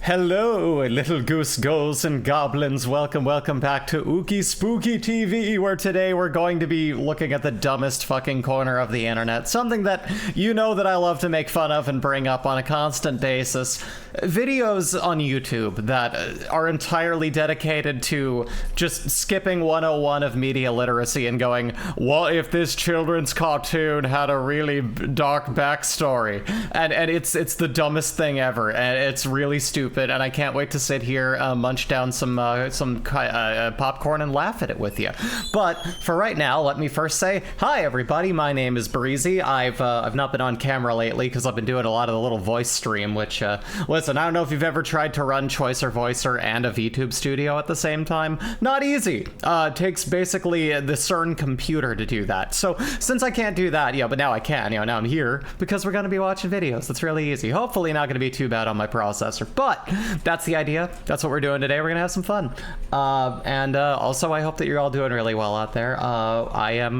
Hello, little goose goes and goblins. Welcome back to Ookie Spooky TV, where today we're going to be looking at the dumbest fucking corner of the internet. Something that you know that I love to make fun of and bring up on a constant basis. Videos on YouTube that are entirely dedicated to just skipping 101 of media literacy and going, what if this children's cartoon had a really dark backstory? And it's the dumbest thing ever, and it's really stupid. And I can't wait to sit here, munch down some popcorn and laugh at it with you. But for right now, let me first say, hi everybody, my name is Breezy. I've not been on camera lately because I've been doing a lot of the little voice stream, which, listen, I don't know if you've ever tried to run Choicer Voicer and a VTube studio at the same time. Not easy. Takes basically the CERN computer to do that. So since I can't do that, but now I can, now I'm here because we're going to be watching videos. That's really easy. Hopefully not going to be too bad on my processor, but that's the idea. That's what we're doing today. We're gonna have some fun. And also I hope that you're all doing really well out there. I am,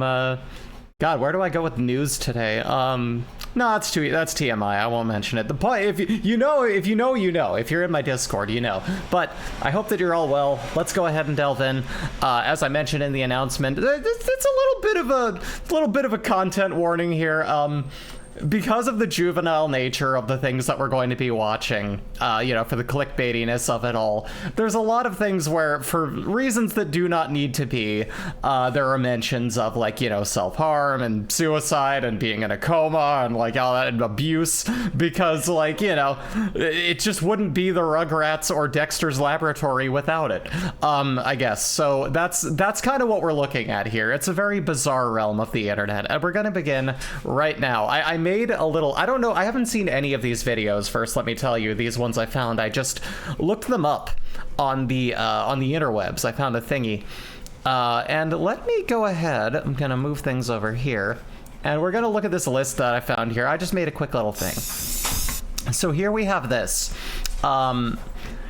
God, where do I go with news today? No, that's TMI. I won't mention it. The point, if you know, you know. If you're in my Discord, you know. But I hope that you're all well. Let's go ahead and delve in. As I mentioned in the announcement, it's a little bit of a content warning here. Because of the juvenile nature of the things that we're going to be watching, for the clickbaitiness of it all, there's a lot of things where, for reasons that do not need to be, there are mentions of, self-harm and suicide and being in a coma and, all that, and abuse, because, it just wouldn't be the Rugrats or Dexter's Laboratory without it, I guess. So that's kind of what we're looking at here. It's a very bizarre realm of the internet, and we're going to begin right now. I made a little, I don't know, I haven't seen any of these videos. First, let me tell you, these ones I found, I just looked them up on the interwebs. I found a thingy. And let me go ahead, I'm gonna move things over here, and we're gonna look at this list that I found here. I just made a quick little thing. So here we have this.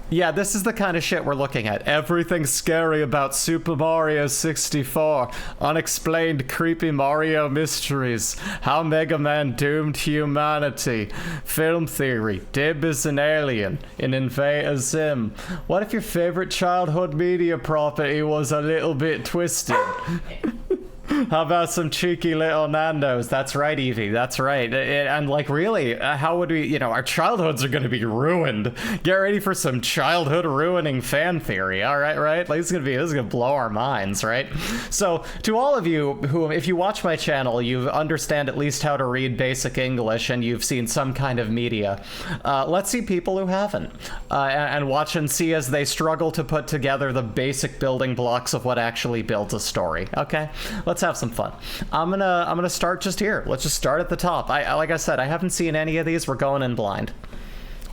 Yeah, this is the kind of shit we're looking at. Everything scary about Super Mario 64. Unexplained creepy Mario mysteries. How Mega Man doomed humanity. Film theory. Dib is an alien. In Invader Zim. What if your favorite childhood media property was a little bit twisted? How about some cheeky little Nandos? That's right, Evie. That's right. And really, how would we, our childhoods are going to be ruined. Get ready for some childhood ruining fan theory. All right, right? This is going to blow our minds, right? So to all of you who, if you watch my channel, you understand at least how to read basic English and you've seen some kind of media. Let's see people who haven't and watch and see as they struggle to put together the basic building blocks of what actually builds a story. Okay? Let's have some fun. I'm gonna start just here. Let's just start at the top. Like I said, I haven't seen any of these. We're going in blind.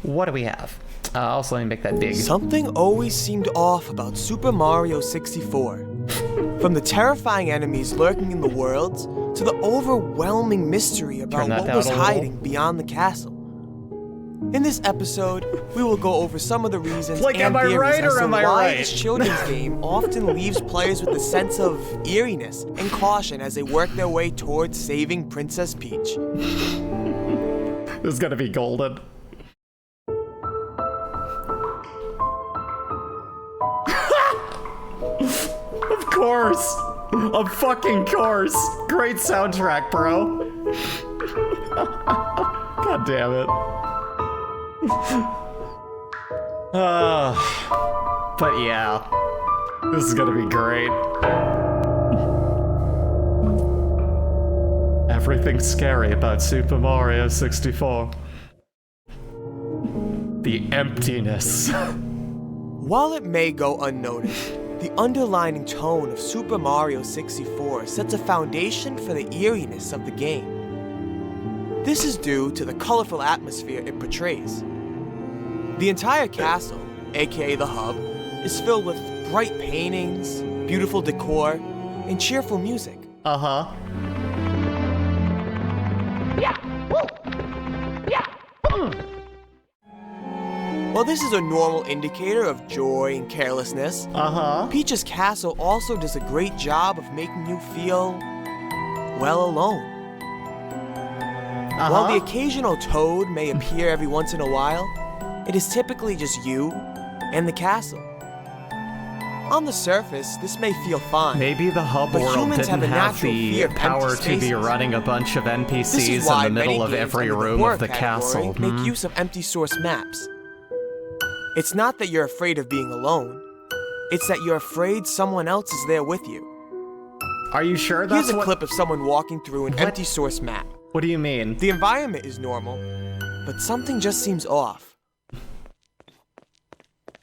What do we have? Also, let me make that big. Something always seemed off about Super Mario 64. From the terrifying enemies lurking in the worlds to the overwhelming mystery about what was hiding beyond the castle. In this episode, we will go over some of the reasons and am I theories right as or to am I why right? this children's game often leaves players with a sense of eeriness and caution as they work their way towards saving Princess Peach. This is gonna be golden. Of course! Of fucking course! Great soundtrack, bro! God damn it. But yeah, this is gonna be great. Everything scary about Super Mario 64. The emptiness. While it may go unnoticed, the underlying tone of Super Mario 64 sets a foundation for the eeriness of the game. This is due to the colorful atmosphere it portrays. The entire castle, aka the hub, is filled with bright paintings, beautiful decor, and cheerful music. Uh-huh. While this is a normal indicator of joy and carelessness, Peach's castle also does a great job of making you feel, well, alone. While the occasional toad may appear every once in a while, it is typically just you and the castle. On the surface, this may feel fine. Maybe the hub but world humans didn't have a have natural the fear of power empty to be spaces. running a bunch of This is NPCs why in the many middle of games every under the room horror of the category castle. make use of empty source maps. It's not that you're afraid of being alone. It's that you're afraid someone else is there with you. Are you sure that's Here's a what... clip of someone walking through an empty source map. What do you mean? The environment is normal, but something just seems off.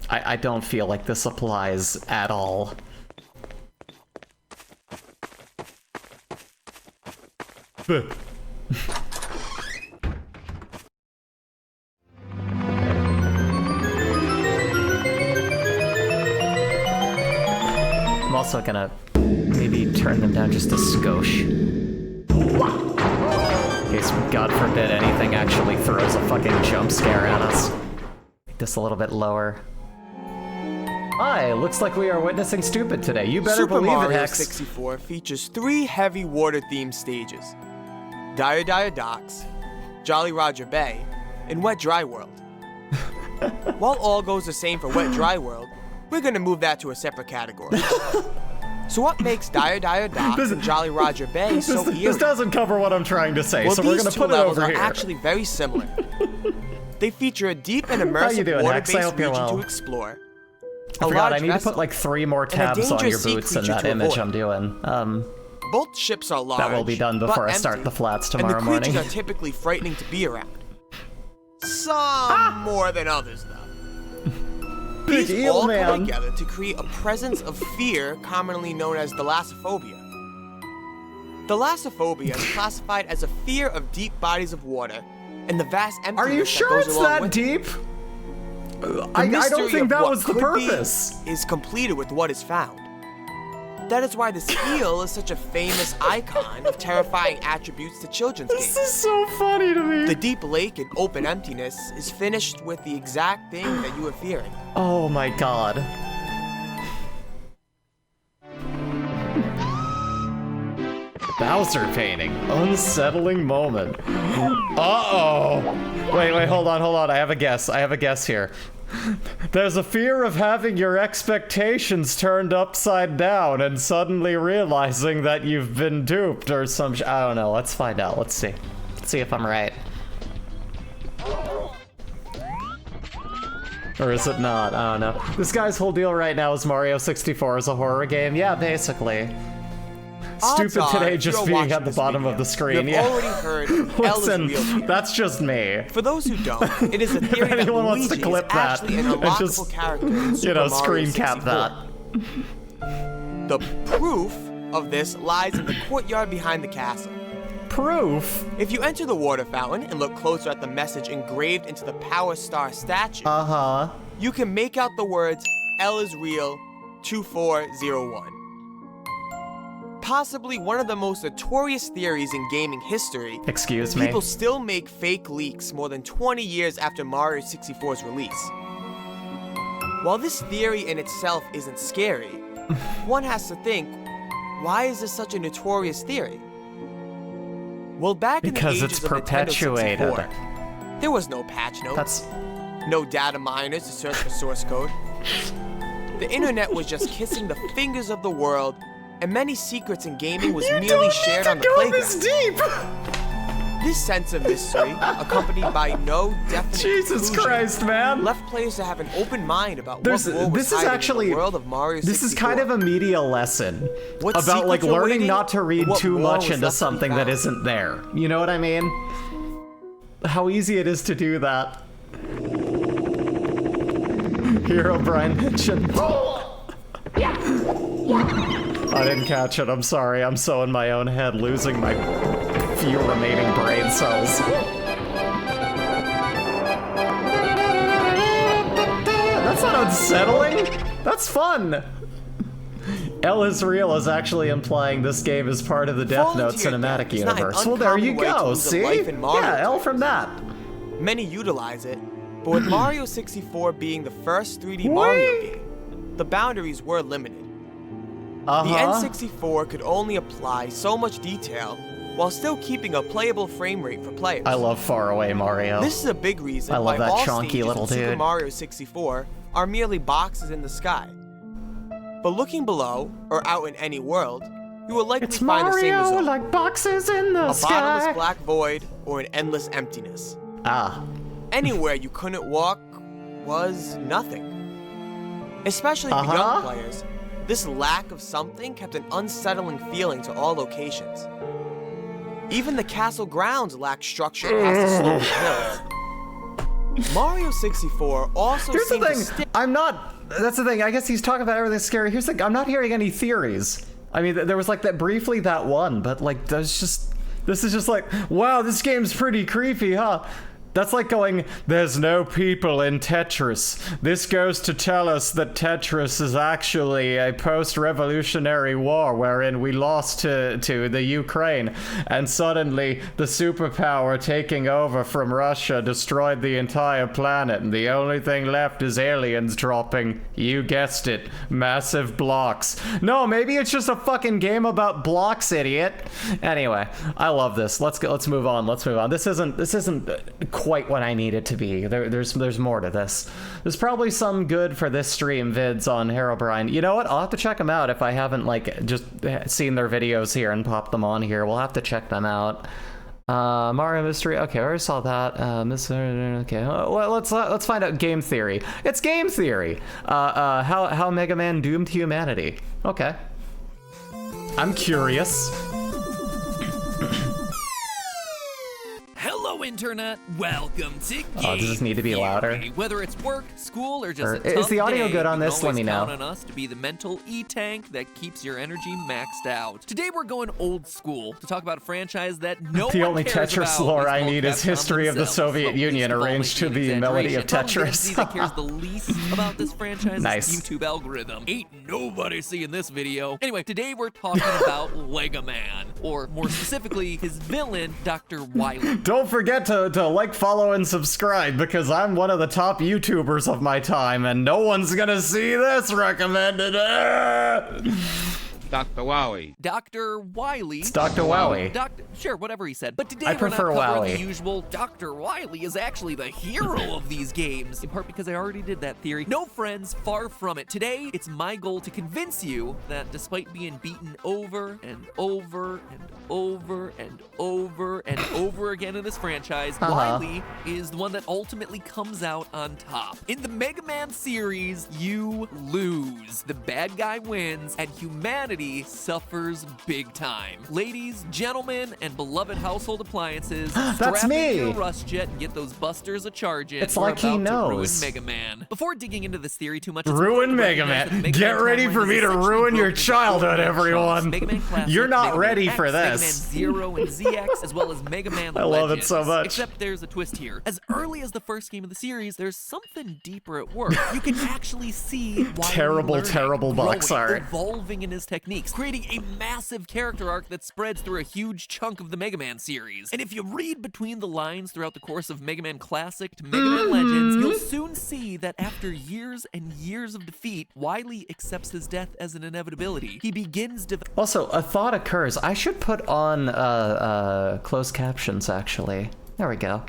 I don't feel like this applies at all. I'm also gonna maybe turn them down just a skosh. In case, God forbid, anything actually throws a fucking jump scare at us. Make this a little bit lower. Hi, looks like we are witnessing stupid today. You better Super believe Mario it, Hex. 64 features 3 heavy water-themed stages: Dire Dire Docks, Jolly Roger Bay, and Wet Dry World. While all goes the same for Wet Dry World, we're gonna move that to a separate category. So what makes Dire Dire Docks and Jolly Roger Bay so eerie? This doesn't cover what I'm trying to say, Well, so we're these gonna two put it levels over are here. actually very similar. They feature a deep and How you immersive doing, Hex? I water-based hope you're region well. to explore. I forgot, I need to put like 3 more tabs on your dangerous sea boots in creature that to image avoid. I'm doing. Both ships are large, That will be done but before I start empty, the flats and tomorrow the creatures morning. are typically frightening to be around. Some more than others, though. Big These eel all man. come together to create a presence of fear commonly known as thalassophobia. Thalassophobia is classified as a fear of deep bodies of water and the vast emptiness Are you sure that goes it's along that with it. deep? The I mystery don't think of that what was the could be purpose. is completed with what is found. That is why this eel is such a famous icon of terrifying attributes to children's This games. is so funny to me. The deep lake and open emptiness is finished with the exact thing that you are fearing. Oh my god. Bowser painting. Unsettling moment. Uh-oh. Wait, hold on. I have a guess here. There's a fear of having your expectations turned upside down and suddenly realizing that you've been duped or some I don't know. Let's find out. Let's see. Let's see if I'm right. Or is it not? I don't know. This guy's whole deal right now is Mario 64 is a horror game. Yeah, basically. Stupid Odds are, today if just you're being watching at the this bottom video, of the screen. You've Yeah. already heard L is Listen, real fear. that's just me. For those who don't, it is a If theory that anyone wants to Luigi clip is that actually an and unlockable just, character in Super you know, Mario screen cap 64. that. The proof of this lies in the courtyard behind the castle. Proof? If you enter the water fountain and look closer at the message engraved into the Power Star statue, Uh-huh. you can make out the words L is real 2401. Possibly one of the most notorious theories in gaming history, Excuse me. people still make fake leaks more than 20 years after Mario 64's release. While this theory in itself isn't scary, one has to think, why is this such a notorious theory? Well, back Because in the it's ages of Nintendo perpetuated. 64, there was no patch notes, That's... no data miners to search for source code. The internet was just kissing the fingers of the world, and many secrets in gaming was merely shared on the playground. deep! This sense of mystery, accompanied by no definite Jesus conclusion, Christ, man! left players to have an open mind about There's, what world was this is hiding actually, in the world of Mario 64. this is kind of a media lesson What about like secrets are learning waiting? not to read What too more much was into left to be something that found? isn't there. You know what I mean? How easy it is to do that. Hero Brian mentioned. I didn't catch it, I'm sorry. I'm so in my own head, losing my few remaining brain cells. That's not unsettling. That's fun. L is real is actually implying this game is part of the Death Falling Note to your cinematic death is not an universe. Well, there you uncommon way to go, lose a see? life in Mario Yeah, L terms. from that. Many utilize it, but with Mario 64 being the first 3D Mario game, the boundaries were limited. The N64 could only apply so much detail while still keeping a playable frame rate for players. I love Far Away Mario. This is a big reason I love why that all chonky stages little in Super dude. Mario 64 are merely boxes in the sky. But looking below, or out in any world, you will likely It's find the same Mario, result. like boxes in the A sky. bottomless black void or an endless emptiness. Ah. Anywhere you couldn't walk was nothing. Especially for young players, this lack of something kept an unsettling feeling to all locations. Even the castle grounds lacked structure past the sloping hills. Mario 64 also Here's the seemed to thing. stick. That's the thing. I guess he's talking about everything scary. Here's the thing. I'm not hearing any theories. I mean, there was like that one, but like this is just like, wow, this game's pretty creepy, huh? That's like going, there's no people in Tetris. This goes to tell us that Tetris is actually a post-revolutionary war wherein we lost to the Ukraine, and suddenly the superpower taking over from Russia destroyed the entire planet, and the only thing left is aliens dropping, you guessed it, massive blocks. No, maybe it's just a fucking game about blocks, idiot. Anyway, I love this. Let's move on. This isn't quite what I need it to be. There's more to this. There's probably some good for this stream vids on Herobrine. You know what? I'll have to check them out if I haven't like just seen their videos here and popped them on here. We'll have to check them out. Mario Mystery. Okay, I already saw that. Okay, well, let's find out game theory. It's game theory. How Mega Man doomed humanity. Okay. I'm curious. Hello, Internet. Welcome to Game Oh, does this need to be louder? Whether it's work, school, or just a Is tough the audio day, good on you can this? Let me always know. count on us to be the mental E-tank that keeps your energy maxed out. Today we're going old school to talk about a franchise that no The one only cares Tetris about lore I called need is Capcom History of the themselves. Soviet Well, Union least of all arranged may to be the an melody of exaggeration. Probably Tetris. the entity that cares the least about this franchise Nice. is YouTube algorithm. Ain't nobody seeing this video. Anyway, today we're talking about Lego Man, or more specifically, his villain, Dr. Wily. Don't forget to like, follow, and subscribe, because I'm one of the top YouTubers of my time, and no one's gonna see this recommended. Dr. Wowie. Dr. Wily. It's Dr. Wowie. Sure, whatever he said. But today I we're not prefer covering Wowie. the usual. Dr. Wily is actually the hero of these games. In part because I already did that theory. No, friends, far from it. Today, it's my goal to convince you that despite being beaten over and over and over and over and over again in this franchise, Wily is the one that ultimately comes out on top. In the Mega Man series, you lose. The bad guy wins, and humanity suffers big time. Ladies, gentlemen, and beloved household appliances, That's strap me. into your rust jet and get those busters a charging. It's We're like he about to ruin knows. Mega Man. Before digging into this theory too much, it's Ruin important to Mega recognize that Man. the Mega Get Man ready timeline for is me to essentially ruin your broken into childhood, four main everyone. chunks: Mega Man Classic, You're not Mega Man ready X, for Mega Man this. 0 and ZX, as well as Mega Man I love it Legends. so much. Except there's a twist here. As early as the first game of the series, there's something deeper at work. You can actually see why Terrible box art. evolving in his techniques, creating a massive character arc that spreads through a huge chunk of the Mega Man series. And if you read between the lines throughout the course of Mega Man Classic to Mega Man Legends, you'll soon see that after years and years of defeat, Wily accepts his death as an inevitability. He begins Also, a thought occurs. I should put on closed captions, actually. There we go.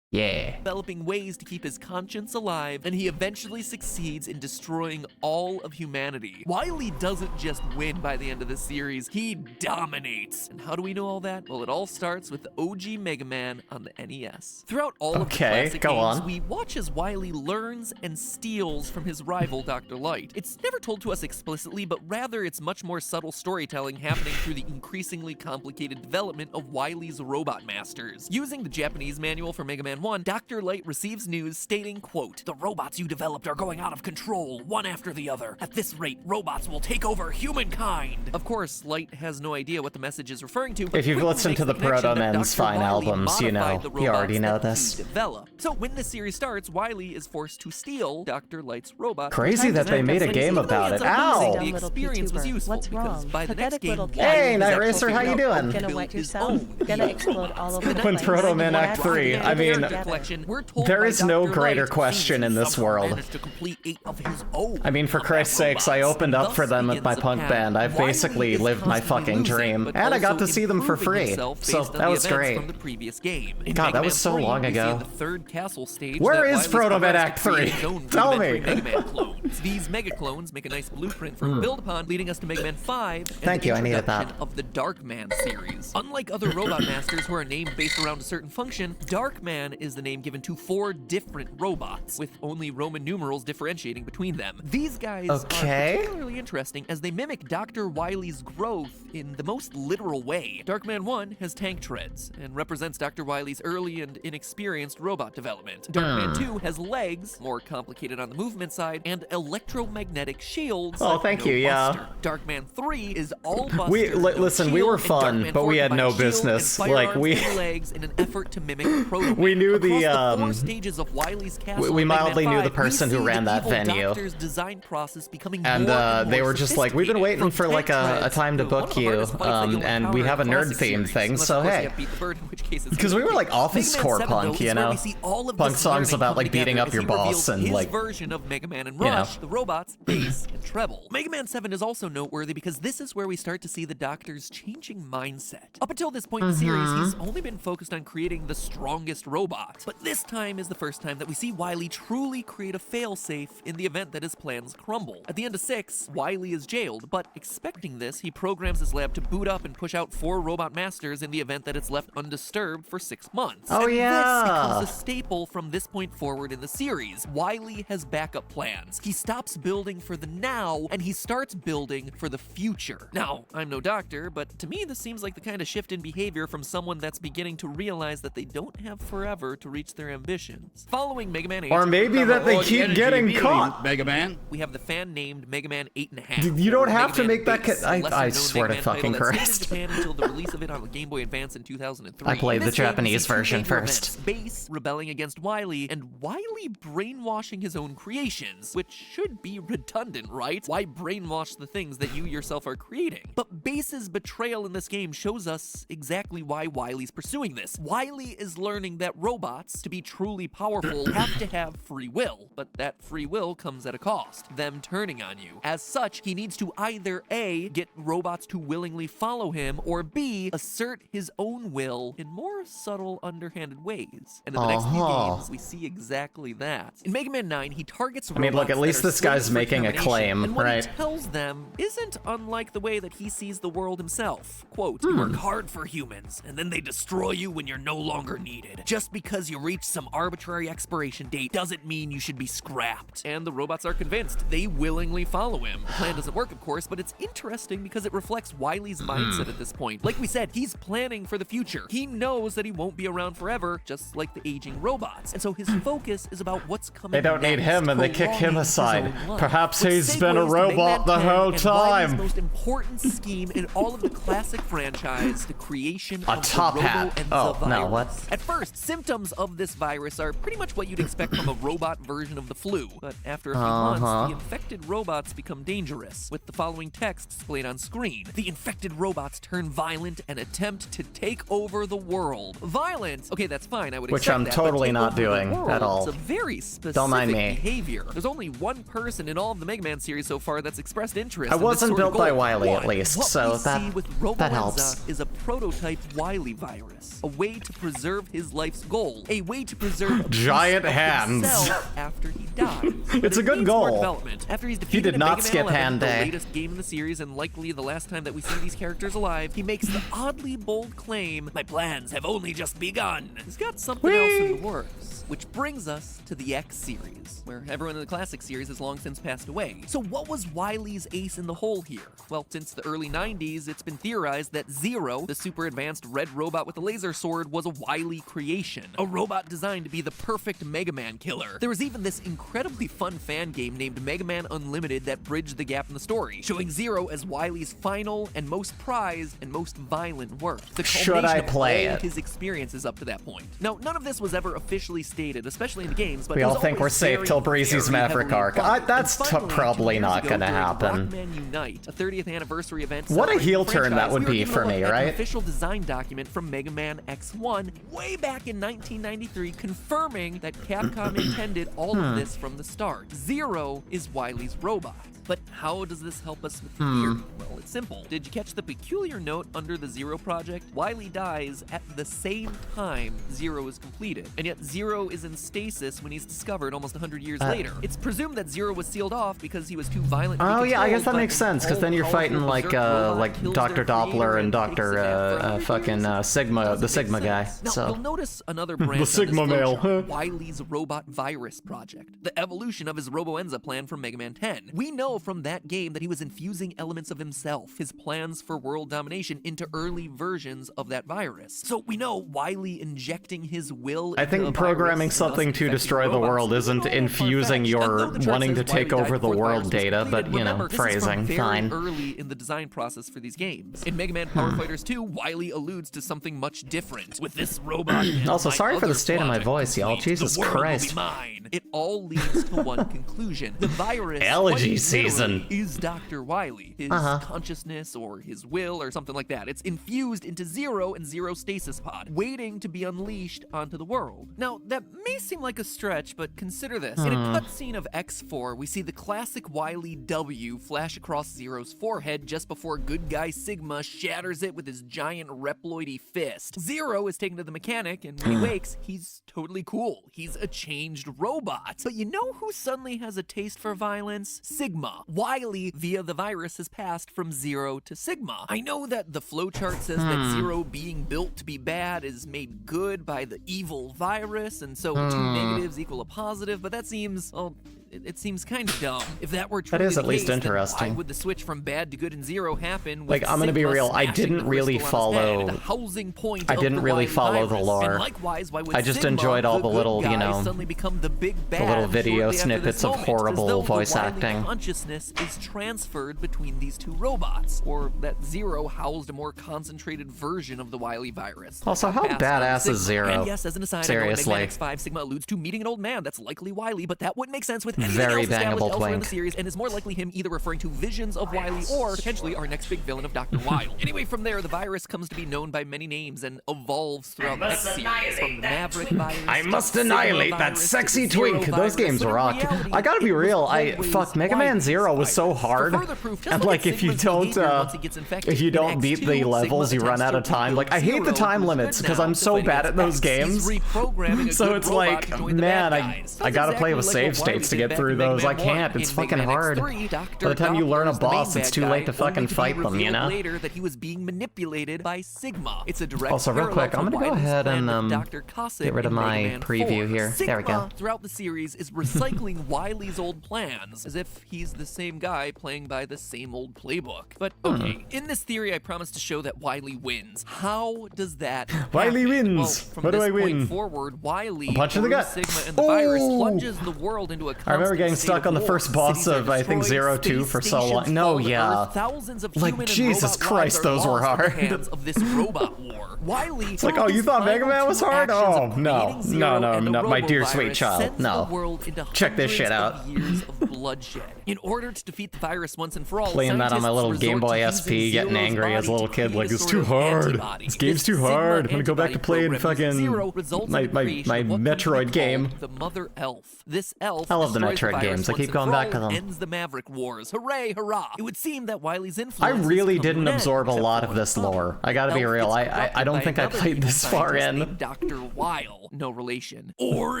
Yeah. developing ways to keep his conscience alive, and he eventually succeeds in destroying all of humanity. Wily doesn't just win by the end of the series, he dominates. And how do we know all that? Well, it all starts with the OG Mega Man on the NES. Throughout all of the classic go games, on. we watch as Wily learns and steals from his rival, Dr. Light. It's never told to us explicitly, but rather it's much more subtle storytelling happening through the increasingly complicated development of Wily's robot masters. Using the Japanese manual for Mega Man 1, Dr. Light receives news stating, quote, "The robots you developed are going out of control, one after the other. At this rate, robots will take over humankind." Of course, Light has no idea what the message is referring to, but If you've quickly listened makes to the connection Proto that Men's Dr. Fine Wily albums, you know, modified the you already robots know that this. he developed. So when the series starts, Wily is forced to steal Dr. Light's robot. Crazy that they made a game about it. Ow! The experience was useful What's because wrong? by the next Pathetic game, little Wily cat. Hey, was Night actually Racer, how you figuring out doing? to Gonna build wet his yourself? own Gonna hero explode robots. all over And the the When place. Proto Man What? Act 3, I mean, Starter Collection, we're told There by is no Dr. greater Light, question in this somehow world. managed to complete 8 of his own I mean, for Christ's sakes, I robots. opened up Thus for them with my begins a punk path. band. I've Wiley basically is lived my constantly fucking losing, dream. but And I got also to see them for improving free. himself So based on that the was events great. From the previous game. In God, Mega that Man was so 3, long we see ago. in the third castle stage Where that is Wily's Proto Man progressed Act to create 3? his own Tell me. rudimentary Mega Man clones. These Mega clones make a nice blueprint for him to build upon, leading us to Mega Man 5 and Thank the you, I needed that. introduction of the Dark Man series. Unlike other Robot Masters who are named based around a certain function, Dark Man is the name given to 4 different robots, with only Roman numerals differentiating between them. These guys are particularly interesting as they mimic Dr. Wily's growth in the most literal way. Darkman 1 has tank treads and represents Dr. Wily's early and inexperienced robot development. Darkman 2 has legs, more complicated on the movement side, and electromagnetic shields. Oh, thank you, yeah. Buster. Darkman 3 is all Buster. Listen, we were fun, but we had no business. Like, we legs in an effort to mimic Proto we knew the, Across the 4 stages of Wily's castle we in Mega Man mildly knew 5, the person we who see ran the that evil venue. doctor's design process becoming and more and they more were just like, we've been waiting sophisticated. for From like a tank time to treads book one of the you, hardest fights that you'll and we encounter have a in the nerd classic themed series, thing, unless, so of course, you hey. have Beat the Bird, in which case it's Because we were like Mega Man office 7, core though, punk, is you where know? we see all of Punk this songs learning about come like beating together up as your he boss reveals and his like, version of Mega Man and you know. Rush, the robots, bass, and treble. Mega Man 7 is also noteworthy because this is where we start to see the Doctor's changing mindset. Up until this point in the series, he's only been focused on creating the strongest robot, but this time is the first time that we see Wily truly create a failsafe in the event that his plans crumble. At the end of 6, Wily is jailed, but expecting this, he programs his lab to boot up and push out 4 robot masters in the event that it's left undisturbed for 6 months. Oh, and yeah. this becomes a staple from this point forward in the series. Wily has backup plans. He stops building for the now, and he starts building for the future. Now, I'm no doctor, but to me this seems like the kind of shift in behavior from someone that's beginning to realize that they don't have forever to reach their ambitions. Following Mega Man 8, or maybe that they keep getting caught. Mega Man. we have the fan-named Mega Man 8.5. You don't or have to Mega Man make that Base, a I lesser-known swear to Mega Man fucking title that Christ. stayed in Japan until the release of it on the Game Boy Advance in 2003. I played In the this game, we Japanese see 2 version major first. events. Base rebelling against Wily, and Wily brainwashing his own creations, which should be redundant, right? Why brainwash the things that you yourself are creating? But Base's betrayal in this game shows us exactly why Wily's pursuing this. Wily is learning that robots, to be truly powerful, have to have free will, but that free will comes at a cost, them turning on you. As such, he needs to either A, get robots to willingly follow him, or B, assert his own will in more subtle, underhanded ways. And in the next few games, we see exactly that. In Mega Man 9, he targets robots. I mean, look, at least that are this guy's slated for making a termination, claim, and what right? he tells them isn't unlike the way that he sees the world himself. Quote, you work hard for humans, and then they destroy you when you're no longer needed. Just because you reach some arbitrary expiration date doesn't mean you should be scrapped. And the robots are convinced. They willingly follow him. The plan doesn't work, of course, but it's interesting because it reflects Wily's mindset at this point. Like we said, he's planning for the future. He knows that he won't be around forever, just like the aging robots. And so his focus is about what's coming They don't need next, him and they kick him prolonging his aside. own life. Perhaps Which he's been a segues to robot Mega the Man whole 10 and Wily's time. most important scheme in all of the classic franchise, the creation A of top the hat. Robo-Enza Oh, virus. no, what? At first, symptoms of this virus are pretty much what you'd expect from a robot version of the flu. But after a few months, the infected robots become dangerous, with the following text displayed on screen. The infected robots turn violent and attempt to take over the world. Violent? Okay, that's fine, I would Which accept I'm that, totally but take not over the doing world at all. is a very specific Don't mind me. behavior. There's only one person in all of the Mega Man series so far that's expressed interest I in this wasn't sort of built by goal. Wily, at One, least, what so we see that with that Robo-Enza helps. is a prototype Wily virus, a way to preserve his life's goal, a way to preserve a piece Giant of hands. himself after he dies. But It's a it good needs more goal. development. After he's defeated did in not Mega Man skip 11, Hand the Day. latest game in the series and likely the last time that we see these characters alive, he makes the oddly bold claim, "My plans have only just begun." He's got something else in the works. Which brings us to the X series, where everyone in the classic series has long since passed away. So what was Wily's ace in the hole here? Well, since the early 90s, it's been theorized that Zero, the super advanced red robot with a laser sword, was a Wily creation. A robot designed to be the perfect Mega Man killer. There was even this incredibly fun fan game named Mega Man Unlimited that bridged the gap in the story, showing Zero as Wily's final and most prized and most violent work. The Should I culmination of play all it? his experiences up to that point. Now, none of this was ever officially stated, especially in the games, but We it all was think we're always safe very, till Breezy's very Maverick heavily arc arc. That's probably not gonna happen. Rockman Unite, a 30th anniversary event. What a heel turn franchise, that would be for me, right? An official design document from Mega Man X1 way back in 1993 confirming that Capcom intended all of this from the start. Zero is Wily's robot. But how does this help us with the theory? Well, it's simple. Did you catch the peculiar note under the Zero project? Wily dies at the same time Zero is completed, and yet Zero is in stasis when he's discovered almost 100 years later. It's presumed that Zero was sealed off because he was too violent to be Oh yeah, I guess that controlled, makes sense, because then you're fighting like Dr. Doppler and Dr. fucking Sigma, the Sigma guy. Now, So you'll notice another branch the Sigma on this male, flowchart, huh? Wily's Robot Virus Project, the evolution of his Roboenza plan from Mega Man 10. We know from that game that he was infusing elements of himself, his plans for world domination, into early versions of that virus. So we know Wily injecting his will I into think a programming virus, something thus to infecting destroy the robots, world is isn't a little infusing far-fetched. your And though the chart wanting says to take Wily over died the before world virus was data, but, completed, you know, remember, this is from phrasing, very fine. early in the design process for these games. In Mega Man Power Fighters 2, Wily alludes to something much different. With this robot and Also, my sorry for other the state of my project voice, y'all. complete, Jesus the world will be Christ. mine. It all leads to one conclusion. The virus Allergy quite season. literally is Dr. Wily. His consciousness or his will or something like that. It's infused into Zero and Zero Stasis Pod, waiting to be unleashed onto the world. Now, that may seem like a stretch, but consider this. In a cutscene of X4, we see the classic Wily W flash across Zero's forehead just before good guy Sigma shatters it with his giant Reploidy fist. Zero is taken to the mechanic, and when he wakes, he's totally cool. He's a changed robot. But you know who suddenly has a taste for violence? Sigma. Wily, via the virus, has passed from Zero to Sigma. I know that the flowchart says that Zero being built to be bad is made good by the evil virus, and so two negatives equal a positive, but that seems, well, it seems kind of dumb. If that were true, That is at least why interesting. would the switch from bad to good in Zero happen? Like, I'm gonna be Sigma real, I smashing didn't the really crystal on his head, follow- the housing point I of didn't the really Wily follow the virus. lore. And likewise, why would I just Sigma, enjoyed all the good little, you guy, know, suddenly become the big bad little video shortly after snippets this of moment, horrible as though voice the Wily acting. consciousness is transferred between these two robots, or that Zero housed a more concentrated version of the Wily virus. Also, how Passed on to badass is Sigma. Zero? And yes, as an aside, Seriously. I know in Mega Man X5, Sigma alludes to meeting an old man that's likely Wily, but that wouldn't make sense with anything Very else established bangable elsewhere in the twink. series, and is more likely him either referring to visions of Wily or potentially our next big villain of Dr. Wile. Anyway, from there, the virus comes to be known by many names and evolves throughout the X series, from the Maverick virus. I must to annihilate Sigma that virus, sexy to the Zero twink. Those virus, games but in rocked. reality, I gotta be it was real. always Fuck, Mega Man Wily's Zero was so virus. hard. For further proof, just And look like, at if you Sigma's don't, behavior once he gets infected. if you In don't beat X2, the levels, Sigma you run out of attempts to time. Like, I hate the Zero, time who's limits good because now, I'm to so fight bad its at those backs. He's games. reprogramming a So good it's robot like, to join the man, bad I guys. gotta play with Exactly like save what Wily states to did get back through in Mega those. Man I can't. 1. It's In fucking Mega Man hard. X3, Dr. By the time you learn a Doppler is the main boss, it's bad too guy, late to fucking only be fight them, you revealed know? later that he was being manipulated by Sigma. It's a direct Also, real parallel quick, I'm to gonna go Wily's ahead plan and, with Dr. Cossack get rid of in Mega my Man preview 4. here. There we go. Sigma, throughout the series, is recycling Wily's old plans, as if he's the same guy playing by the same old playbook. But okay, in this theory, I promise to show that Wily wins. How does that Wily happen? wins. Well, from What do this I point win? forward, Wily, A punch in the through gut. Sigma and the virus, Ooh. plunges the world into a I remember constant getting state stuck of on the war. first boss Cities are of, I think, destroyed, Zero 2 space for so long. stations No, fall to yeah. Earth, thousands of Like, human and Jesus robot Christ, lives are those were lost in the hard. hands of this robot war. Wily, It's like, oh, you thought Mega Man was hard? Oh, no. No, my dear sweet child. No. Check this shit out. Years of bloodshed. In order to defeat the virus once and for all, Playing that on my little Game Boy SP, getting angry as a little kid, like, it's too hard. This game's too hard. I'm gonna go back to playing fucking my Metroid game. The Mother Elf. This elf I love the destroys Metroid virus games. I once keep and going for back to all, them. Ends the Maverick Wars. Hooray, hurrah! It would seem that Wily's I influence really has come to didn't an end, absorb a except lot for of one this son. lore. I gotta be Elf real. gets I corrupted don't by think I another played evil this far scientist in. named Dr. Wile. No relation. Or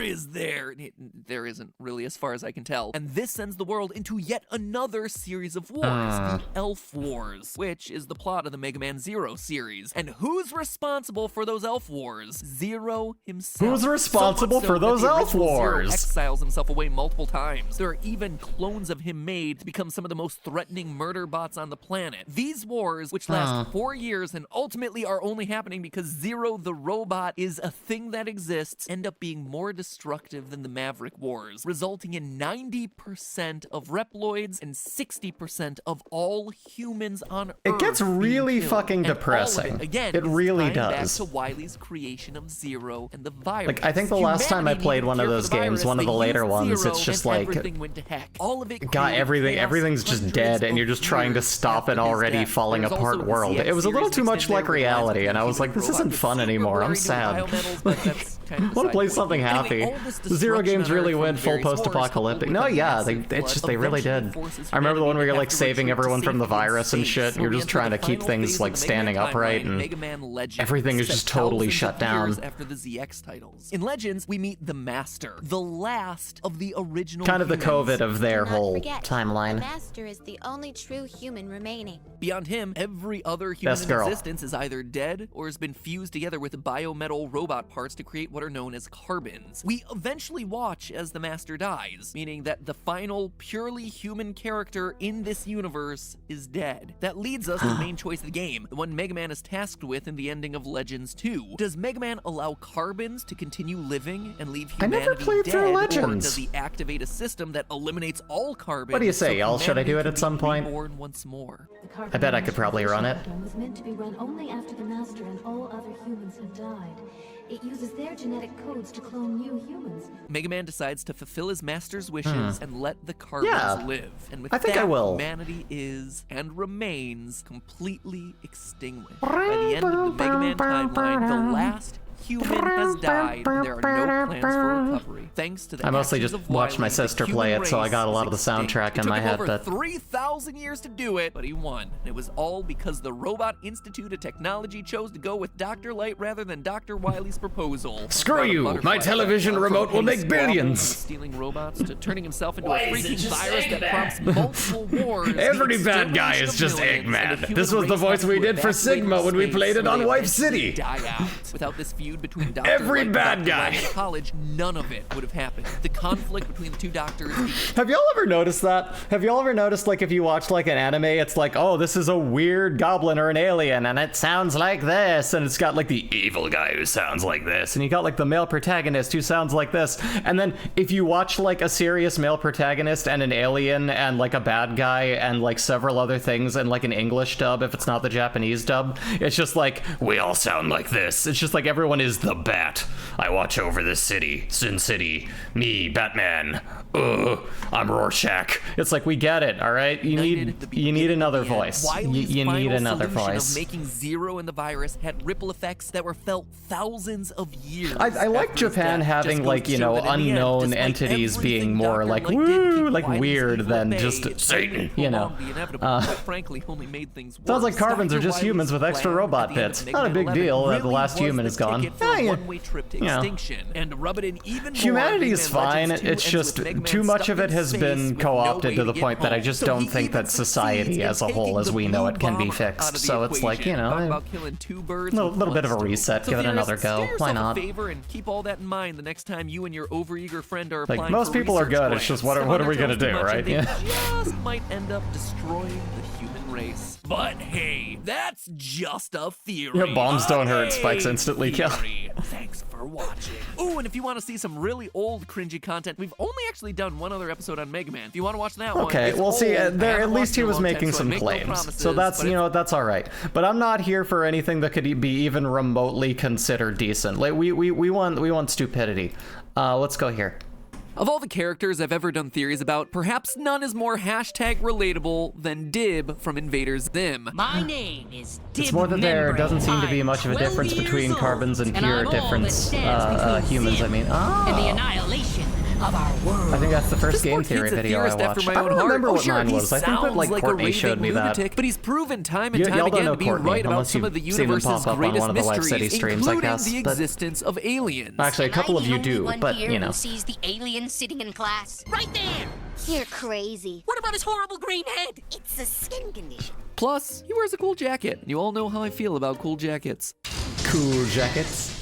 is there? There isn't really, as far as I can tell. And this sends the world into yet another series of wars, the Elf Wars, which is the plot of the Mega Man Zero series. And who's responsible for those Elf Wars? Zero himself. Who's responsible So much for so that those the Elf original Zero Wars? exiles himself away multiple times. There are even clones of him made to become some of the most threatening murder bots on the planet. These wars, which last 4 years and ultimately are only happening because Zero the robot is a thing that exists, end up being more destructive than the Maverick Wars, resulting in 90% of Reploids and 60% of all humans on Earth. It gets really being killed. fucking And all of depressing. Again, It is really tying back does. to Wiley's creation of Zero and the virus. Like, I think the last time I Humanity played needed one a of cure those for the games, virus, one of the they later used ones, Zero, it's just and like, everything went to heck. All of it God, created chaos everything's just hundreds dead, and you're of just trying to years stop after an his already death. falling There's apart also the world. ZX It was a little series too much extended like over the lives of reality, and I was like, this human isn't robots fun with anymore. I'm super sad. biometals, but that's kind of I want to play side something point. happy. Anyway, all this The Zero destruction games on really Earth went from full various wars, post-apocalyptic. coupled No, with yeah, the they massive really flood, did. eventually forces I remember the one where you're humanity like to saving retreat to everyone from the safety and virus and safe. shit. So You're we just enter trying the to keep final things phase like of the standing Mega Man upright, timeline, and Mega Man Legends, everything is set just totally thousands shut of down. years after the ZX titles. In Legends, we meet the Master, the last of the original Kind of the humans. COVID of their Do not whole forget, timeline. The Master is the only true human remaining. Beyond him, every other human Best in girl. existence is either dead or has been fused together with biometal robot parts to create what are known as carbons. We eventually watch as the Master dies, meaning that the final purely human character in this universe is dead. That leads us to the main choice of the game, the one Mega Man is tasked with in the ending of Legends 2. Does Mega Man allow carbons to continue living and leave I humanity never played dead, through or Legends. does he activate a system that eliminates all carbons? What do you say, so y'all? Should I do it humanity at can some be point? reborn once more? I bet I could probably run it. Was meant to be run only after the Master and all other humans have died. It uses their genetic codes to clone new humans. Mega Man decides to fulfill his master's wishes and let the carbons Yeah. live. And with I think that, I will. humanity is and remains completely extinguished. By the end of the Mega Man timeline, the last human has died, and there are no plans for recovery. Thanks to the I mostly actions just of watched my Wily, the sister human play it, so I race got a lot of is the extinct. soundtrack It in my took him head, over but 3,000 years to do it, but he won. And it was all because the Robot Institute of Technology chose to go with Dr. Light rather than Dr. Wily's proposal. Screw About a you! butterfly My television effect. remote will From make Penny Squabble billions. to stealing robots to turning himself into Why a is it freaking just virus that Eggman? prompts multiple wars. the Every bad guy extermination is of just millions, and Eggman. the human This was the race voice had we to did for evacuate Sigma when we space played it where on they Wife eventually City. Die out. Without this feud between Dr. Every Light and bad Dr. guy. Wily in college, none of it would have happened. The conflict between the two doctors. Have y'all ever noticed that? Have y'all ever noticed, like, if you watch, like, an anime, it's like, oh, this is a weird goblin or an alien, and it sounds like this, and it's got, like, the evil guy who sounds like this, and you got, like, the male protagonist who sounds like this, and then if you watch, like, a serious male protagonist and an alien and, like, a bad guy and, like, several other things and, like, an English dub, if it's not the Japanese dub, it's just like, we all sound like this. It's just like everyone is the Bat. I watch over this city, Sin City, me, Batman. I'm Rorschach. It's like, we get it, all right? You need another voice. You need another voice. Of making Zero and the virus had ripple effects that were felt thousands of years. I like after his Japan death. having, Just like, goes you to show know, that in the end, unknown despite entities being everything more Dr. like, Light did to woo, keep like Wily's weird evil than at bay, just it Satan, really you know. prolonged the inevitable, but frankly only made things worse. Sounds like carbons are Dr. just Wily's humans with extra plan robot at the end bits. of Not a Mega big Man deal 11 that the really last was human the is gone. ticket for Yeah, a yeah. one-way trip to Yeah. extinction. And to rub it in even more, Humanity Mega is Man fine. Legends 2 It's ends just with Mega Man too much stuck of it in has space been with co-opted no way to the get point that I home. just So don't he think even that society succeeds as a in whole, taking as the we know blue it, can be bomber out of fixed. the So it's like, you equation. Talk know, about killing two birds a with little bit of a one stone. reset. So Give it theorists, another go. do Why yourself not? a favor and keep all that in mind the next time you and your overeager friend are Like, applying most for people are research good, it's just, grants. what are we Someone gonna tells too do, much right? and they Yeah. just might end up destroying the human race. But hey, that's just a theory. Yeah, bombs don't hurt, spikes instantly kill. Theory. Thanks for watching. Ooh, and if you want to see some really old cringy content, we've only actually done one other episode on Mega Man. If you want to watch that one, Okay, it's well, see, old. I there haven't at least watched he it in a was long time, making so I some make no claims, promises, so that's, but you know, that's all right. But I'm not here for anything that could be even remotely considered decent. Like, we want stupidity. Let's go here. Of all the characters I've ever done theories about, perhaps none is more hashtag relatable than Dib from Invader Zim. My name is Dib It's more that there Membrane. doesn't seem to be I'm much of a 12 difference years between old, carbons and and pure I'm all that difference stands between humans, Zim I mean. and the annihilation of our world. I think that's the first This game poor theory kid's a video I theorist after watched. my I own don't heart. remember Oh, what sure, mine he was. I think that, sounds like, a Courtney raving showed me that. lunatic, but he's proven time and Y'all time don't again know to be Courtney, right about unless some of the you've seen him universe's pop up on greatest one of the Live City mysteries, streams, I including guess, the but- existence of aliens. Actually, a couple of you do, but, you know. Who sees the alien sitting in class? Right there! You're crazy. What about his horrible green head? It's a skin condition. Plus, he wears a cool jacket. You all know how I feel about cool jackets. Cool jackets.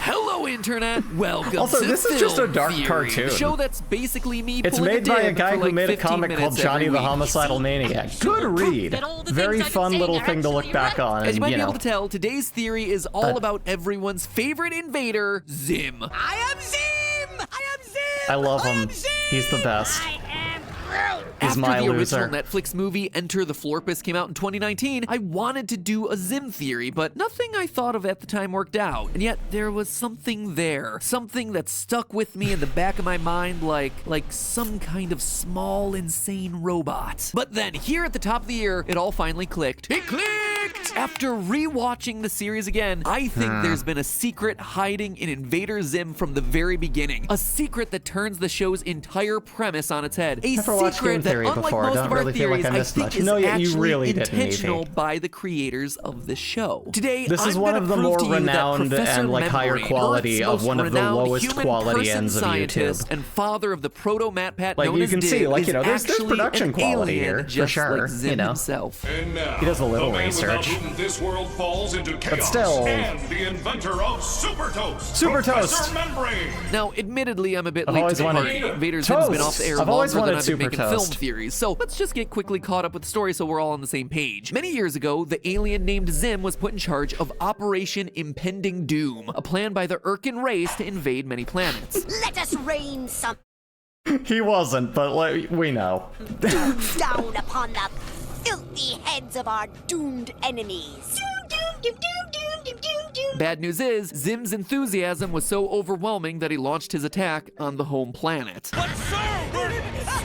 Hello, Internet. Welcome Also, to this is just a Film dark Theory, cartoon. the show that's basically me It's pulling made by a dib guy for who like made a 15 comic called minutes Johnny every the week. Homicidal Maniac. Good read. that all the Very things I've fun been little saying are thing to look actually back right. on, As you might and, be you able know. to tell, today's theory is all about everyone's favorite invader, Zim. I am Zim! I am Zim! I love him. He's the best. He's my After the loser. original Netflix movie Enter the Florpus came out in 2019, I wanted to do a Zim theory, but nothing I thought of at the time worked out. And yet there was something there, something that stuck with me in the back of my mind like some kind of small, insane robot. But then here at the top of the year, it all finally clicked. It clicked! After rewatching the series again, I think there's been a secret hiding in Invader Zim from the very beginning. A secret that turns the show's entire premise on its head. A Never watched secret Game that, Theory unlike before. most Don't of our really feel like theories, I missed think much. is No, yeah, you actually really didn't, intentional Evie. by the creators of the show. Today, This is I'm one gonna of the prove more to you that renowned Professor and like higher Membrane, quality Earth's of most one of the renowned lowest human quality person ends of scientist YouTube. and father of the proto-MatPat Like, known you as can see, Dib, like, is you know, there's actually production an quality alien, here, for just sure, like Zim you know. himself. And now, He does a little the man without research. whom this world falls into chaos, still- and the inventor of Super Toast, Super Professor Toast. Membrane. Now, admittedly, I'm a bit I've late to always the wanted party. Invader Zim's been toast. off the air I've always longer than wanted I've been Super making Toast. film theories, so let's just get quickly caught up with the story so we're all on the same page. Many years ago, the alien named Zim was put in charge of Operation Impending Doom, a plan by the Urkin race to invade many planets. Let us rain some He wasn't, but like, we know. down upon the filthy heads of our doomed enemies. Bad news is, Zim's enthusiasm was so overwhelming that he launched his attack on the home planet. But sir, we're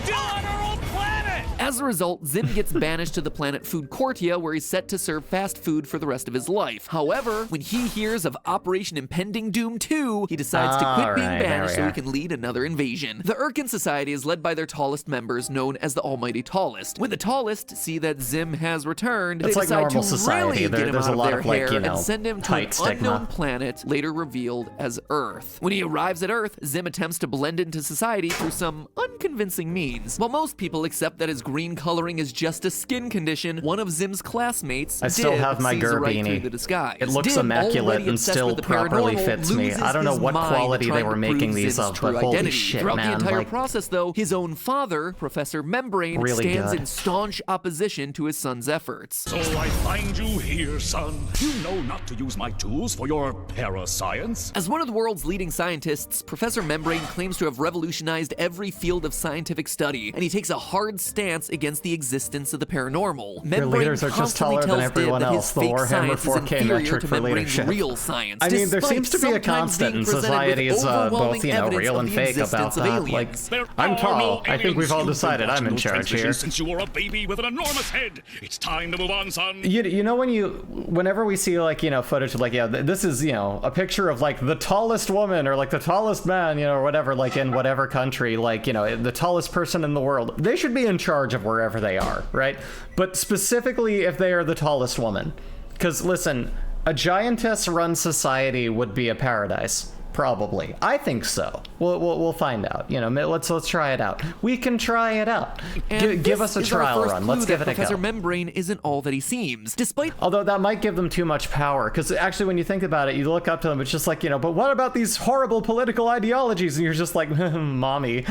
still on our own planet! As a result, Zim gets banished to the planet Food Courtia, where he's set to serve fast food for the rest of his life. However, when he hears of Operation Impending Doom 2, he decides to quit being Alright, there banished we so are. he can lead another invasion. The Urkin Society is led by their tallest members, known as the Almighty Tallest. When the Tallest see that Zim has returned, It's they like decide normal to society. really get him There's out a of lot their of, like, hair you know, and send him to an tight stigma. unknown planet, later revealed as Earth. When he arrives at Earth, Zim attempts to blend into society through some unconvincing means. While most people accept that his green coloring is just a skin condition, one of Zim's classmates, I still Dib, have my sees Gur right beanie. through the disguise. It looks Dib, immaculate already and obsessed still with the properly paranormal, fits me. loses I don't know his what mind quality they trying were to making prove these Zim's of, true but holy identity. shit, Throughout man, the entire like- process, though, his own father, Professor Membrane, Really stands good. in staunch opposition to his son's efforts. So I find you here, son. You know not to use my tools for your parascience. As one of the world's leading scientists, Professor Membrane claims to have revolutionized every field of scientific study, and he takes a hard stance against the existence of the paranormal. Membrane leaders are just constantly taller than tells Dib everyone that else. his The fake Warhammer science is 4K inferior metric to for Membrane's leadership. real science. I mean, there despite seems to be a sometimes constant being in presented society with is both, overwhelming you know, evidence real of and the fake about existence of that. Like, aliens. There I'm are tall. no I think we've all aliens. decided You've I'm watched in no charge here. transmissions Since you were a baby with an enormous head. It's time to move on, son. You know whenever we see like, you know, footage of like, yeah, this is, you know, a picture of like the tallest woman or like the tallest man, you know, or whatever, like in whatever country, like, you know, the tallest person in the world, they should be in charge of wherever they are, right? But specifically if they are the tallest woman. Because listen, a giantess run society would be a paradise. Probably. I think so. We'll find out. You know, let's try it out. We can try it out. And Give this us a is our trial first run. clue Let's that give it a Professor go. Membrane isn't all that he seems. Despite Although that might give them too much power, because actually when you think about it, you look up to them, it's just like, you know, but what about these horrible political ideologies? And you're just like, mommy.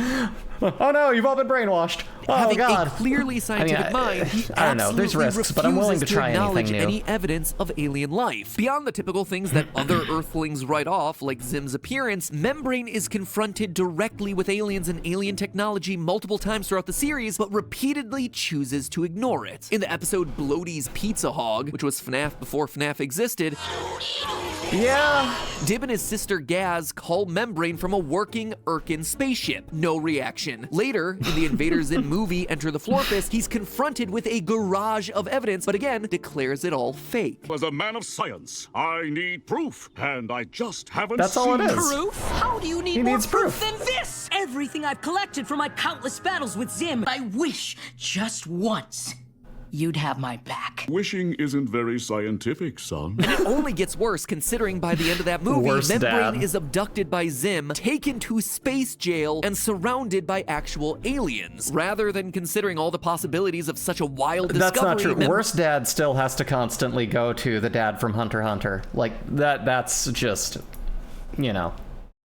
Oh no, you've all been brainwashed. Oh having god. a clearly scientific mind, he I don't know, there's absolutely risks, but I'm willing to refuses try acknowledge anything new. any evidence of alien life. Beyond the typical things that other Earthlings write off, like Zim's appearance, Membrane is confronted directly with aliens and alien technology multiple times throughout the series, but repeatedly chooses to ignore it. In the episode Bloaty's Pizza Hog, which was FNAF before FNAF existed, Yeah. Dib and his sister Gaz call Membrane from a working Urkin spaceship. No reaction. Later, in the Invader Zim movie Enter the Florpus, he's confronted with a garage of evidence, but again, declares it all fake. As a man of science, I need proof, and I just haven't That's all it seen is. Proof? How do you need He more needs proof. than this? Everything I've collected from my countless battles with Zim, I wish just once you'd have my back. Wishing isn't very scientific, son. It only gets worse considering by the end of that movie, Worse, Membrane Dad. is abducted by Zim, taken to space jail, and surrounded by actual aliens. Rather than considering all the possibilities of such a wild discovery, That's not true. Worse dad still has to constantly go to the dad from Hunter x Hunter. Like that's just, you know,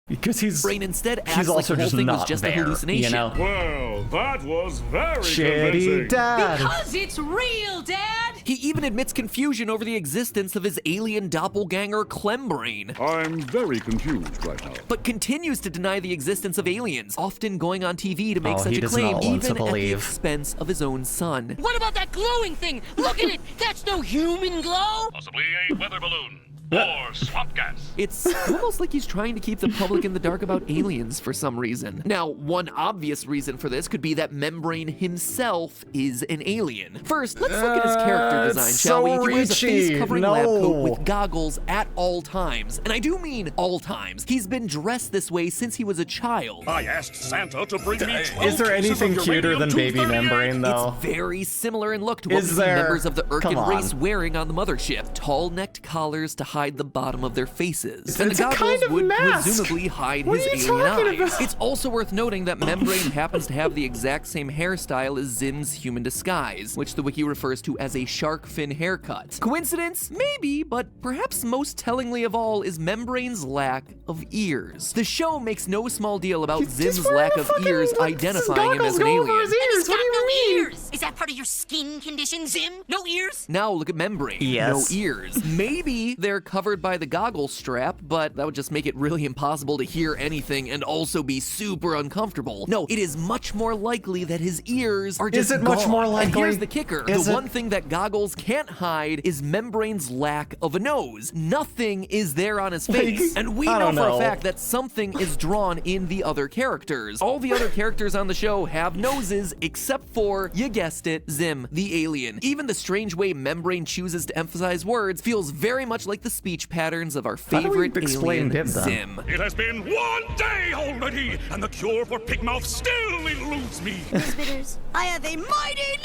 because he's Membrane instead acts he's like also the whole just thing was not just there, a hallucination. you know? Well, that was very Shitty convincing. dad. Because it's real, Dad! He even admits confusion over the existence of his alien doppelganger Clembrain. I'm very confused right now. But continues to deny the existence of aliens, often going on TV to make Oh, such he a does claim, not want even to at the believe. expense of his own son. What about that glowing thing? Look at it! That's no human glow! Possibly a weather balloon. Or swamp gas. It's almost like he's trying to keep the public in the dark about aliens for some reason. Now, one obvious reason for this could be that Membrane himself is an alien. First, let's look at his character design, it's shall we? so He wears a reachy. face-covering lab coat No. with goggles at all times. And I do mean all times. He's been dressed this way since he was a child. I asked Santa to bring me 12 Is there cases anything of cuter than Baby 238? Membrane, though? It's very similar in look to what Is we see there? members of the Come Urkin on. race wearing on the mothership. Tall-necked collars to hide the bottom of their faces. And It's the a goggles kind of would mask. presumably hide What his are you alien talking eyes. about? It's also worth noting that Membrane happens to have the exact same hairstyle as Zim's human disguise, which the wiki refers to as a shark fin haircut. Coincidence? Maybe, but perhaps most tellingly of all is Membrane's lack of ears. The show makes no small deal about He's just Zim's wearing lack a of fucking- ears, his identifying him goggles as an go over alien. his ears. What do you mean? ears. Is that part of your skin condition, Zim? No ears? Now look at Membrane. Yes. No ears. Maybe they're covered by the goggle strap, but that would just make it really impossible to hear anything and also be super uncomfortable. No, it is much more likely that his ears are just Is it much gone. more And likely? here's the kicker. Is The it? one thing that goggles can't hide is Membrane's lack of a nose. Nothing is there on his face. And we I know don't for know. a fact that something is drawn in the other characters. All the other characters on the show have noses except for, you guessed it, Zim, the alien. Even the strange way Membrane chooses to emphasize words feels very much like the speech patterns of our do we favorite explain alien, Dib, then? Zim. It has been 1 day already, and the cure for pigmouth still eludes me. Visitors, I have a mighty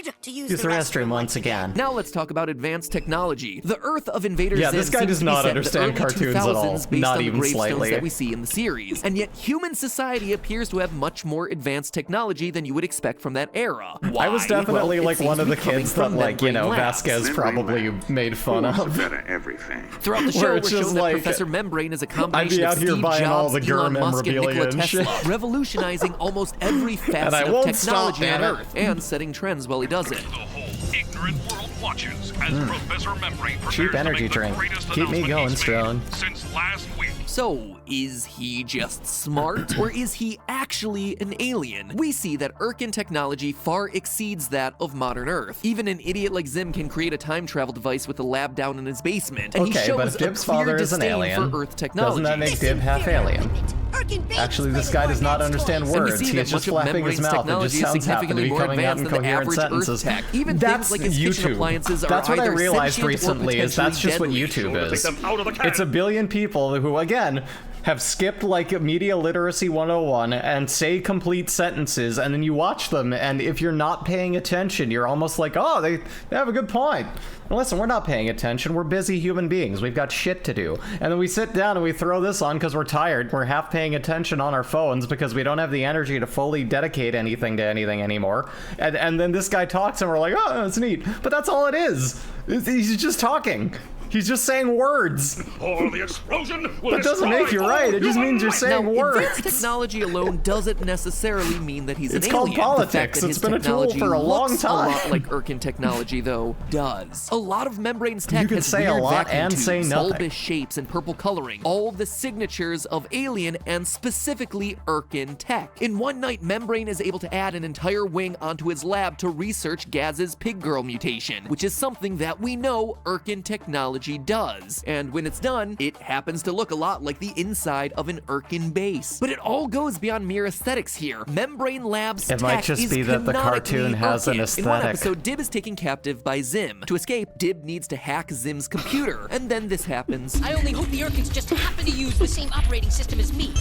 need to use Use the restroom once again. Now let's talk about advanced technology. The Earth of Invader Yeah, Zim this guy seems does to be not set in the understand early cartoons at all. 2000s based Not on the even gravestones slightly. that we see in the series. And yet human society appears to have much more advanced technology than you would expect from that era. Why? I was definitely Well, it like seems one to of be the coming kids that, from like, you know, Membrane Labs. Vasquez probably made fun of. Better everything. Throughout the Where show, we're it's shown just that like, Professor Membrane is a I'd be combination out of here Steve buying all Jobs, the Gurr Elon Musk, and memorabilia Nikola and shit. Tesla, revolutionizing almost every facet I of won't stop, technology on damn it. Earth, and setting trends while he does it. The whole ignorant world watches as Professor Membrane prepares Cheap to energy make the drink. greatest Keep me announcement going he's strong. made since last week. So, is he just smart, or is he actually an alien? We see that Urkin technology far exceeds that of modern Earth. Even an idiot like Zim can create a time travel device with a lab down in his basement, and he Okay, shows but if a Dib's clear father is an disdain alien, for Earth technology. doesn't that make Dib half alien? Actually, this guy does not understand And we words. see He's that just much of flapping his Membrane's mouth. It technology just is sounds happen to significantly be more coming out advanced in than the coherent average sentences. Earth tech. Even That's things like his kitchen YouTube. appliances are That's what I either realized sentient or recently. Is that's just what potentially YouTube deadly. is. Take them out of the can. It's a billion people who, again, have skipped like Media Literacy 101 and say complete sentences, and then you watch them, and if you're not paying attention, you're almost like, oh, they have a good point. And listen, we're not paying attention. We're busy human beings. We've got shit to do. And then we sit down and we throw this on because we're tired. We're half paying attention on our phones because we don't have the energy to fully dedicate anything to anything anymore. And then this guy talks and we're like, oh, that's neat. But that's all it is. He's just talking. He's just saying words. Or the explosion will That doesn't make you destroy right. all It just human means you're life. saying Now, words. advanced technology alone doesn't necessarily mean that he's It's an called alien. The politics. fact that It's his been a tool technology for a long looks time. A lot like Urkin technology, though, does. A lot of Membrane's tech You can has say a weird lot vacuum and tubes, say nothing. bulbous shapes, and purple coloring. All the signatures of alien and specifically Urkin tech. In one night, Membrane is able to add an entire wing onto his lab to research Gaz's pig girl mutation, which is something that we know Urkin technology does. And when it's done, it happens to look a lot like the inside of an Urkin base. But it all goes beyond mere aesthetics here. Membrane Labs' It tech might just is be that the cartoon canonically has an Urkin. In one aesthetic. episode, Dib is taken captive by Zim. To escape, Dib needs to hack Zim's computer, and then this happens. I only hope the Urkins just happen to use the same operating system as me.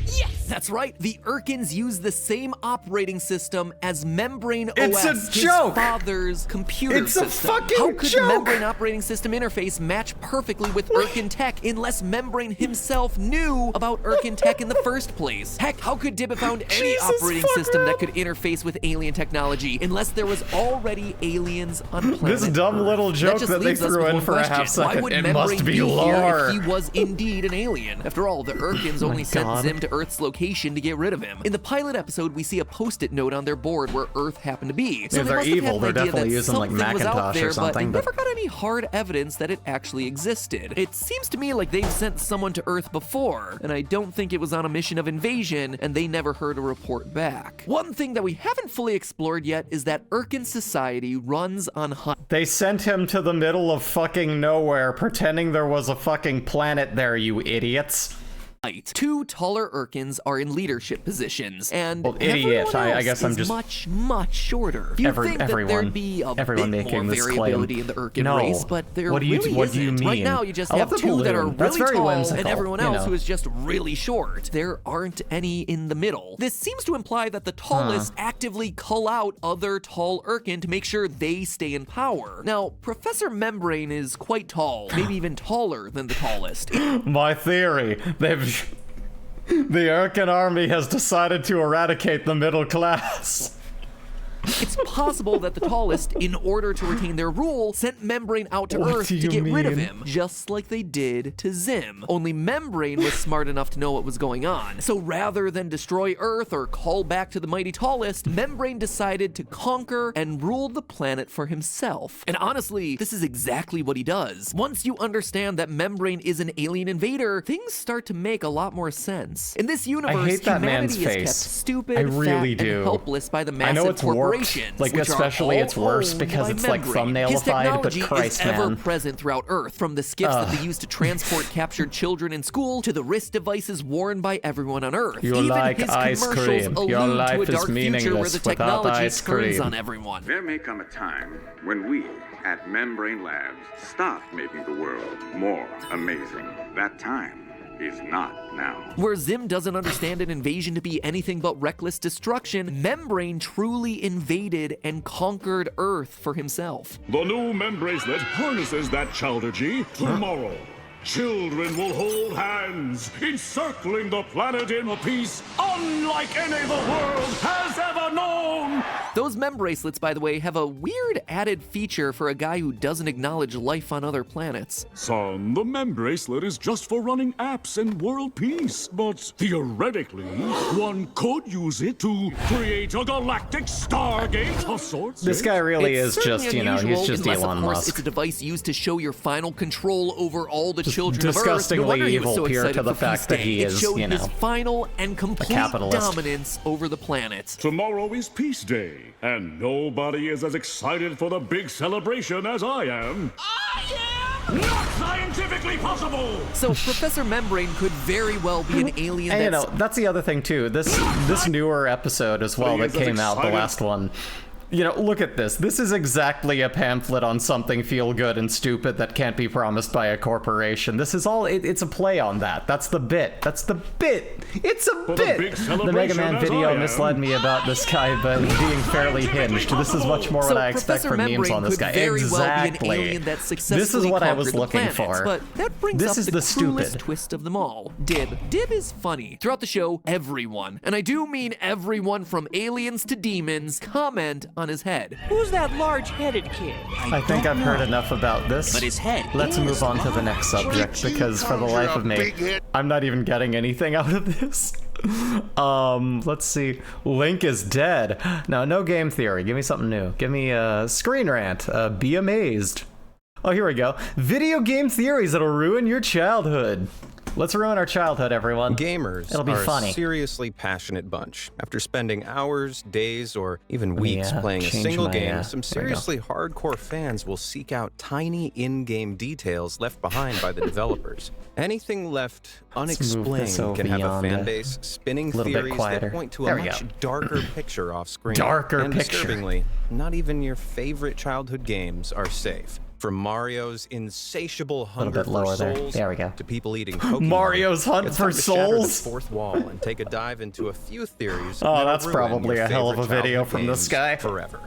Yes! That's right, the Urkins use the same operating system as Membrane It's OS, a his joke! father's computer It's a system. fucking How could joke! the Membrane operating system interface match perfectly with Urkin tech unless Membrane himself knew about Urkin tech in the first place? Heck, how could Dib have found any Jesus operating fuck, system man. that could interface with alien technology unless there was already aliens on planet This dumb Earth? little joke just that they leaves us threw with in one for a question. half second. Why would It Membrane must be here lore. if he was indeed an alien? After all, the Urkins only sent God. Zim to Earth's location location to get rid of him. In the pilot episode, we see a post-it note on their board where Earth happened to be. So If they they're must have had evil, an they're idea definitely that using like something was out Macintosh there, or something. but they never got any hard evidence that it actually existed. It seems to me like they've sent someone to Earth before, and I don't think it was on a mission of invasion, and they never heard a report back. One thing that we haven't fully explored yet is that Irken society runs on hunt. They sent him to the middle of fucking nowhere, pretending there was a fucking planet there, you idiots. Two taller Irkens are in leadership positions, and Well, idiot. everyone I guess I'm else is just- much shorter. You'd think that everyone- there'd be a everyone bit making more this variability claim. in the Irken No. race, but there What do you- really what do you isn't. Right mean? now, you just I have love the two that are balloon. That's really very tall, whimsical, and everyone you else know. who is just really short. There aren't any in the middle. This seems to imply that the tallest actively cull out other tall Irken to make sure they stay in power. Now, Professor Membrane is quite tall, maybe even taller than the tallest. My theory. The Irken army has decided to eradicate the middle class. It's possible that the tallest, in order to retain their rule, sent Membrane out to What Earth do to you get rid of mean? him, just like they did to Zim. Only Membrane was smart enough to know what was going on. So rather than destroy Earth or call back to the mighty tallest, Membrane decided to conquer and rule the planet for himself. And honestly, this is exactly what he does. Once you understand that Membrane is an alien invader, things start to make a lot more sense. In this universe, I hate that man's humanity is kept face. stupid, I really fat, do. and helpless by the I massive know it's warped. corporations, Like, which are especially all it's worse owned because by it's, like, Membrane. His thumbnailified, but technology Christ, is ever man. present throughout Earth, from the skiffs that they use to transport captured children in school to the wrist devices worn by everyone on Earth. You Even like his ice commercials cream. allude Your to a life is dark future where meaningless the without technology ice turns cream. on everyone. There may come a time when we at Membrane Labs stop making the world more amazing. That time is not now. Where Zim doesn't understand an invasion to be anything but reckless destruction, Membrane truly invaded and conquered Earth for himself. The new membracelet harnesses that childergy tomorrow. Children will hold hands, encircling the planet in a peace unlike any the world has ever known. Those membracelets, by the way, have a weird added feature for a guy who doesn't acknowledge life on other planets. Son, the membracelet is just for running apps and world peace. But theoretically, one could use it to create a galactic Stargate of sorts. This guy really It's is certainly just, you know, he's unusual, just unless, Elon of course, Musk. it's a device used to show your final control over all the children of Earth. disgustingly No wonder he was evil, so pure excited to the for fact Peace that Day. he It is, showed you know, his final and complete capitalist. dominance over the planet. Tomorrow is Peace Day, and nobody is as excited for the big celebration as I am. Not scientifically possible! So Professor Membrane could very well be an alien And you that's know, that's the other thing too. This newer episode as well that He is as came out, the excited- last one. You know, look at this. This is exactly a pamphlet on something feel good and stupid that can't be promised by a corporation. This is all, it's a play on that. That's the bit. That's the bit. It's a For the bit. big The celebration Mega Man as video I am. misled me about this guy, but being fairly hinged. This is much more So what I expect Professor from memes Membrane on this could guy. very Exactly. well be an alien that successfully This is what I was conquered the looking planets, for. But that brings This up is the the cruelest stupid. twist of them all. Dib. Dib is funny. Throughout the show, everyone, and I do mean everyone from aliens to demons, comment on his head. Who's that large-headed kid? I think I've heard enough about this. But his head Let's is move on to the next subject, because for the life of me, I'm not even getting anything out of this. Let's see. Link is dead. No game theory. Give me something new. Give me a screen rant. Be amazed. Oh, here we go. Video game theories that'll ruin your childhood. Let's ruin our childhood, everyone. Gamers It'll be are funny. a seriously passionate bunch. After spending hours, days, or even weeks me, playing a change single my, game, there some we go. seriously hardcore fans will seek out tiny in-game details left behind by the developers. Anything left move this unexplained over can have a beyond fan it. base spinning A little bit theories quieter. that point to There a we much go. darker picture off screen. Darker and picture. disturbingly, not even your favorite childhood games are safe. From Mario's insatiable hunger bit lower for there. souls There we go. to people eating Pokemon, Mario's hunt it's for time to shatter the souls? fourth wall and take a dive into a few theories. Oh, that'll that's ruin probably your a hell of a favorite video childhood from this games guy. forever.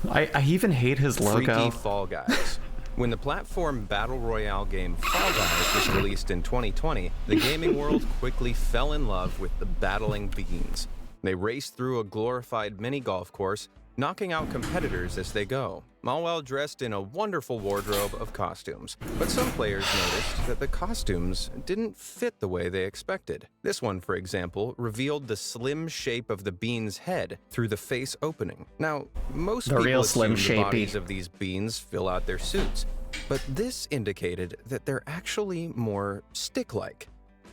I even hate his logo. Freaky Fall Guys. When the platform battle royale game Fall Guys was released in 2020, the gaming world quickly fell in love with the battling beans. They raced through a glorified mini golf course, knocking out competitors as they go, all while dressed in a wonderful wardrobe of costumes. But some players noticed that the costumes didn't fit the way they expected. This one, for example, revealed the slim shape of the bean's head through the face opening. Now, most people assume the bodies of these beans fill out their suits, but this indicated that they're actually more stick-like.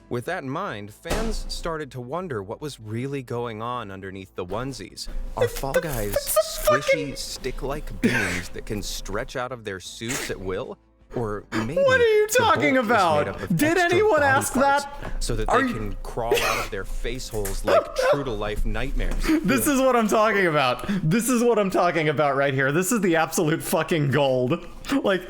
With that in mind, fans started to wonder what was really going on underneath the onesies. Are Fall Guys squishy, stick-like beans that can stretch out of their suits at will? Or maybe what are you the talking bulk is made about? up of Did extra anyone body ask parts that? so that they can crawl out of their face holes like true-to-life nightmares? This is what I'm talking about. This is what I'm talking about right here. This is the absolute fucking gold. Like,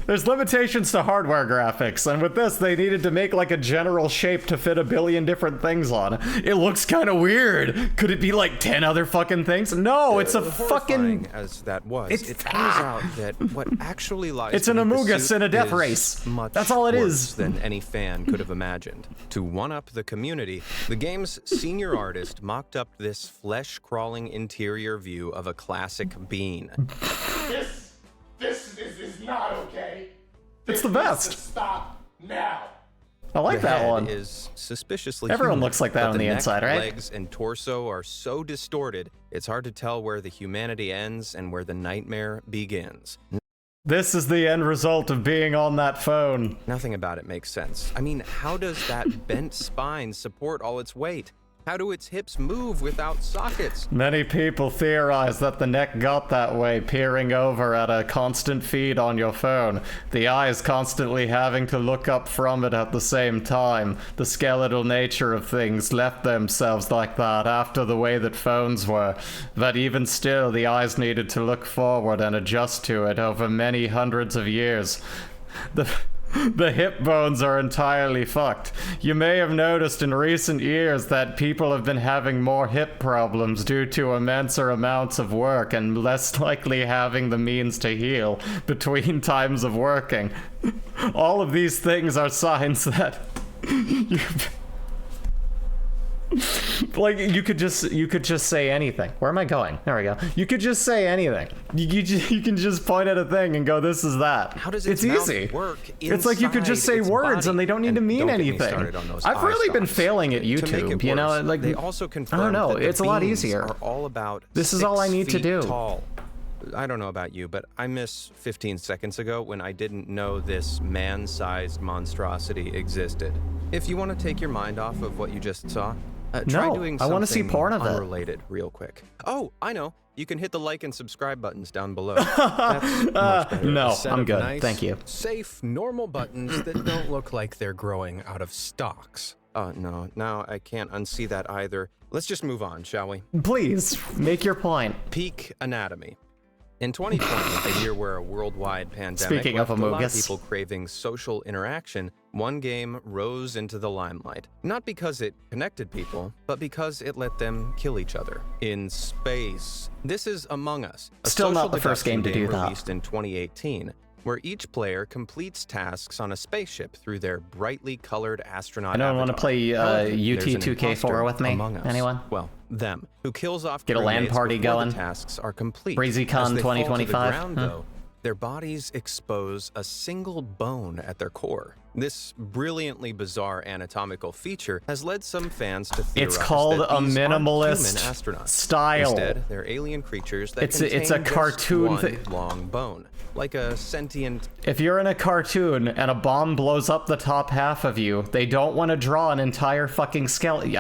there's limitations to hardware graphics, and with this, they needed to make like a general shape to fit a billion different things on. It looks kind of weird. Could it be like 10 other fucking things? No, it's a fucking... as that was, it turns out that what actually lies it's an beneath the Amogus suit in a death is race. Much That's all it worse is. than any fan could have imagined. To one-up the community, the game's senior artist mocked up this flesh-crawling interior view of a classic bean. This is not okay. It's the best. Stop now. I like The that head one. is suspiciously Everyone human, looks like that but on the neck, inside, right? Legs and torso are so distorted, it's hard to tell where the humanity ends and where the nightmare begins. This is the end result of being on that phone. Nothing about it makes sense. I mean, how does that bent spine support all its weight? How do its hips move without sockets? Many people theorize that the neck got that way, peering over at a constant feed on your phone. The eyes constantly having to look up from it at the same time. The skeletal nature of things left themselves like that after the way that phones were. But even still, the eyes needed to look forward and adjust to it over many hundreds of years. The hip bones are entirely fucked. You may have noticed in recent years that people have been having more hip problems due to immenser amounts of work and less likely having the means to heal between times of working. All of these things are signs that like you could just say anything. Where am I going? There we go. You could just say anything. You can just point at a thing and go, this is that. How does it's easy. Work it's like you could just say words and they don't need to mean anything. I've really been failing at YouTube, you know, like they also confirmed I don't know, that the it's a lot beans easier. Are all about this is all I need to do. Tall. I don't know about you, but I miss 15 seconds ago when I didn't know this man-sized monstrosity existed. If you want to take your mind off of what you just saw, try doing something I want to see porn of it. unrelated real quick. Oh, I know. You can hit the like and subscribe buttons down below. That's much better. No, I'm good. Nice, thank you. Safe, normal buttons that don't look like they're growing out of stalks. Oh, no. Now I can't unsee that either. Let's just move on, shall we? Please, make your point. Peak anatomy. In 2020, a year where a worldwide pandemic Speaking left of a lot of Amogus. people craving social interaction, one game rose into the limelight. Not because it connected people, but because it let them kill each other. In space. This is Among Us, a Still not social the first game to deduction do that. released in 2018, where each player completes tasks on a spaceship through their brightly colored astronaut Anyone want to avatar. play However, UT there's an 2K4 imposter with me? among us. Anyone? Well, them, who kills off Get a LAN crewmates party before going? the tasks are complete. BreezyCon As they fall to the 2025? ground, though, their bodies expose a single bone at their core. This brilliantly bizarre anatomical feature has led some fans to theorize It's called that a these aren't minimalist human astronauts. style. Instead, they're alien creatures that It's contain a cartoon just one long bone, like a sentient. If you're in a cartoon and a bomb blows up the top half of you, they don't want to draw an entire fucking skeleton.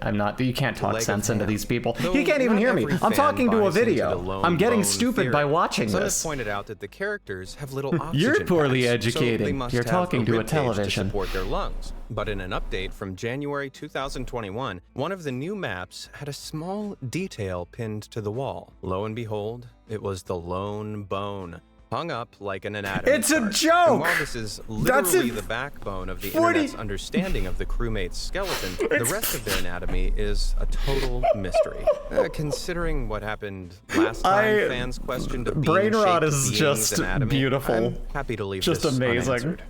I'm not. You can't talk sense into these people. Though He can't even not hear me. every I'm fan talking to a buys into video. the lone I'm getting bone stupid theory. by watching Some this. have pointed out that the characters have little oxygen You're poorly packs, so educated. they must You're have talking to a rib cage television. to support their lungs. But in an update from January 2021, one of the new maps had a small detail pinned to the wall. Lo and behold, it was the lone bone, hung up like an anatomy It's a chart. joke! And while this is literally the backbone of the internet's understanding of the crewmate's skeleton, the rest of their anatomy is a total mystery. Considering what happened last time fans questioned a Brain rot bean-shaped is being's just anatomy, beautiful. I'm happy to leave Just this amazing. unanswered.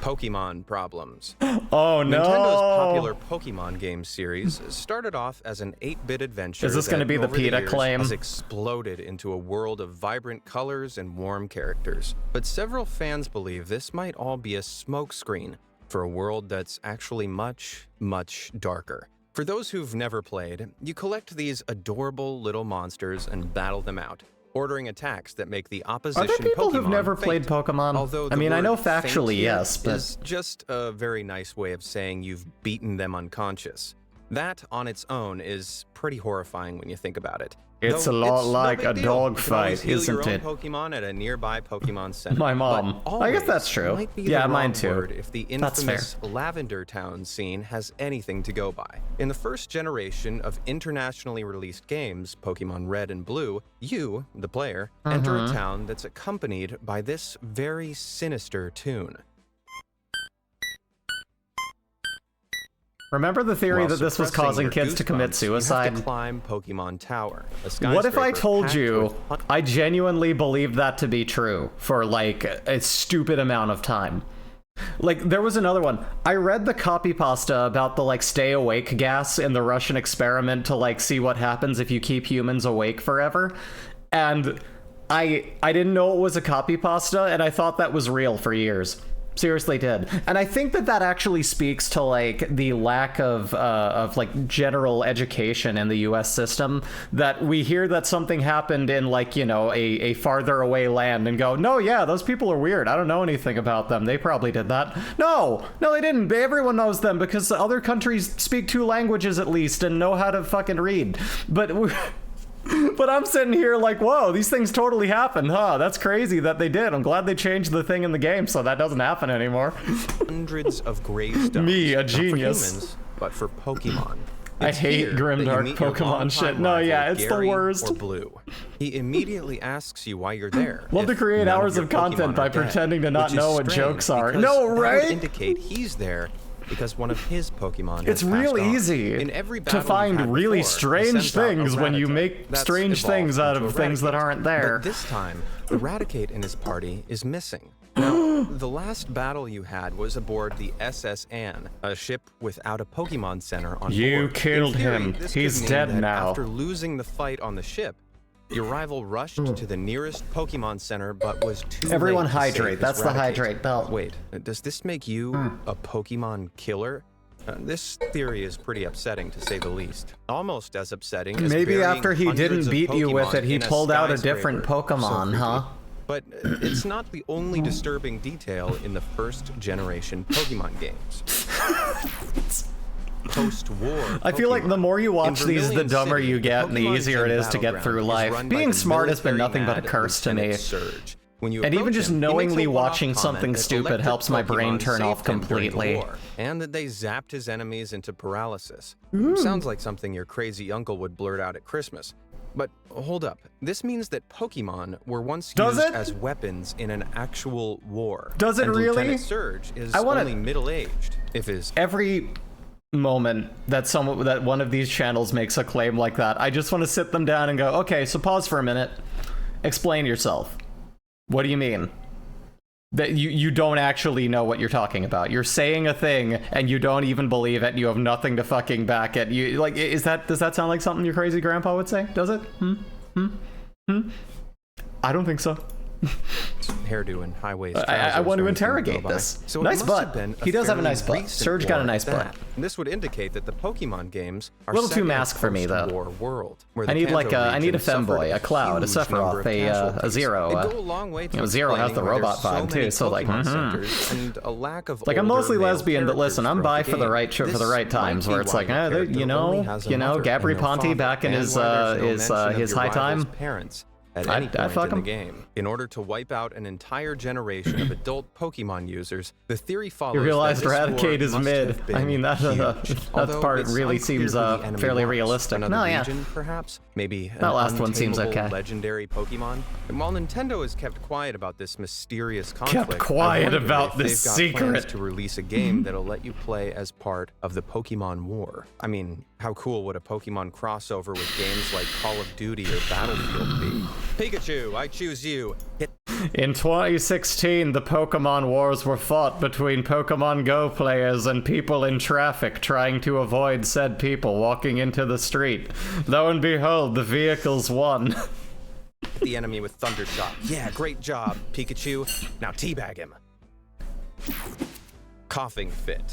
Pokemon problems. Oh no! Nintendo's popular Pokemon game series started off as an 8-bit adventure. Is this going to be the PETA claim? Has exploded into a world of vibrant colors and warm characters. But several fans believe this might all be a smokescreen for a world that's actually much, much darker. For those who've never played, you collect these adorable little monsters and battle them out, ordering attacks that make the opposition Are there people Pokemon who've never faint. played Pokemon? Although I mean, I know the word factually, faint here yes, but is just a very nice way of saying you've beaten them unconscious. That on its own is pretty horrifying when you think about it. It's Though a lot it's no like big a deal. dog You can always fight, heal isn't your own it? Pokemon at a nearby Pokemon Center. My mom. But I guess that's always true. might be Yeah, the mine wrong too. word if the That's fair. infamous Lavender Town scene has anything to go by. In the first generation of internationally released games, Pokemon Red and Blue, you, the player, enter a town that's accompanied by this very sinister tune. remember the theory While that this was suppressing causing your kids to commit goosebumps, suicide? You have to climb Pokemon Tower, a What if I skyscraper told packed you with I genuinely believed that to be true for like a stupid amount of time? Like, there was another one. I read the copy pasta about the like stay awake gas in the Russian experiment to like see what happens if you keep humans awake forever. And I didn't know it was a copy pasta, and I thought that was real for years. Seriously did. And I think that that actually speaks to like the lack of like general education in the US system, that we hear that something happened in like, you know, a farther away land and go, no, yeah, those people are weird. I don't know anything about them. They probably did that. No, they didn't. Everyone knows them because other countries speak 2 languages at least and know how to fucking read. But I'm sitting here like, whoa, these things totally happen, huh? That's crazy that they did. I'm glad they changed the thing in the game so that doesn't happen anymore. hundreds of gravestones. Me, a not genius. For humans, but for Pokemon. I It's hate here that grimdark you meet your Pokemon longtime shit. No, rival, yeah, it's the Gary worst. Or Blue. He immediately asks you why you're there. Love to if create none hours your of content Pokemon by are dead, pretending to not which is know what strange jokes are. because No, that would right? indicate he's there because one of his Pokemon It's has real passed on. easy In every to battle you've find had really before, he strange sends out a things when you Rattata make that's strange evolved things out into of a things that Raticate. aren't there. But this time, the Raticate in his party is missing. Now, the last battle you had was aboard the SS Anne, a ship without a Pokemon Center on You board. killed In theory, him. this He's could mean dead that now. After losing the fight on the ship, your rival rushed to the nearest Pokemon Center, but was too Everyone late to save hydrate. his That's the Raticate. hydrate belt. Wait, does this make you a Pokemon killer? This theory is pretty upsetting, to say the least. Almost as upsetting as Maybe burying after he hundreds didn't of beat you with Pokemon it, he in pulled out a skyscraper. different So Pokemon, creepy. huh? But it's not the only disturbing detail in the first generation Pokemon games. Post-war I feel like the more you watch In these, the Vermilion dumber City, you get, and the Pokemon easier it Gym is to get through Battleground is life. run by Being the smart has been nothing but a military-mad curse to Lieutenant me. Surge. When you And even approach just him, he makes a knowingly one-off watching something comment that stupid elected helps my brain Pokemon turn off saved him during the completely. war, and that they zapped his enemies into paralysis. Sounds like something your crazy uncle would blurt out at Christmas. But hold up, this means that Pokemon were once Does used it? as weapons in an actual war. Does it and really? Lieutenant Surge is I wanna- only middle-aged, if his Every moment that one of these channels makes a claim like that, I just want to sit them down and go, okay, so pause for a minute. Explain yourself. What do you mean? That you don't actually know what you're talking about. You're saying a thing and you don't even believe it and you have nothing to fucking back it. You like, does that sound like something your crazy grandpa would say? Does it? I don't think so. hairdo and high-waist I trousers want to or anything interrogate go by. this. So it Nice must butt. have been He does have a fairly nice butt. recent Surge got a war nice at butt. that. This would indicate that the Pokemon games are Little set too in a mask for me, though. post-war world, where I the need like Kanto I need a region suffered femboy, a Cloud, a huge number Sephiroth, of a casualties. Zero. It'd go a long way to Zero has explaining the why robot there's vibe so many too, so like, Pokemon centers and a lack of like I'm older mostly male lesbian, but listen, I'm bi characters for the throughout right game. for the right This might times, be where it's why like, the character only has a mother Gabri and no Ponte father, back in and his why there's no mention of your high rival's time. parents at I'd any point fuck in the him. game. In order to wipe out an entire generation of adult Pokemon users, the theory follows You realize that this war Raticate is must mid. have been I mean, that huge. Although part it's really unclear seems who the enemy fairly was. realistic. Another No, yeah. region, perhaps? Maybe That an last one seems untamable okay. legendary Pokemon? And while Nintendo has kept quiet about this mysterious conflict, I quiet wonder about if this they've got plans secret. to release a game that'll let you play as part of the Pokemon War. I mean, how cool would a Pokemon crossover with games like Call of Duty or Battlefield be? Pikachu, I choose you. In 2016, the Pokemon Wars were fought between Pokemon Go players and people in traffic trying to avoid said people walking into the street. Lo and behold, the vehicles won. The enemy with Thunder Shock. Yeah, great job, Pikachu. Now teabag him. Coughing fit.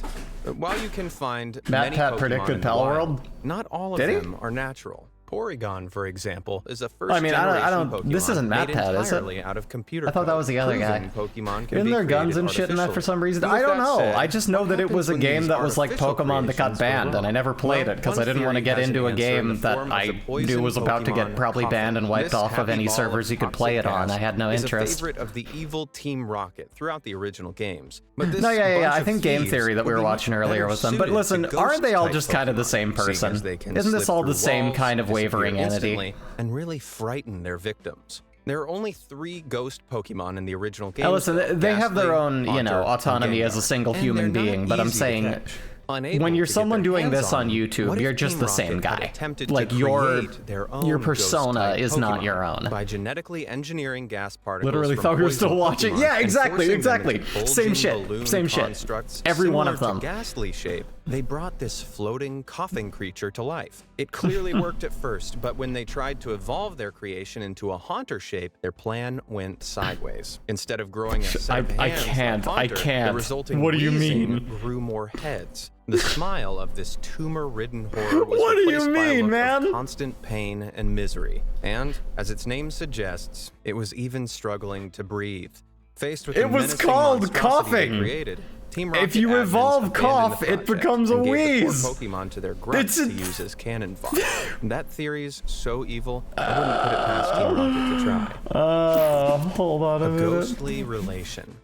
While you can find many Pat Pokemon predicted in the Pal wild, World? not all of Did he? them are natural. Porygon, for example, is a first I mean, I don't. Pokemon This isn't Matt made Pat, is it? entirely out of computer I thought that code. was the other guy. Proven Pokemon can Isn't be there guns created and shit in that for some reason? artificially. I don't With that know. said, I just know what that it was a happens when game these that was like artificial Pokemon that got creations go banned, and I wrong? never played it because I one didn't want to theory get has an into a answer in the game that form of I the knew poison was about to get Pokemon probably banned and wiped This off of any happy ball servers you could play it toxic on. I had no gas is interest. a favorite of the evil Team Rocket throughout the original games. But this No, yeah. bunch I of think Game thieves Theory that we would were be watching much earlier better was them. But suited listen, to aren't they all ghost-type just kind of the Pokemon, same seeing person? as they can Isn't this slip all the through same walls, kind of wavering disappear entity? instantly, and really frighten their victims? There are only 3 ghost Pokemon in the original games. Now listen, they have their own, Ghastly, you know, Haunter, autonomy and as a Gengar. single And human they're not being, but I'm easy to saying catch. Unable when you're to get someone their doing hands this on them, YouTube, what if you're just Team the same Rocket had guy. attempted to Like create their own your persona ghost-type is not Pokemon your own. by genetically engineering gas particles Literally from thought we were still poison watching. Pokemon Yeah, and exactly, forcing them into exactly. Same bulging shit, balloon same shit. constructs Every one of similar them. to ghastly shape. They brought this floating, coughing creature to life. It clearly worked at first, but when they tried to evolve their creation into a Haunter shape, their plan went sideways. Instead of growing a set of I hands can't, like I Haunter, can't. the resulting What do you wheezing mean? grew more heads. The smile of this tumor-ridden horror was What do you replaced by a mean, look man? of constant pain and misery. And, as its name suggests, it was even struggling to breathe. Faced with the It was menacing called monstrosity they coughing. created, Team If Rocket you admins evolve abandoned cough, the it project becomes a and gave the wheeze. poor Pokemon to their grunts to use as cannon fodder. That theory's so evil, I wouldn't put it past Team Rocket to try. Hold on a A minute. ghostly relation.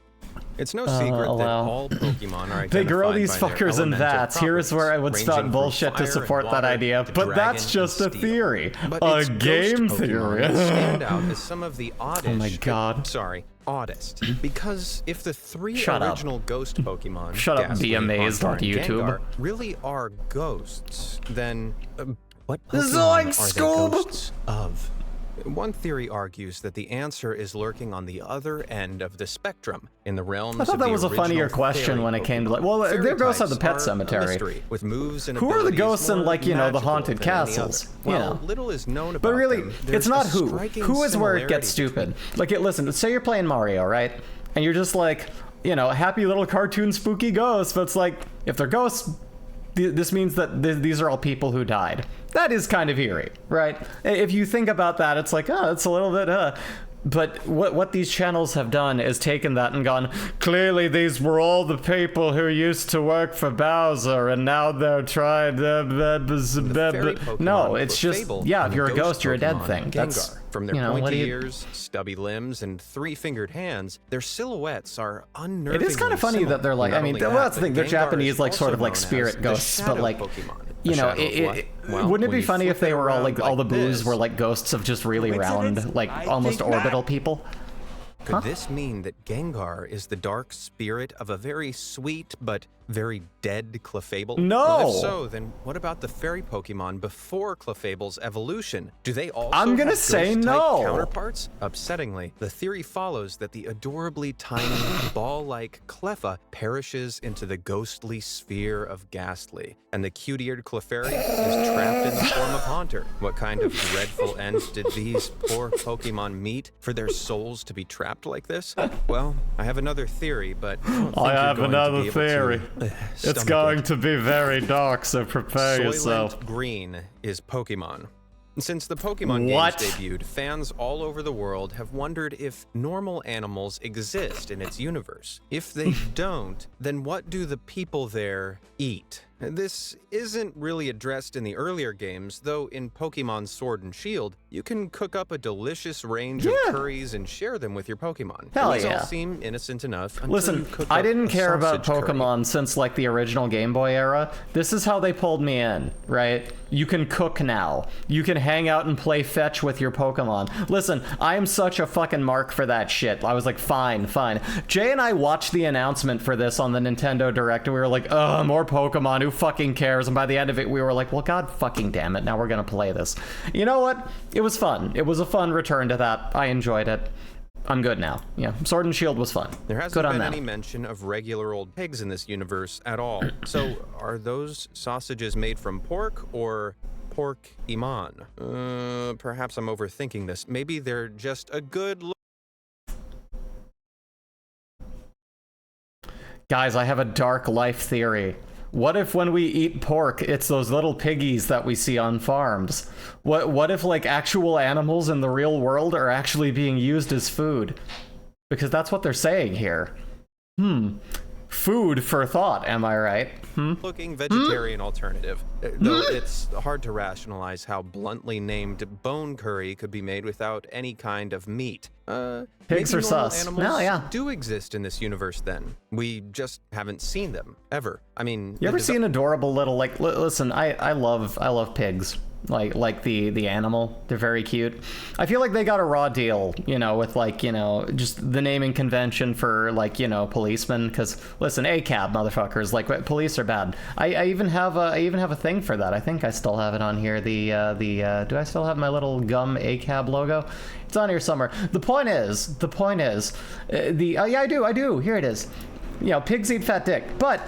It's no secret that wow. all Pokemon are identified They grow these by their fuckers in elemental vats. Here's where I would properties, spout ranging from bullshit to fire support and that water idea, to but dragon that's just a and steel. theory. But A it's game ghost Pokemon theory. that stand out as some of the oddest. Oh my god. Sorry, oddest. Because if the 3 Shut up. original ghost Pokemon, Shut up, Ghastly, be amazed Haunter, on and YouTube. Gengar, really are ghosts, then what Pokemon Zoink, are Scoob! they ghosts of? One theory argues that the answer is lurking on the other end of the spectrum, in the realms I thought of that the was a funnier original question fairy when it came to Pokemon. like, well, Fairy they're ghosts at the types pet are a cemetery. mystery, with moves and Who are the abilities ghosts in, more like, you know, the magical haunted than any other. castles? You While know. little is known about But really, them, it's there's not a who. striking Who is where it gets similarity stupid. Like, listen, say you're playing Mario, right? And you're just like, you know, happy little cartoon spooky ghosts, but it's like, if they're ghosts, this means that these are all people who died. That is kind of eerie, right? If you think about that, it's like, oh, it's a little bit, But what these channels have done is taken that and gone, clearly these were all the people who used to work for Bowser, and now they're trying to... No, it's just, yeah, if you're a ghost, you're a dead thing. That's, Gengar. From their you know, what pointy do you... ears, stubby limbs, and 3-fingered hands, their silhouettes are unnervingly It is kind of funny similar. that they're like, Not I mean, only well, that, that's the thing, but they're Gengar Japanese, is like, sort of also like known spirit as the ghosts, but shadow like, Pokemon. you A know, shadow of what? Well, wouldn't it when be you funny if flip they it were all around like, all the boos this, were like ghosts of just really round, like, almost think not. orbital people? Could this mean that Gengar is the dark spirit of a very sweet but very dead Clefable? No! Well, if so, then what about the fairy Pokemon before Clefable's evolution? Do they also I'm gonna have say ghost-type no. counterparts? Upsettingly, the theory follows that the adorably tiny, ball-like Cleffa perishes into the ghostly sphere of Ghastly, and the cute-eared Clefairy is trapped in the form of Haunter. What kind of dreadful end did these poor Pokemon meet for their souls to be trapped like this? Well, I have another theory, but I don't think I you're have going to another be able theory. to, It's stomach going it. to be very dark, so prepare Soylent yourself. Green is Pokemon. Since the Pokemon What? games debuted, fans all over the world have wondered if normal animals exist in its universe. If they don't, then what do the people there eat? This isn't really addressed in the earlier games, though in Pokemon Sword and Shield, you can cook up a delicious range of curries and share them with your Pokemon. Hell These yeah. all seem innocent enough until Listen, you cook I up didn't a care about sausage curry. Pokemon since like the original Game Boy era. This is how they pulled me in, right? You can cook now. You can hang out and play fetch with your Pokemon. Listen, I am such a fucking mark for that shit. I was like, fine. Jay and I watched the announcement for this on the Nintendo Direct, and we were like, more Pokemon. who fucking cares? And by the end of it, we were like, well, god fucking damn it, now we're gonna play this. You know what? It was fun. It was a fun return to that. I enjoyed it. I'm good now. Yeah, Sword and Shield was fun. There hasn't been any mention of regular old pigs in this universe at all. So, are those sausages made from pork or pork iman? Perhaps I'm overthinking this. Maybe they're just a good look. Guys, I have a dark life theory. What if when we eat pork, it's those little piggies that we see on farms? What if, like, actual animals in the real world are actually being used as food? Because that's what they're saying here. Food for thought, am I right? Looking vegetarian alternative. Though it's hard to rationalize how bluntly named bone curry could be made without any kind of meat. Pigs are sus. Animals No, yeah. do exist in this universe then. We just haven't seen them, ever. I mean... You ever see an adorable little, like, listen, I love pigs. Like the animal. They're very cute. I feel like they got a raw deal, you know, with, like, you know, just the naming convention for, like, you know, policemen. Because listen, ACAB motherfuckers, like, police are bad. I even have a thing for that. I think I still have it on here. Do I still have my little gum ACAB logo? It's on here somewhere. The point is, yeah, I do. Here it is. You know, pigs eat fat dick, but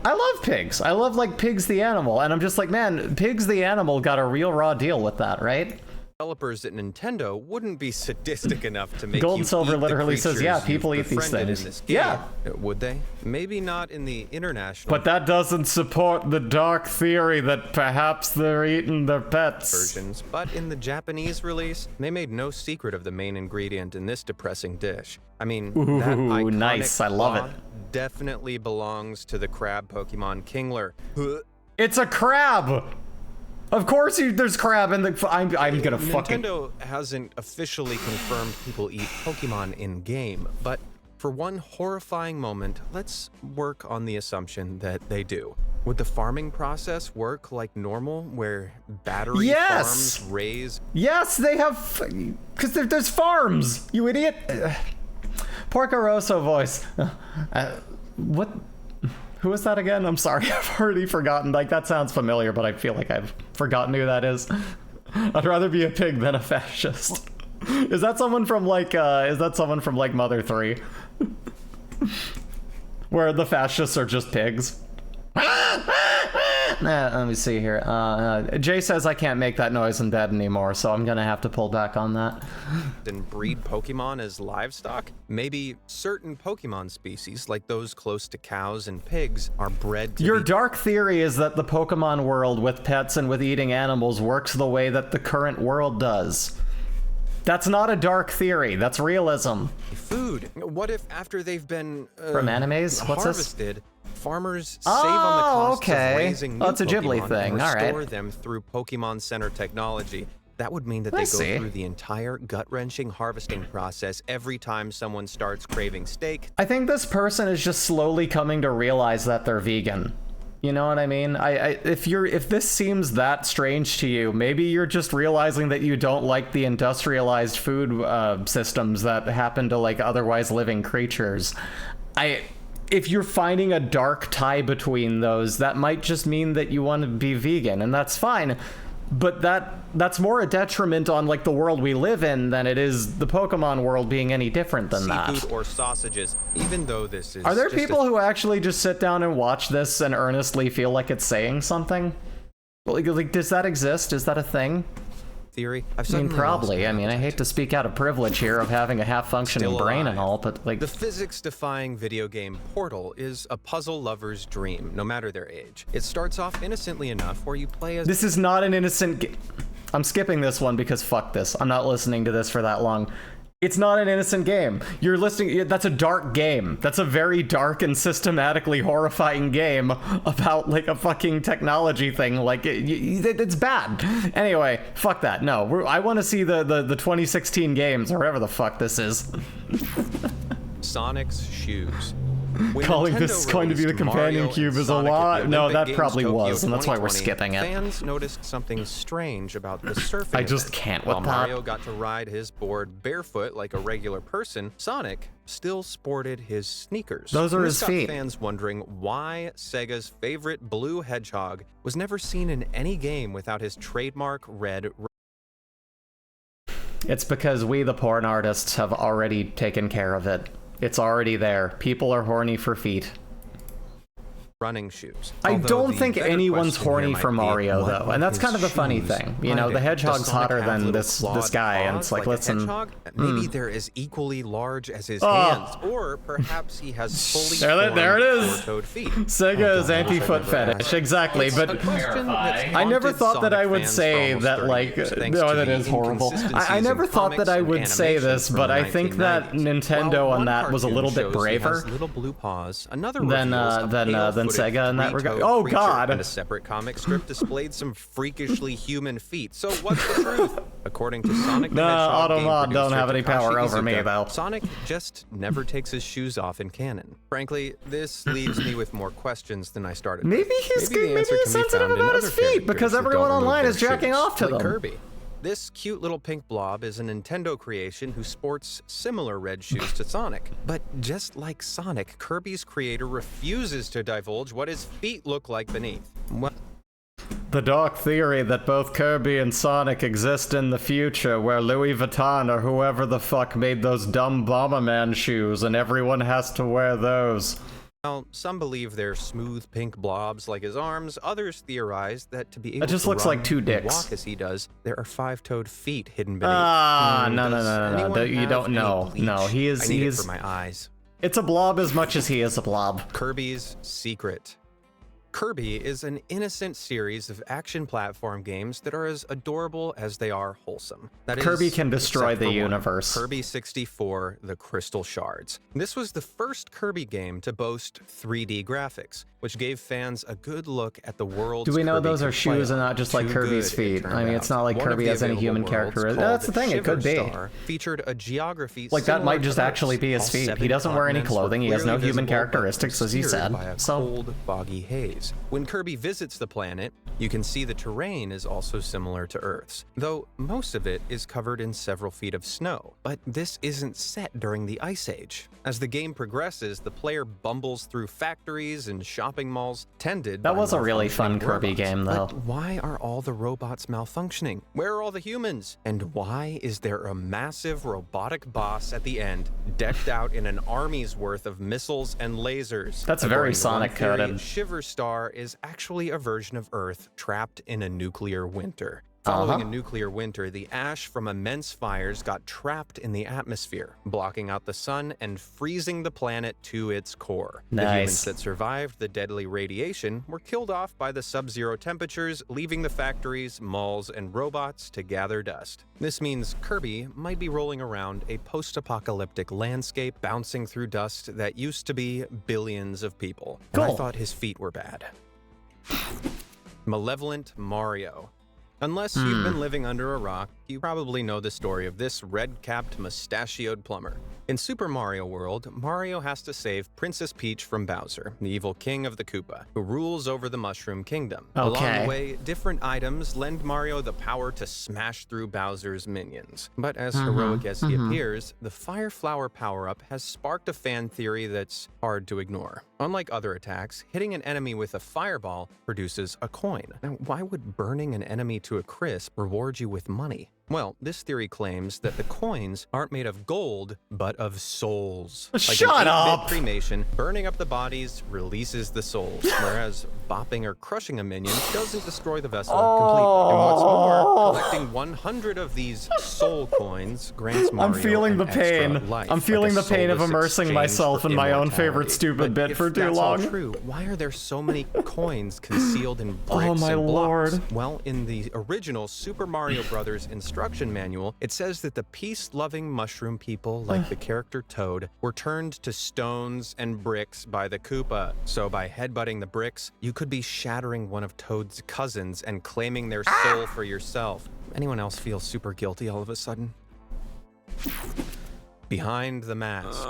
I love pigs. I love, like, Pigs the animal, and I'm just like, man, Pigs the animal got a real raw deal with that, right? Developers at Nintendo wouldn't be sadistic enough to make Gold you and Silver eat literally the says, yeah, creatures people you've eat these befriended things. in this game. Yeah. Would they? Maybe not in the international But that doesn't support the dark theory that perhaps they're eating their pets. versions. But in the Japanese release, they made no secret of the main ingredient in this depressing dish. I mean, that iconic nice. I love claw it. definitely belongs to the crab Pokemon Kingler. It's a crab! Of course there's crab in the... I'm gonna fucking... Nintendo hasn't officially confirmed people eat Pokemon in-game, but for one horrifying moment, let's work on the assumption that they do. Would the farming process work like normal, where battery farms raise... Yes, they have... Because there's farms, you idiot! Porco Rosso voice. What... Who is that again? I'm sorry, I've already forgotten. Like, that sounds familiar, but I feel like I've forgotten who that is. I'd rather be a pig than a fascist. Is that someone from, like, Mother 3? Where the fascists are just pigs? Let me see here. Jay says I can't make that noise in bed anymore, so I'm gonna have to pull back on that. And breed Pokemon as livestock? Maybe certain Pokemon species, like those close to cows and pigs, are bred to Your dark theory is that the Pokemon world with pets and with eating animals works the way that the current world does. That's not a dark theory, that's realism. Food. What if after they've been from animes? What's harvested, this? Farmers save on the costs of raising new it's a Ghibli Pokemon thing. and All restore right. them through Pokemon Center technology. That would mean that they go through the entire gut-wrenching harvesting process every time someone starts craving steak. I think this person is just slowly coming to realize that they're vegan. You know what I mean? If this seems that strange to you, maybe you're just realizing that you don't like the industrialized food systems that happen to, like, otherwise living creatures. If you're finding a dark tie between those, that might just mean that you want to be vegan, and that's fine. But that's more a detriment on, like, the world we live in than it is the Pokemon world being any different than that. Seafood or sausages, even though this is... Are there people who actually just sit down and watch this and earnestly feel like it's saying something? Like, does that exist? Is that a thing? Theory. I mean, probably. I mean, I hate to speak out of privilege here of having a half-functioning brain and all, but, like... The physics-defying video game Portal is a puzzle lover's dream, no matter their age. It starts off innocently enough where you play as... This is not an innocent... I'm skipping this one because fuck this. I'm not listening to this for that long. It's not an innocent game. You're listening... That's a dark game. That's a very dark and systematically horrifying game about, like, a fucking technology thing. Like, it's bad. Anyway, fuck that. No, I want to see the 2016 games, or whatever the fuck this is. Sonic's shoes. When Calling Nintendo this going to be the released companion Mario cube and is a Sonic at lot. the No, Olympic that Games probably Tokyo was, and that's why we're 2020, skipping it. Fans noticed something strange about the surfing I just event. can't with While that. Mario got to ride his board barefoot like a regular person, Sonic still sported his sneakers. Those are And his this got feet. fans wondering why Sega's favorite blue hedgehog was never seen in any game without his trademark red. It's because we, the porn artists, have already taken care of it. It's already there. People are horny for feet. Running shoes. I Although don't the think better anyone's question here horny might for be, Mario, what though, are and that's his kind of the funny shoes thing. You know, hiding? the hedgehog's Does Sonic hotter have than little this clawed guy, and paws it's like, a listen. hedgehog? Maybe they're as equally large as his Oh. hands, or perhaps he has fully There it formed is. four-toed feet. Sega is Oh, anti-foot gosh, I never fetish, asked. exactly, It's but a question that's I never haunted thought that I Sonic would fans for say almost that, 30 like, years, thanks no, to that the is horrible. I inconsistencies never in thought that I comics would and say animation this, from but the I think that 1990s. Nintendo While on one that was a little cartoon bit shows he braver has little blue paws, another than reveals a than pale-footed Sega in that regard. three-toed Oh creature, God! And a separate comic strip displayed some freakishly human feet. So what's the truth? According to Sonic the No, Hedgehog game Automod don't producer have any Takashi power over me, Iizuka, though. Sonic just never takes his shoes off in canon. Frankly, this leaves me with more questions than I started with. Maybe he's the answer can be sensitive found in about his other feet characters because that everyone don't remove online their is jacking shoes, off to like them. Kirby. This cute little pink blob is a Nintendo creation who sports similar red shoes to Sonic. But just like Sonic, Kirby's creator refuses to divulge what his feet look like beneath. Well, The dark theory that both Kirby and Sonic exist in the future, where Louis Vuitton or whoever the fuck made those dumb Bomberman shoes and everyone has to wear those. well, some believe they're smooth pink blobs like his arms. Others theorize that to be able just to looks run like two and dicks. walk as he does, there are five-toed feet hidden beneath. Ah, Hmm, no. does anyone You have don't any know. bleach? No, he is. I need He it is. for my eyes. It's a blob as much as he is a blob. Kirby's Secret. Kirby is an innocent series of action platform games that are as adorable as they are wholesome. That is, Kirby can destroy except the for one, universe. Kirby 64, The Crystal Shards. This was the first Kirby game to boast 3D graphics, which gave fans a good look at the world. Do we know Kirby those are could play shoes and on. not just like Too Kirby's good, it feet? turned I mean, it's out. not like One of Kirby the has any available human worlds, character. called That's the thing, it could be. Shiverstar, featured a geography Like, that similar might just to actually Earth's. be his All feet. He 7 doesn't wear any continents were clothing, he has no clearly human visible, but characteristics, as he obscured said. by a So, cold, foggy haze. When Kirby visits the planet, you can see the terrain is also similar to Earth's, though most of it is covered in several feet of snow. But this isn't set during the Ice Age. As the game progresses, the player bumbles through factories and shopping malls tended that by was a really fun malfunctioning Kirby robots. game, though. But why are all the robots malfunctioning? Where are all the humans? And why is there a massive robotic boss at the end, decked out in an army's worth of missiles and lasers? That's very According to one theory, Sonic-coded. Shiverstar is actually a version of Earth trapped in a nuclear winter. Following a nuclear winter, the ash from immense fires got trapped in the atmosphere, blocking out the sun and freezing the planet to its core. The humans Nice. that survived the deadly radiation were killed off by the sub-zero temperatures, leaving the factories, malls, and robots to gather dust. This means Kirby might be rolling around a post-apocalyptic landscape, bouncing through dust that used to be billions of people. And I Cool. thought his feet were bad. Malevolent Mario. Unless you've been living under a rock, you probably know the story of this red-capped, mustachioed plumber. In Super Mario World, Mario has to save Princess Peach from Bowser, the evil king of the Koopa, who rules over the Mushroom Kingdom. Along Okay. the way, different items lend Mario the power to smash through Bowser's minions. But as heroic as he appears, the Fire Flower power-up has sparked a fan theory that's hard to ignore. Unlike other attacks, hitting an enemy with a fireball produces a coin. Now, why would burning an enemy to a crisp reward you with money? Well, this theory claims that the coins aren't made of gold, but of souls. Shut like an 8-bit up! cremation, burning up the bodies releases the souls, whereas bopping or crushing a minion doesn't destroy the vessel completely. And what's more, collecting 100 of these soul coins grants Mario I'm feeling an the extra pain. life, I'm feeling like a the pain of soulless immersing exchange myself for in my own immortality. favorite stupid But bit if for too that's long. all true, why are there so many coins concealed in bricks Oh my and blocks? lord. Well, in the original Super Mario Bros. Instruction manual, it says that the peace-loving mushroom people, like the character Toad, were turned to stones and bricks by the Koopa. So by headbutting the bricks, you could be shattering one of Toad's cousins and claiming their soul for yourself. Anyone else feel super guilty all of a sudden? Behind the Mask.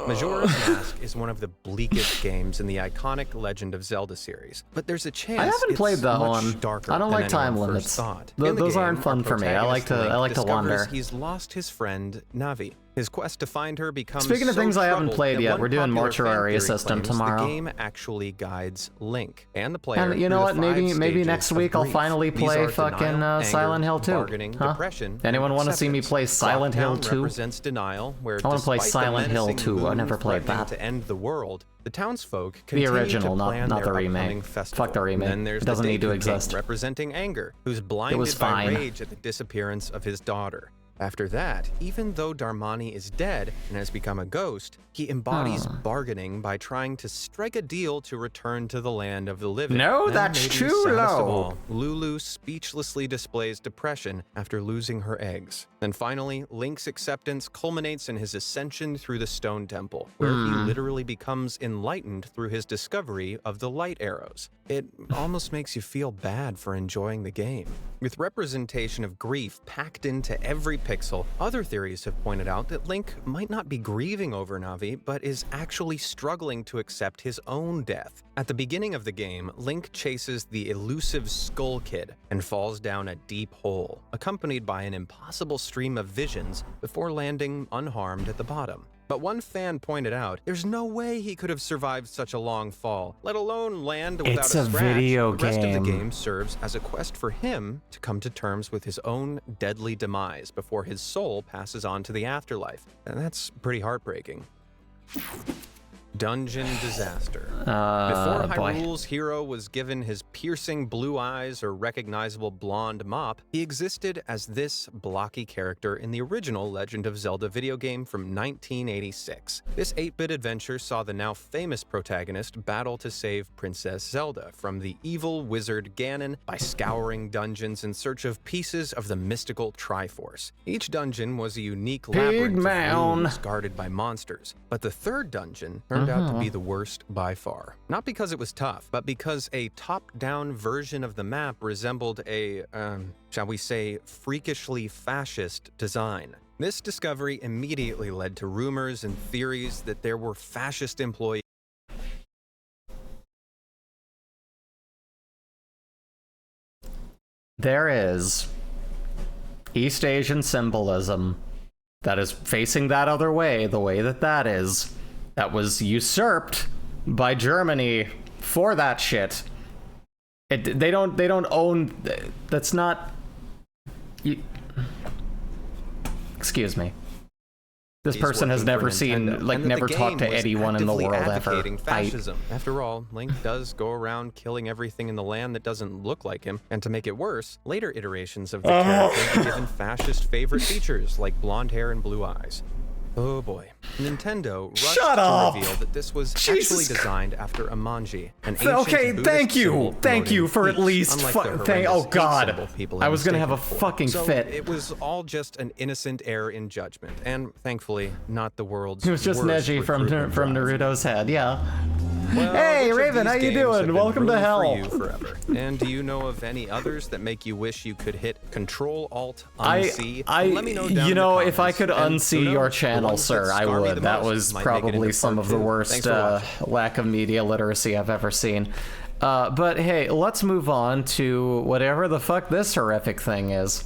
Majora's Mask is one of the bleakest games in the iconic Legend of Zelda series, but there's a chance I haven't played that one. Darker I don't than like time anyone limits. first thought. Those game, aren't fun our for me. I like protagonist to Link wander. discovers he's lost his friend Navi. His quest to find her becomes Speaking of so things I haven't troubled played that yet, one we're doing popular Mortuary fan theory Assistant claims tomorrow. The game actually guides Link and the player. And you know what? through the 5 Maybe stages next of week I'll grief. finally These play are fucking denial, Silent anger, Hill 2. bargaining, Huh? depression, Anyone and want to see me acceptance. play Silent Hill Clockdown 2? represents denial, where I want to play despite the Silent Hill menacing 2. I moon never played threatening that. to end the world, the townsfolk The continue original, to plan not their the remake. upcoming festival. Fuck the remake. And then there's It doesn't the need to Deku exist. King, representing anger, who's blinded by fine. rage at the disappearance of his daughter. After that, even though Darmani is dead and has become a ghost, he embodies bargaining by trying to strike a deal to return to the land of the living. No, And that's maybe too saddest of low. all, Lulu speechlessly displays depression after losing her eggs. And finally, Link's acceptance culminates in his ascension through the Stone Temple, where he literally becomes enlightened through his discovery of the light arrows. It almost makes you feel bad for enjoying the game. With representation of grief packed into every pixel, other theories have pointed out that Link might not be grieving over Navi, but is actually struggling to accept his own death. At the beginning of the game, Link chases the elusive Skull Kid and falls down a deep hole, accompanied by an impossible stream of visions before landing unharmed at the bottom. But one fan pointed out, there's no way he could have survived such a long fall, let alone land without It's a a scratch. video The rest of the game. game serves as a quest for him to come to terms with his own deadly demise before his soul passes on to the afterlife. And that's pretty heartbreaking. Dungeon Disaster. Before boy. Hyrule's hero was given his piercing blue eyes or recognizable blonde mop, he existed as this blocky character in the original Legend of Zelda video game from 1986. This 8-bit adventure saw the now famous protagonist battle to save Princess Zelda from the evil wizard Ganon by scouring dungeons in search of pieces of the mystical Triforce. Each dungeon was a unique labyrinth of mound. rooms guarded by monsters, but the third dungeon turned out to be the worst by far. Not because it was tough, but because a top-down version of the map resembled a, shall we say, freakishly fascist design. This discovery immediately led to rumors and theories that there were fascist employees. There is East Asian symbolism that is facing that other way, the way that that is, that was usurped by Germany for that shit. They don't own. That's not. Excuse me. This person has never seen, like, never talked to anyone in the world ever. Fascism. After all, Link does go around killing everything in the land that doesn't look like him, and to make it worse, later iterations of the character are given fascist favorite features like blonde hair and blue eyes. Oh boy. Nintendo rushed to reveal that this was actually designed after a manji, an ancient Okay, Buddhist thank symbol you for promoting at least. peace, unlike the Oh horrendous hate god, symbol people I was gonna have a mistaken it for. fucking So fit. It was all just an innocent error in judgment, and thankfully, not the world's It was just worst Neji from recruitment drive. Naruto's head, yeah. Well, Hey, which of Raven, these how you games have doing? been Welcome to ruined hell. For you forever? And do you know of any others that make you wish you could hit Control-Alt-Unsee? Let me know down you in know, the if I comments. could And unsee who your knows, the channel, ones sir, that I scar me would. the That most was might make it probably into some part of the 2. worst Thanks for watching. lack of media literacy I've ever seen. But hey, let's move on to whatever the fuck this horrific thing is.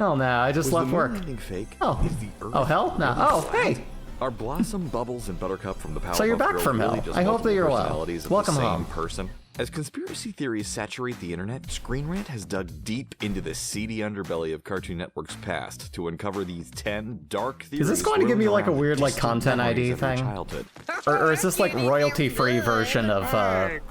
Oh no, I just left work. Fake? Oh. Oh hell no. Oh hey. Are Blossom, Bubbles, and Buttercup from the Powerpuff So you're back Girls from really hell. just I hope that you're well. personalities of Welcome the same home. person? As conspiracy theories saturate the internet, Screen Rant has dug deep into the seedy underbelly of Cartoon Network's past to uncover these 10 dark theories. Is this going to give me like a swirling weird around like distant content memories ID of your thing? childhood. Or is this like royalty-free version of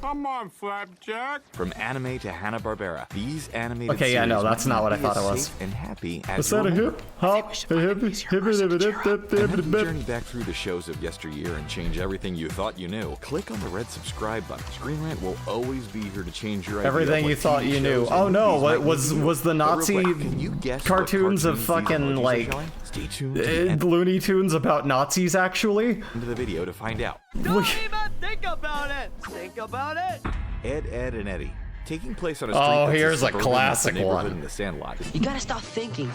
Come on, Flapjack. From anime to Hanna-Barbera, these animated Okay, yeah, no, series that's might not what I be thought as it was. safe and happy as Was that a your hip hop? And if you journey back through the shows of yesteryear and change everything you thought you knew, click on the red subscribe button. Screen Rant will always be here to change your idea of Everything what you thought TV you knew. shows Oh and no, movies what might was make you was the But real Nazi quick, can you guess what cartoons of these fucking emojis are like showing? Stay tuned to the end Looney Tunes about Nazis actually? of the video to find out. Don't even think about it! Think about it! Ed, and Eddie. Taking place on a street Oh, that's here's a suburban classic neighborhood one. in the Sandlot. You gotta stop thinking.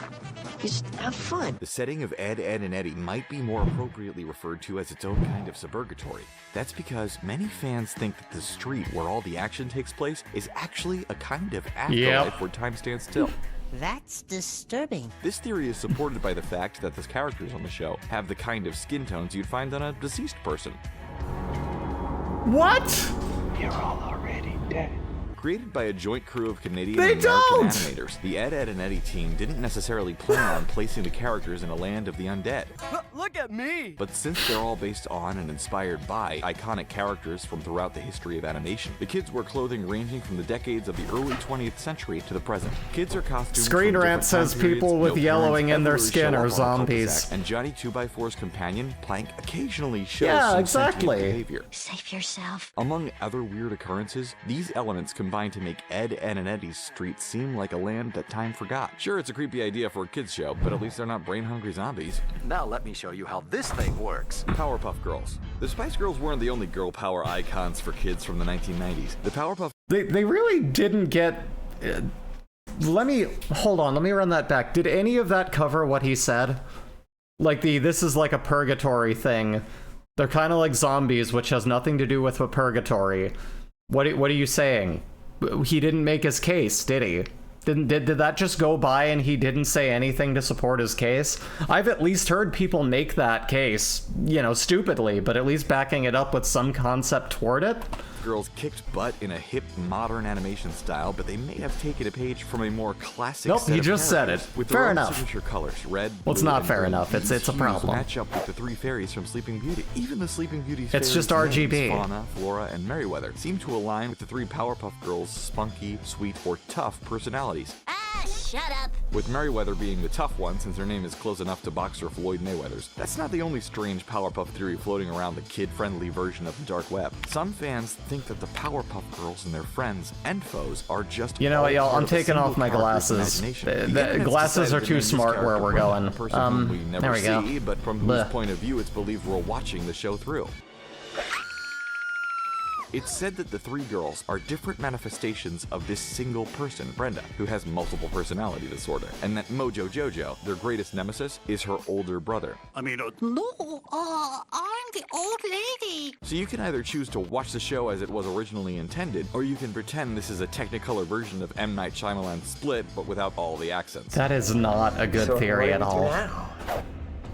Just have fun. The setting of Ed, Edd, and Eddy might be more appropriately referred to as its own kind of suburgatory. That's because many fans think that the street where all the action takes place is actually a kind of afterlife where time stands still. That's disturbing. This theory is supported by the fact that the characters on the show have the kind of skin tones you'd find on a deceased person. What? You're all already dead. Created by a joint crew of Canadian They and American don't! animators, the Ed, Edd, and Eddy team didn't necessarily plan on placing the characters in a land of the undead. Look at me! But since they're all based on and inspired by iconic characters from throughout the history of animation, the kids wear clothing ranging from the decades of the early 20th century to the present. Kids are costumed Screen from Rant different says time periods. people with No yellowing parents in their ever really skin show are up on a zombies. cul-de-sac, and Johnny 2x4's companion, Plank, occasionally shows Yeah, some exactly. sentient behavior. Save yourself. Among other weird occurrences, these elements combine to make Ed, Edd, and Eddy's street seem like a land that time forgot. Sure, it's a creepy idea for a kids show, but at least they're not brain-hungry zombies. Now let me show you how this thing works. Powerpuff Girls. The Spice Girls weren't the only girl power icons for kids from the 1990s. The Powerpuff... They really didn't get... let me run that back. Did any of that cover what he said? Like this is like a purgatory thing. They're kind of like zombies, which has nothing to do with a purgatory. What are you saying? He didn't make his case, did he? Did that just go by and he didn't say anything to support his case? I've at least heard people make that case, you know, stupidly, but at least backing it up with some concept toward it. Girls kicked butt in a hip, modern animation style, but they may have taken a page from a more classic Nope, set he of just said characters it. with Fair their own enough. signature colors, red, Well, it's blue, not and fair green. enough. It's These a hues problem. match up with the three fairies from Sleeping Beauty. Even the Sleeping Beauty's It's just fairies' RGB. names, Fauna, Flora, and Merryweather seem to align with the three Powerpuff Girls' spunky, sweet, or tough personalities. Shut up. With Merryweather being the tough one since her name is close enough to boxer Floyd Mayweather's. That's not the only strange Powerpuff theory floating around the kid-friendly version of the dark web. Some fans think that the Powerpuff Girls and their friends and foes are just You know what, y'all? all part I'm of a taking off single my character's glasses. imagination. The internet's glasses decided are to too name this smart where character we're Brenda, going. a person whom we never There we go. see, but from Blech. whose point of view it's believed we're watching the show through. It's said that the three girls are different manifestations of this single person, Brenda, who has multiple personality disorder, and that Mojo Jojo, their greatest nemesis, is her older brother. No, I'm the old lady. So you can either choose to watch the show as it was originally intended, or you can pretend this is a Technicolor version of M. Night Shyamalan's Split, but without all the accents. That is not a good theory at all.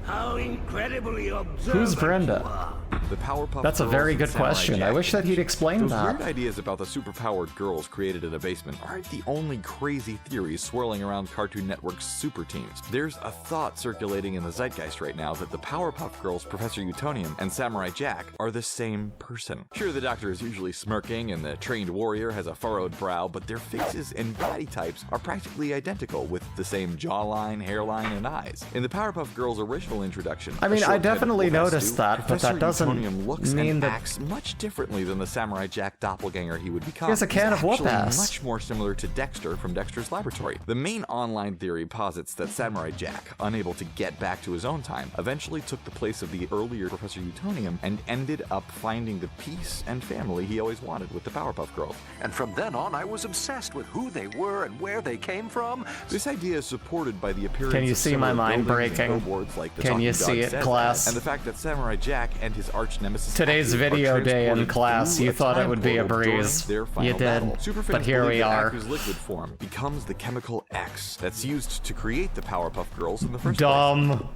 How incredibly observant Who's Brenda? you are. The Powerpuff That's a Girls very and good Samurai question. Jack I wish that he'd connection. explain Those that. weird ideas about the superpowered girls created in a basement aren't the only crazy theories swirling around Cartoon Network's super teams. There's a thought circulating in the zeitgeist right now that the Powerpuff Girls, Professor Utonium, and Samurai Jack are the same person. Sure, the Doctor is usually smirking and the trained warrior has a furrowed brow, but their faces and body types are practically identical with the same jawline, hairline, and eyes. In the Powerpuff Girls' original introduction, I mean, I definitely noticed that, but Professor that doesn't Utonium looks mean and that- acts much differently than the Samurai Jack doppelganger he would become. He has a can He's of whoop actually ass. much more similar to Dexter from Dexter's Laboratory. The main online theory posits that Samurai Jack, unable to get back to his own time, eventually took the place of the earlier Professor Utonium and ended up finding the peace and family he always wanted with the Powerpuff Girls. And from then on, I was obsessed with who they were and where they came from. This idea is supported by the appearance Can you of see my similar mind buildings and breaking? billboards like the Can Talking you Dog see it, says, class? and the fact that Samurai Jack and his arch nemesis Today's Aku are video day in transported class, through you a thought it time would be a portal during breeze. their final You did, battle. Superfans but here believe we that are. Aku's liquid form becomes the chemical X that's used to create the Powerpuff Girls in the first Dumb.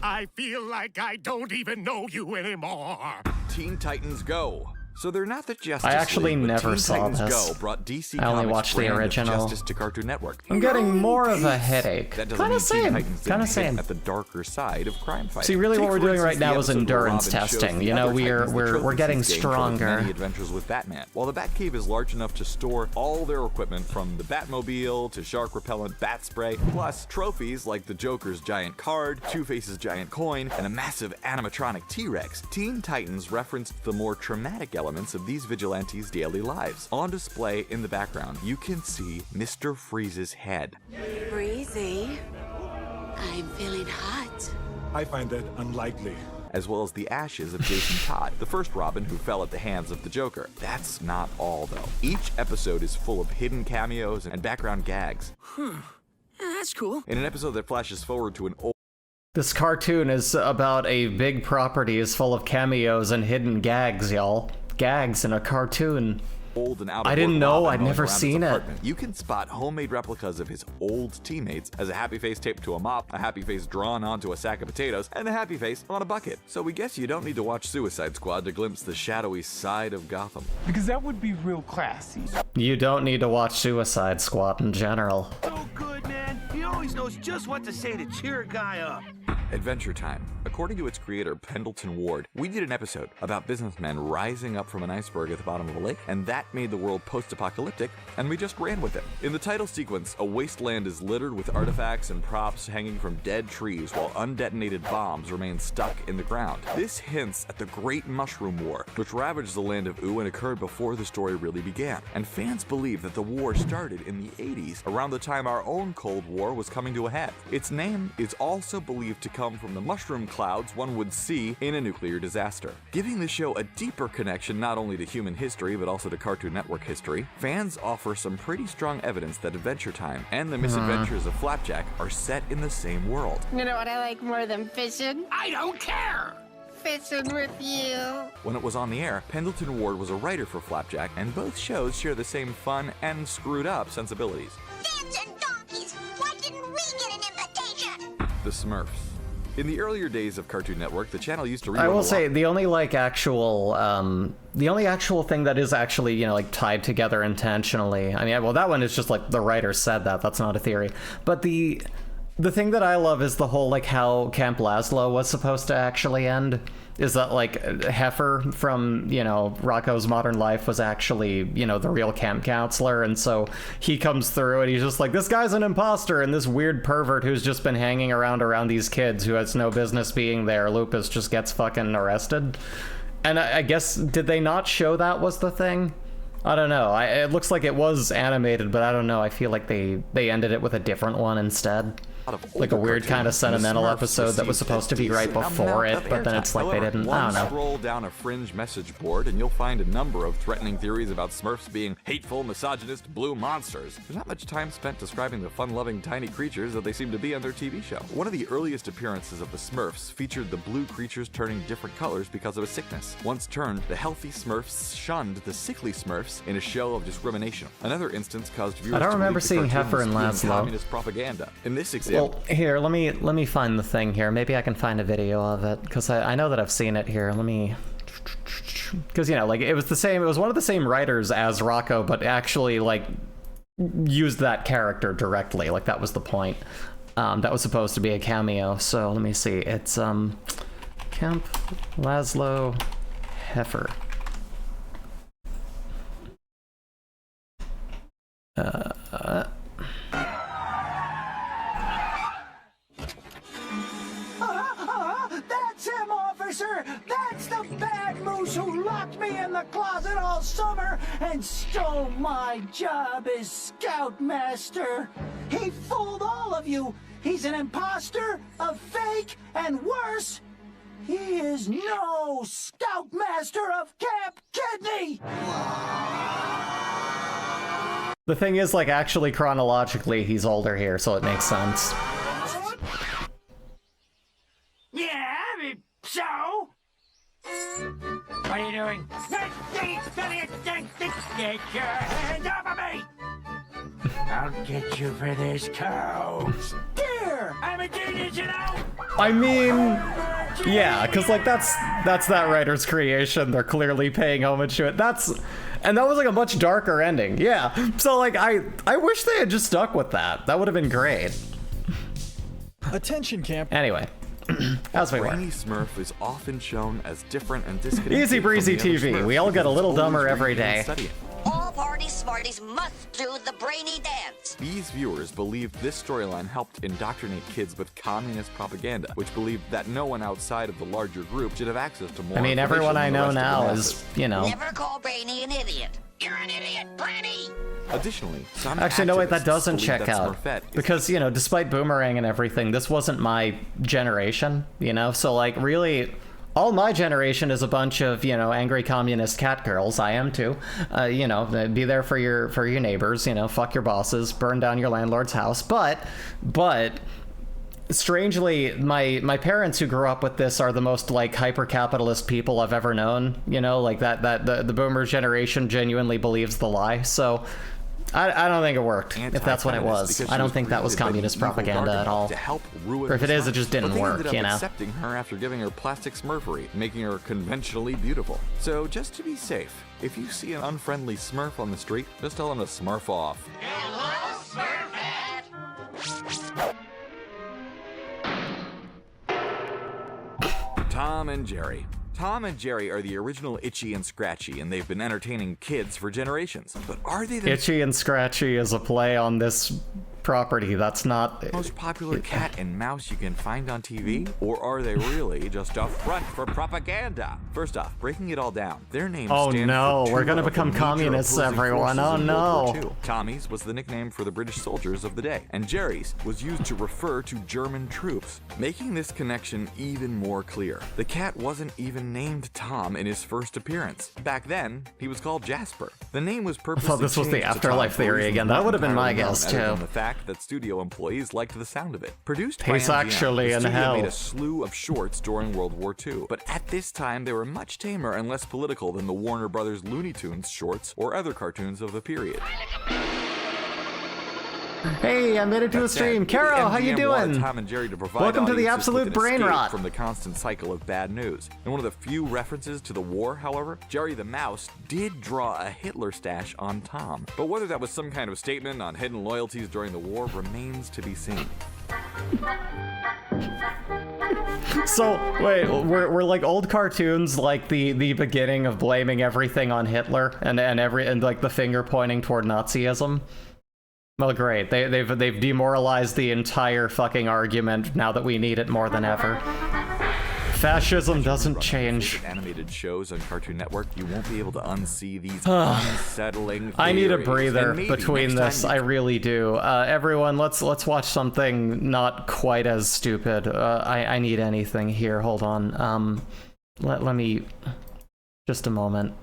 I feel like I don't even know you anymore. place. Teen Titans Go! So they're not the Justice I actually League, but never Teen saw Titans this. Go brought DC I only Comics' watched the brand of original. Justice to Cartoon Network. I'm getting more of a headache. That doesn't Kind mean of Teen same. Titans didn't Kind of hit same. at the darker side of crime fighting. See, really, Take, what we're for doing right instance, now the is episode where endurance Robin shows testing. the You know, other Titans the we're trophies getting he's gained for his stronger. many adventures with Batman. While the Batcave is large enough to store all their equipment, from the Batmobile to shark repellent bat spray, plus trophies like the Joker's giant card, Two-Face's giant coin, and a massive animatronic T-Rex, Teen Titans referenced the more traumatic elements of these vigilantes' daily lives. On display in the background, you can see Mr. Freeze's head. Breezy. I'm feeling hot. I find that unlikely. as well as the ashes of Jason Todd, the first Robin who fell at the hands of the Joker. That's not all, though. Each episode is full of hidden cameos and background gags. Yeah, that's cool. In an episode that flashes forward to an old This cartoon is about a big property is full of cameos and hidden gags, y'all. Gags in a cartoon. Old and out of I didn't work know, Robin I'd rolling never around his seen it. apartment. You can spot homemade replicas of his old teammates as a happy face taped to a mop, a happy face drawn onto a sack of potatoes, and a happy face on a bucket. So we guess you don't need to watch Suicide Squad to glimpse the shadowy side of Gotham. Because that would be real classy. You don't need to watch Suicide Squad in general. So good, man. He always knows just what to say to cheer a guy up. Adventure Time. According to its creator, Pendleton Ward, we did an episode about businessmen rising up from an iceberg at the bottom of a lake, and that made the world post-apocalyptic, and we just ran with it. In the title sequence, a wasteland is littered with artifacts and props hanging from dead trees, while undetonated bombs remain stuck in the ground. This hints at the Great Mushroom War, which ravaged the land of Ooo and occurred before the story really began. And fans believe that the war started in the 80s, around the time our own Cold War was coming to a head. Its name is also believed to come from the mushroom clouds one would see in a nuclear disaster. Giving the show a deeper connection not only to human history but also to Cartoon Network history, fans offer some pretty strong evidence that Adventure Time and the misadventures of Flapjack are set in the same world. You know what I like more than fishing? I don't care! Fishing with you. When it was on the air, Pendleton Ward was a writer for Flapjack, and both shows share the same fun and screwed up sensibilities. Fans and donkeys, why didn't we get an invitation? The Smurfs. In the earlier days of Cartoon Network, the channel used to rerun I will a say lot. the only actual thing that is actually, you know, like tied together intentionally. I mean, well, that one is just like the writer said that. That's not a theory. But the thing that I love is the whole like how Camp Lazlo was supposed to actually end. Is that like Heifer from, you know, Rocco's Modern Life was actually, you know, the real camp counselor, and so he comes through and he's just like, this guy's an imposter, and this weird pervert who's just been hanging around these kids who has no business being there, Lupus, just gets fucking arrested. And I guess, did they not show that was the thing? I don't know. It looks like it was animated, but I don't know. I feel like they ended it with a different one instead. Like a weird kind of sentimental episode that was supposed to be right before it, but then it's like they didn't. I don't know. Scroll down a fringe message board and you'll find a number of threatening theories about Smurfs being hateful, misogynist, blue monsters. There's not much time spent describing the fun-loving tiny creatures that they seem to be on their TV show. One of the earliest appearances of the Smurfs featured the blue creatures turning different colors because of a sickness. Once turned, the healthy Smurfs shunned the sickly Smurfs in a show of discrimination. Another instance caused viewers I don't remember to believe the seeing cartoon Heifer was and spewing Laszlo. communist propaganda. In this example, Well, here, let me find the thing here. Maybe I can find a video of it, because I know that I've seen it here. Let me... Because, you know, like, it was one of the same writers as Rocco, but actually, like, used that character directly. Like, that was the point. That was supposed to be a cameo. So, let me see. It's, Camp Laszlo Heifer. That's him, officer! That's the bad moose who locked me in the closet all summer and stole my job as scoutmaster. He fooled all of you. He's an imposter, a fake, and worse, he is no scoutmaster of Camp Kidney! The thing is, like, actually chronologically, he's older here, so it makes sense. Yeah, so? What are you doing? Get your hands off of me! I'll get you for this cow. Dear, I'm a genius, you know? I mean, yeah, because, like, that's that writer's creation. They're clearly paying homage to it. And that was, like, a much darker ending. Yeah. So, like, I wish they had just stuck with that. That would have been great. Attention, camp. Anyway. As we were. Brainy Smurf is often shown as different and disconnected. Easy breezy from the other TV. Smurfs We all get a because little it's dumber always every reading and day. studying. All party smarties must do the brainy dance. These viewers believed this storyline helped indoctrinate kids with communist propaganda, which believed that no one outside of the larger group should have access to more I mean, everyone I know now is, you know. Never call Brainy an idiot. You're an idiot, Brainy! Additionally, some Actually, no, wait, that activists doesn't believe check that out. Smurfette is Because, you know, despite Boomerang and everything, this wasn't my generation, you know? So, like, really, all my generation is a bunch of, you know, angry communist cat girls. I am too. You know, be there for your neighbors, you know, fuck your bosses, burn down your landlord's house. But strangely, my parents who grew up with this are the most like hyper-capitalist people I've ever known. You know, like that the boomer generation genuinely believes the lie. So I don't think it worked, if that's what it was. I don't think that was communist propaganda at all. Or if it is, it just didn't work, you know? Accepting her after giving her plastic smurfery, making her conventionally beautiful. So just to be safe, if you see an unfriendly smurf on the street, just tell him to smurf off. Hello, Smurfette! Tom and Jerry. Tom and Jerry are the original Itchy and Scratchy, and they've been entertaining kids for generations. But are they the Itchy and Scratchy is a play on this property? That's not most popular cat and mouse you can find on TV? Or are they really just a front for propaganda? First off, breaking it all down, their names stand no, for we're two gonna of the become major communists, opposing everyone. forces Oh in World War no. II. Tommy's was the nickname for the British soldiers of the day, and Jerry's was used to refer to German troops, making this connection even more clear. The cat wasn't even named Tom in his first appearance. Back then, he was called Jasper. The name was purposely I thought this was the changed to afterlife Tom for theory reasons again. That not would have been my entirely guess, known, other too. than the fact that studio employees liked the sound of it. Produced by He's MGM, actually the in studio hell. made a slew of shorts during World War II, but at this time they were much tamer and less political than the Warner Brothers Looney Tunes shorts or other cartoons of the period. Hey, I made it to a stream. Caro, how you doing? Tom and Jerry to provide Welcome to the audiences absolute with an brain escape rot. from the constant cycle of bad news. In one of the few references to the war, however, Jerry the Mouse did draw a Hitler stash on Tom. But whether that was some kind of statement on hidden loyalties during the war remains to be seen. So wait, we're like old cartoons, like the beginning of blaming everything on Hitler and like the finger pointing toward Nazism. Well, great. They've demoralized the entire fucking argument now that we need it more than ever. Fascism doesn't change. Animated shows on Cartoon Network, you won't be able to unsee these unsettling theories. I need a breather between this. I really do. Everyone, let's watch something not quite as stupid. I need anything here. Hold on. Let me. Just a moment.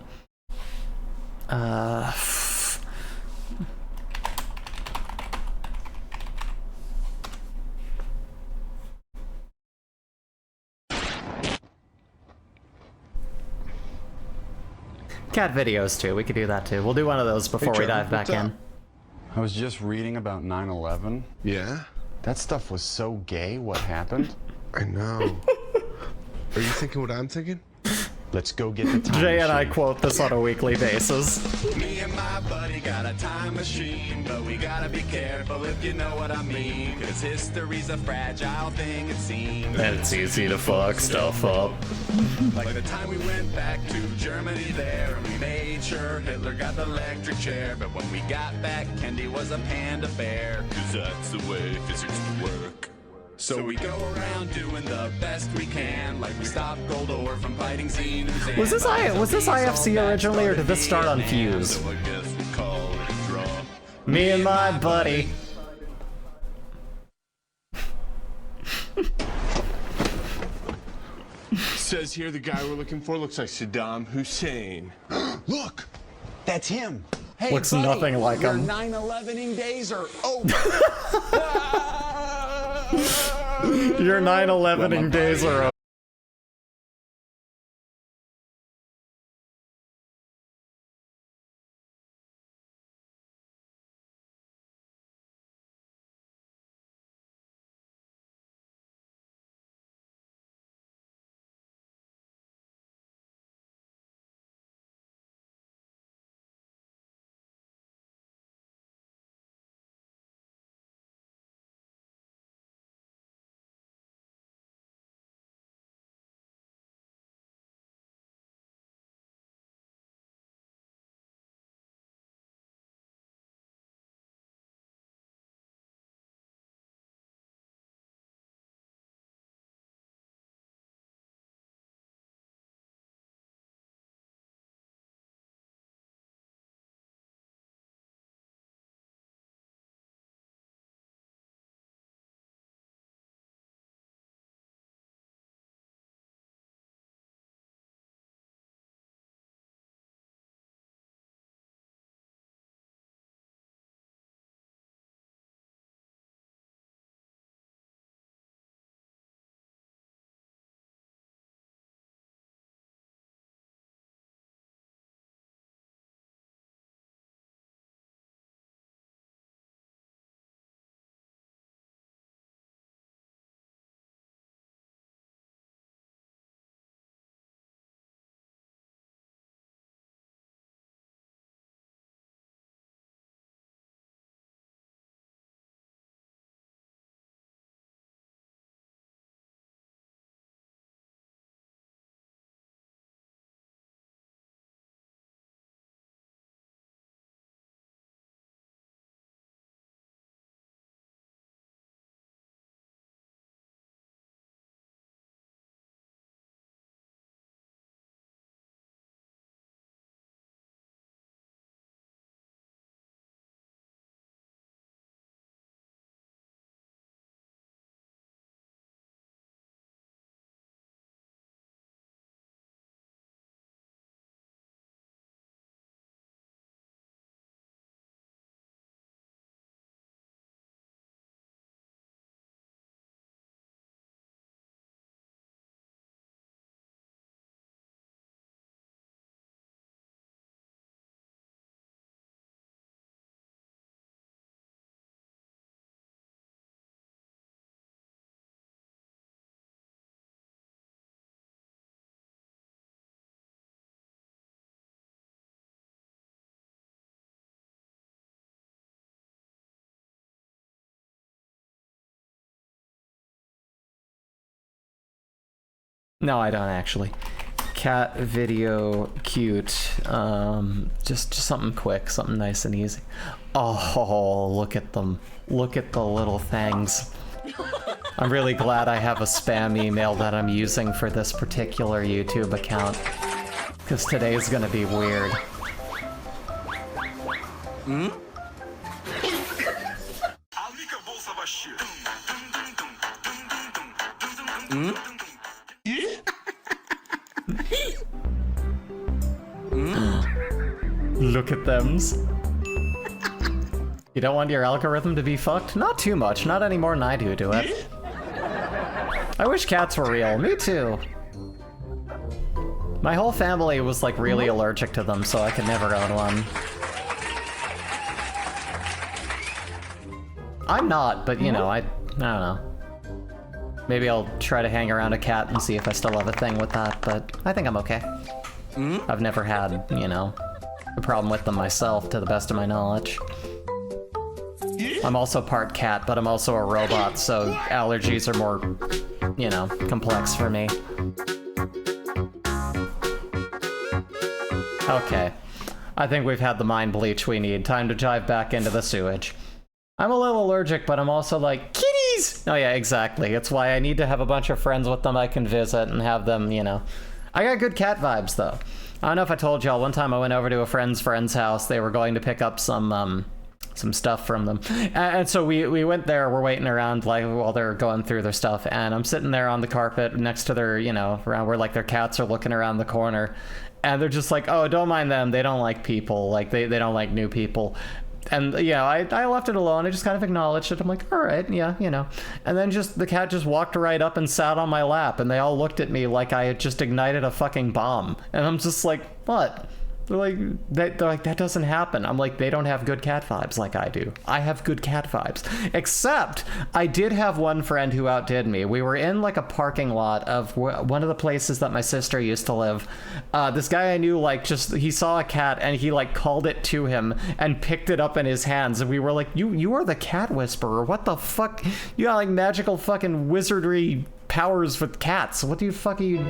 Cat videos too. We could do that too. We'll do one of those before we dive back in. I was just reading about 9/11. Yeah? That stuff was so gay. What happened? I know. Are you thinking what I'm thinking? Let's go get the time Jay and I machine. quote this on a weekly basis. Me and my buddy got a time machine, but we gotta be careful if you know what I mean. Cause history's a fragile thing, it seems. And it's easy to fuck stuff up. Like the time we went back to Germany there, and we made sure Hitler got the electric chair. But when we got back, Kennedy was a panda bear. Cause that's the way physics work. So we go around doing the best we can, like we stopped Goldor from fighting Xenons. Was this IFC originally, or did this start on Fuse? So I guess we call it a draw. Me and my buddy. Says here the guy we're looking for looks like Saddam Hussein. Look, that's him. Hey, Looks buddy, nothing like your him. 9/11ing days are over. Your 9/11ing days are over. No, I don't actually. Cat video cute. Just something quick, something nice and easy. Oh, look at them. Look at the little things. I'm really glad I have a spam email that I'm using for this particular YouTube account. Because today is gonna be weird. Hmm? Look at thems. You don't want your algorithm to be fucked? Not too much, not any more than I do it. I wish cats were real, me too. My whole family was like really allergic to them, so I could never own one. I'm not, but you know, I don't know. Maybe I'll try to hang around a cat and see if I still have a thing with that, but I think I'm okay. I've never had, you know, a problem with them myself, to the best of my knowledge. I'm also part cat, but I'm also a robot, so allergies are more, you know, complex for me. Okay. I think we've had the mind bleach we need. Time to dive back into the sewage. I'm a little allergic, but I'm also like, kitties! Oh yeah, exactly. It's why I need to have a bunch of friends with them I can visit and have them, you know. I got good cat vibes, though. I don't know if I told y'all, one time I went over to a friend's house. They were going to pick up some stuff from them. And so we went there, we're waiting around like while they're going through their stuff, and I'm sitting there on the carpet next to their, you know, around where like their cats are looking around the corner. And they're just like, oh, don't mind them. They don't like people. Like, they don't like new people. And, yeah, I left it alone. I just kind of acknowledged it. I'm like, all right, yeah, you know. And then the cat just walked right up and sat on my lap. And they all looked at me like I had just ignited a fucking bomb. And I'm just like, what? They're like, that doesn't happen. I'm like, they don't have good cat vibes like I do. I have good cat vibes. Except, I did have one friend who outdid me. We were in like a parking lot of one of the places that my sister used to live. This guy I knew, like, he saw a cat and he like called it to him and picked it up in his hands. And we were like, you are the cat whisperer. What the fuck? You got like magical fucking wizardry powers with cats. What do you fuck are you?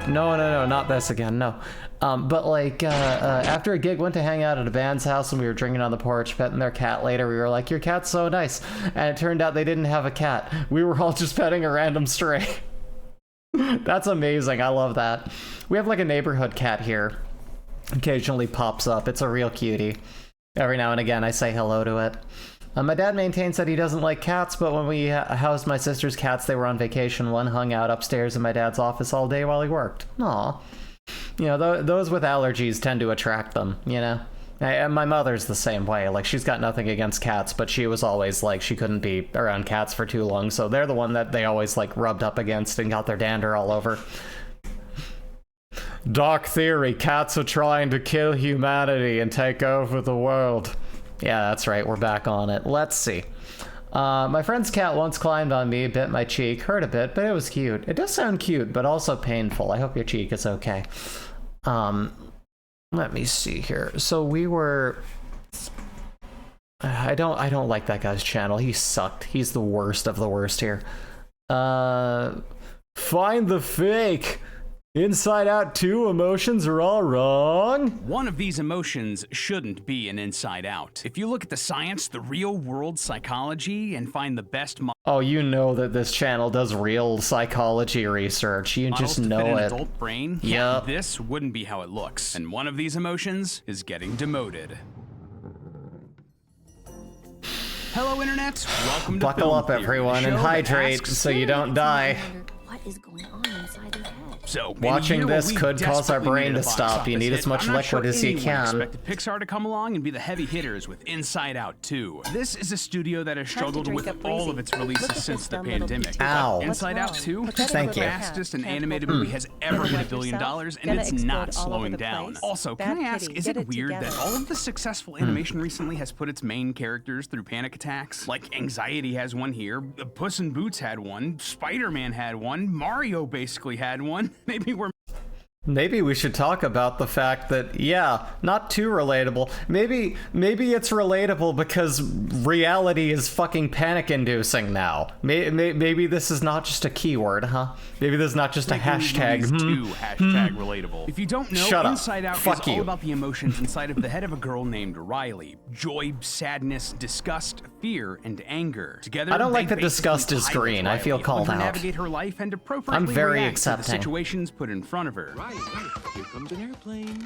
No, not this again. No. But like after a gig, went to hang out at a band's house and we were drinking on the porch, petting their cat later. We were like, your cat's so nice. And it turned out they didn't have a cat. We were all just petting a random stray. That's amazing. I love that. We have like a neighborhood cat here. Occasionally pops up. It's a real cutie. Every now and again I say hello to it. My dad maintains that he doesn't like cats, but when we housed my sister's cats, they were on vacation. One hung out upstairs in my dad's office all day while he worked. Aw. You know, those with allergies tend to attract them, you know? And my mother's the same way. Like, she's got nothing against cats, but she was always like, she couldn't be around cats for too long, so they're the one that they always, like, rubbed up against and got their dander all over. Dark theory, cats are trying to kill humanity and take over the world. Yeah, that's right, we're back on it. Let's see. My friend's cat once climbed on me, bit my cheek, hurt a bit, but it was cute. It does sound cute, but also painful. I hope your cheek is okay. Let me see here. So we were... I don't like that guy's channel. He sucked. He's the worst of the worst here. Find the fake. Inside Out 2 emotions are all wrong? One of these emotions shouldn't be an Inside Out. If you look at the science, the real world psychology, and find the best oh, you know that this channel does real psychology research. You just know fit an it. Adult brain, yep. This wouldn't be how it looks. And one of these emotions is getting demoted. Hello, Internet. Welcome to Buckle up, everyone, and hydrate so you don't die. What is going on inside his head? So, watching this could cause our brain to stop. You need as much liquid as you can. Expected Pixar to come along and be the heavy hitters with Inside Out 2. This is a studio that has struggled with all of its releases since the pandemic. Ow. Inside Out 2 is Thank the you. fastest an animated movie has ever hit $1 billion, and it's not slowing down. Also, can I ask, is it weird that all of the successful animation recently has put its main characters through panic attacks? Like, Anxiety has one here, Puss in Boots had one, Spider-Man had one, Mario basically had one. Maybe we're Maybe we should talk about the fact that, yeah, not too relatable. Maybe it's relatable because reality is fucking panic-inducing now. Maybe this is not just a keyword, huh? Maybe this is not just a hashtag. Hashtag relatable. If you don't know, Shut up. Inside Out Fuck is you. all about the emotions inside of the head of a girl named Riley. Joy, sadness, disgust, fear, and anger. Together, I don't like they that disgust is basically green. pilot I feel Riley, called helping her out. navigate her life and appropriately I'm very react to the accepting. situations put in front of her. Here comes an airplane.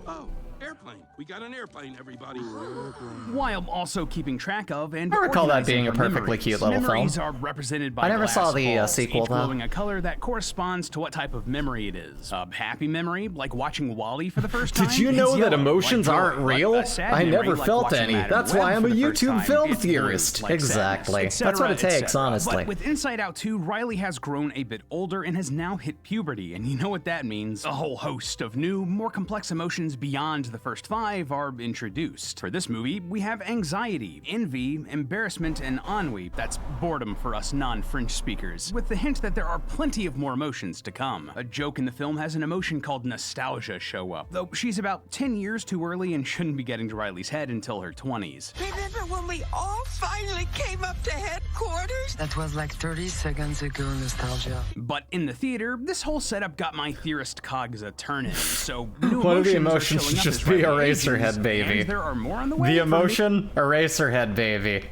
Oh, airplane. We got an airplane, everybody. While also keeping track of and I recall that organizing being a her perfectly memories. cute little film. Memories are represented by I never saw glass the balls, sequel, each though. glowing a color that corresponds to what type of memory it is. A happy memory, like watching WALL-E for the first time. Did you is know that yellow, emotions like joy, aren't but real? a sad I memory, never like felt watching any. Madame That's Web why I'm for a the first YouTube time. film It's blue, theorist. like Exactly. sadness, That's what it etc., takes, etc. honestly. But with Inside Out 2, Riley has grown a bit older and has now hit puberty, and you know what that means. A whole host of new, more complex emotions beyond the first 5 are introduced. For this movie, we have anxiety, envy, embarrassment, and ennui. That's boredom for us non-French speakers, with the hint that there are plenty of more emotions to come. A joke in the film has an emotion called nostalgia show up, though she's about 10 years too early and shouldn't be getting to Riley's head until her 20s. Remember when we all finally came up to headquarters? That was like 30 seconds ago, nostalgia. But in the theater, this whole setup got my theorist cogs a-turning, so new One of the emotions emotions are should showing just up be as Riley ages, Eraserhead, baby. and there are more on the way. The for me. emotion, Eraserhead, baby.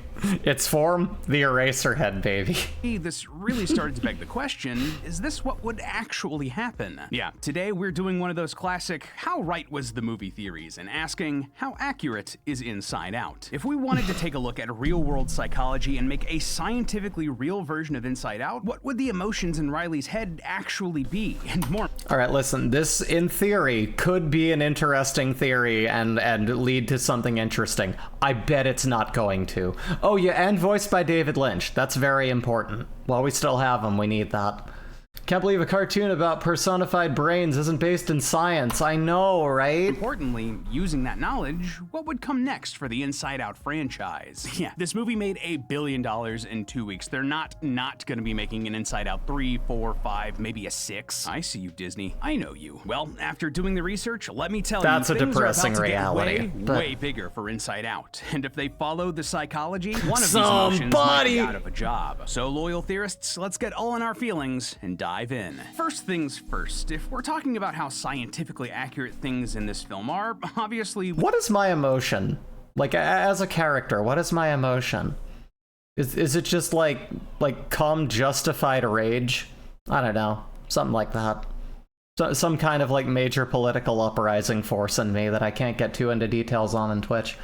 Its form, the Eraserhead, baby. This really started to beg the question, is this what would actually happen? Yeah, today we're doing one of those classic how right was the movie theories and asking how accurate is Inside Out? If we wanted to take a look at real-world psychology and make a scientifically real version of Inside Out, what would the emotions in Riley's head actually be? And more. All right, listen, this, in theory, could be an interesting theory and lead to something interesting. I bet it's not going to. Oh yeah, and voiced by David Lynch. That's very important. While we still have him, we need that. Can't believe a cartoon about personified brains isn't based in science. I know, right? Importantly, using that knowledge, what would come next for the Inside Out franchise? Yeah, this movie made $1 billion in 2 weeks. They're not gonna be making an Inside Out 3, 4, 5, maybe a 6. I see you, Disney. I know you. Well, after doing the research, let me tell That's you, a things depressing are about to reality, get but- way bigger for Inside Out. And if they follow the psychology, one of these emotions might be out of a job. So loyal theorists, let's get all in our feelings and dive in. First things first, if we're talking about how scientifically accurate things in this film are, obviously— What is my emotion? Like, as a character, what is my emotion? Is it just like calm, justified rage? I don't know. Something like that. So, some kind of like major political uprising force in me that I can't get too into details on in Twitch.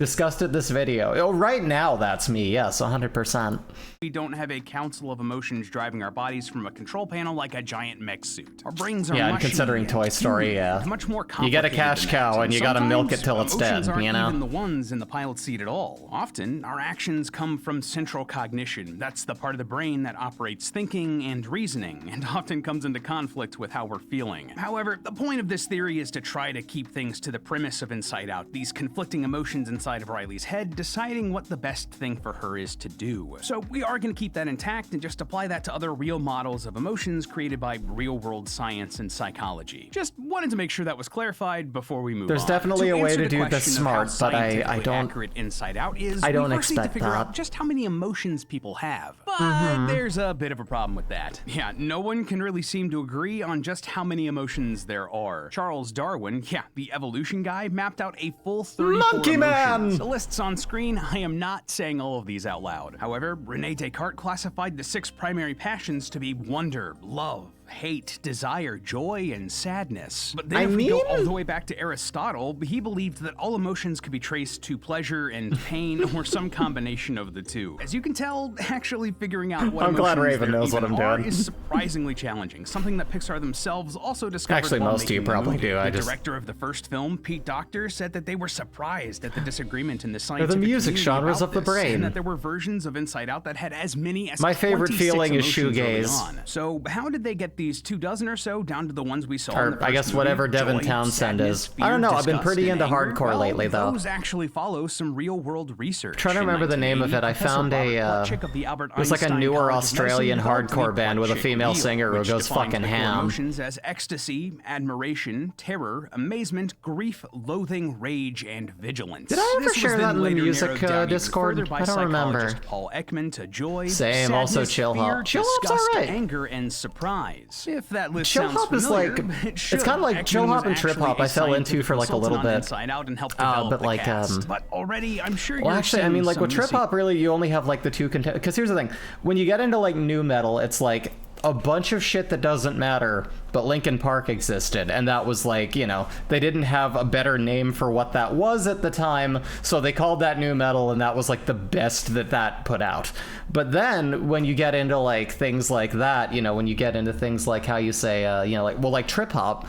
Discussed it this video. Oh, right now that's me, yes, 100%. We don't have a council of emotions driving our bodies from a control panel like a giant mech suit. Our brains are Yeah, and mushy considering Toy Story, puny, yeah. much more You get a complicated cash than cow that. and you gotta milk it Sometimes till it's dead, emotions aren't you know? even the ones in the pilot seat at all. Often, our actions come from central cognition. That's the part of the brain that operates thinking and reasoning, and often comes into conflict with how we're feeling. However, the point of this theory is to try to keep things to the premise of Inside Out, these conflicting emotions inside of Riley's head, deciding what the best thing for her is to do. So we are going to keep that intact and just apply that to other real models of emotions created by real-world science and psychology. Just wanted to make sure that was clarified before we move on. There's definitely a way to do this smart, but I don't. Accurate Inside Out is. I don't we first need to expect figure that. out just how many emotions people have. But there's a bit of a problem with that. Yeah, no one can really seem to agree on just how many emotions there are. Charles Darwin, yeah, the evolution guy, mapped out a full 34 Monkey Man! emotions. The list's on screen. I am not saying all of these out loud. However, Rene Descartes classified the 6 primary passions to be wonder, love, hate, desire, joy, and sadness. But then if we go all the way back to Aristotle, he believed that all emotions could be traced to pleasure and pain or some combination of the two. As you can tell, actually figuring out what I'm glad emotions Raven there knows what even I'm are doing. is surprisingly challenging, something that Pixar themselves also discovered Actually, while most of you making the probably movie. do, I The just- director of the first film, Pete Docter, said that they were surprised at the disagreement in the They're scientific the music community genres about of the this, brain. and that there were versions of Inside Out that had as many as My favorite 26 feeling is emotions early shoegaze. on. So how did they get these 24 or so down to the ones we saw in the Or first I guess movie, whatever Devin joy, Townsend sadness, is. fear, I don't know, I've been disgust, pretty and into anger. hardcore Well, lately, though. Those actually follow some real-world research. Trying to In remember the name of it. I 1980, found Professor a, Robert Plutchik of the Albert it was like a Einstein newer College of Australian Medicine developed hardcore the band with a Plutchik female wheel, singer who which goes defines fucking the core ham. emotions as ecstasy, admiration, terror, amazement, grief, loathing, rage, and vigilance. Did I ever This was share then that in the later music narrowed down even Discord? further by I don't remember. psychologist Paul Ekman to joy, Same, sadness, also Chill fear, Hop. Chill Hop's disgust, alright. anger, and surprise. If that list Chill sounds Hop is familiar, like, it should. it's kind of like Ekman Chill Hop was and Trip actually Hop a I fell into scientific for like a little consultant on bit. Inside Out and helped develop But the like, cast. But already, I'm sure well, you're actually, I seeing mean, like some with Trip music. Hop, really, you only have like the two because here's the thing: when you get into like new metal, it's like a bunch of shit that doesn't matter. But Linkin Park existed, and that was like, you know, they didn't have a better name for what that was at the time, so they called that new metal, and that was like the best that put out. But then when you get into like things like that, you know, when you get into things like how you say, you know, like, well, like Trip Hop,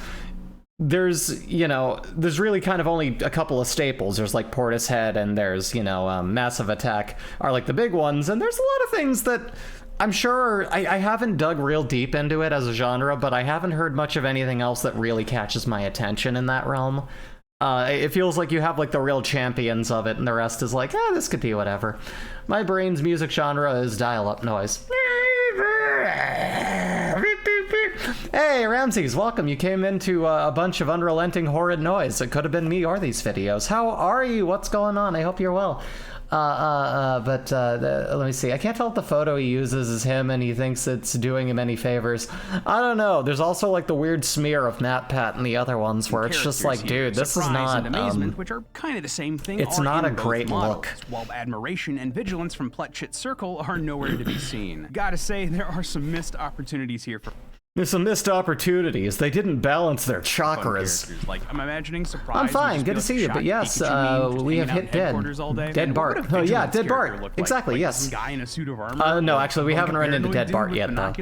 there's, you know, there's really kind of only a couple of staples. There's like Portishead and there's, you know, Massive Attack are like the big ones, and there's a lot of things that I'm sure I haven't dug real deep into it as a genre, but I haven't heard much of anything else that really catches my attention in that realm. It feels like you have like the real champions of it, and the rest is like, this could be whatever. My brain's music genre is dial-up noise. Hey, Ramses, welcome. You came into a bunch of unrelenting horrid noise. It could have been me or these videos. How are you? What's going on? I hope you're well. Let me see. I can't tell if the photo he uses is him and he thinks it's doing him any favors. I don't know. There's also like the weird smear of MatPat and the other ones where it's just like, dude, this is not, and amazement, which are kind of the same thing. It's are not in a both great models, look. While admiration and vigilance from Plutchik Circle are nowhere to be seen. Gotta say, there are some missed opportunities here for There's some missed opportunities. They didn't balance their chakras. Like, I'm imagining surprise. I'm fine. Good to see you. But yes, we have hit Dead Bart. Oh yeah, Dead Bart. Exactly. Yes. Some guy in a suit of armor. No, actually, we haven't run into Dead Bart yet, though.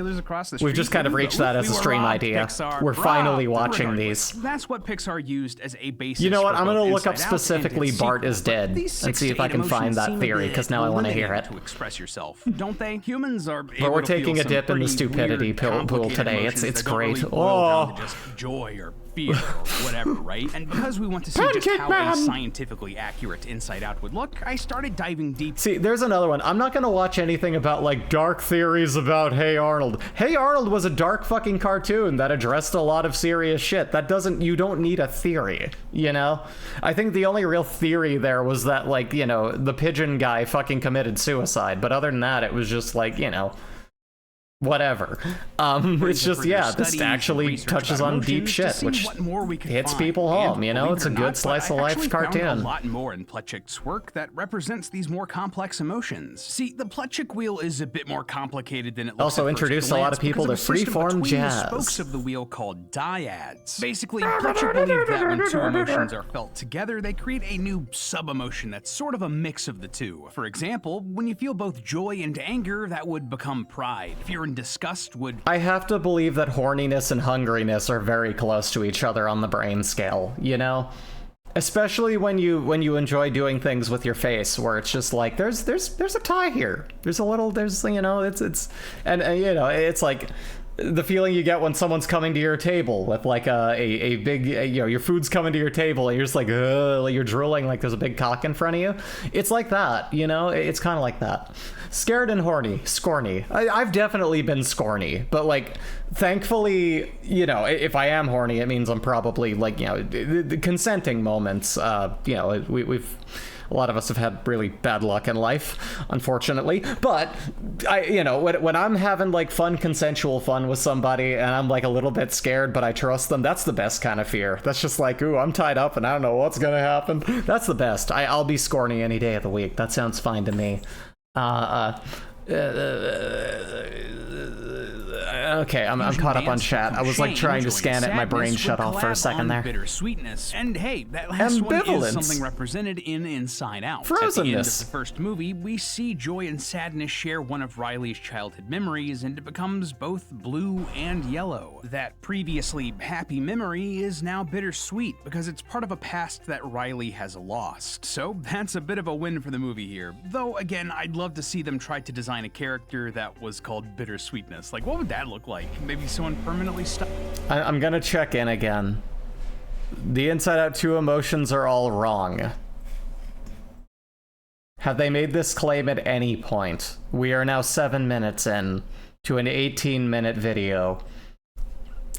We've just kind of reached that as a stream idea. We're finally watching these. That's what Pixar used as a basis. You know what? I'm gonna look up specifically Bart is dead and see if I can find that theory, because now I want to hear it. To express yourself, don't they? Humans are. But we're taking a dip in the stupidity pool today. It's great. Really down to just joy or fear or whatever, right? And because we want to see just how a scientifically accurate Inside Out would look, I started diving deep. See, there's another one. I'm not gonna watch anything about like dark theories about Hey Arnold. Hey Arnold was a dark fucking cartoon that addressed a lot of serious shit. That doesn't, you don't need a theory, you know? I think the only real theory there was that, like, you know, the pigeon guy fucking committed suicide. But other than that, it was just like, you know, whatever. It's just, yeah, this actually touches on deep shit, which hits people home, you know? It's a good slice of life cartoon. A lot more in Plutchik's work that represents these more complex emotions. See, the Plutchik wheel is a bit more complicated than it looks. Also introduced a lot of people to freeform jazz. Spokes of the wheel called dyads. Basically, Plutchik believed that when two emotions are felt together, they create a new sub-emotion that's sort of a mix of the two. For example, when you feel both joy and anger, that would become pride. If you're in disgust, would... I have to believe that horniness and hungriness are very close to each other on the brain scale, you know? Especially when you enjoy doing things with your face, where it's just like, there's a tie here. There's, you know, and you know, it's like the feeling you get when someone's coming to your table with like a big, you know, your food's coming to your table and you're just like, you're drooling like there's a big cock in front of you. It's like that, you know? It's kind of like that. Scared and horny, scorny. I've definitely been scorny, but like, thankfully, you know, if I am horny, it means I'm probably like, you know, the consenting moments. You know, we've a lot of us have had really bad luck in life, unfortunately. But you know, when I'm having like fun, consensual fun with somebody, and I'm like a little bit scared, but I trust them, that's the best kind of fear. That's just like, ooh, I'm tied up and I don't know what's gonna happen. That's the best. I'll be scorny any day of the week. That sounds fine to me. Okay, I'm caught up on chat. I was like trying to scan it, my brain shut off for a second there. Bittersweetness. And hey, that last one is something represented in Inside Out. At the end of the first movie, we see joy and sadness share one of Riley's childhood memories, and it becomes both blue and yellow. That previously happy memory is now bittersweet because it's part of a past that Riley has lost. So that's a bit of a win for the movie here. Though again, I'd love to see them try to design a character that was called Bittersweetness. Like, what would that look like? like? Maybe someone permanently stuck. I'm gonna check in again. The Inside Out 2 emotions are all wrong. Have they made this claim at any point? We are now 7 minutes in to an 18-minute video,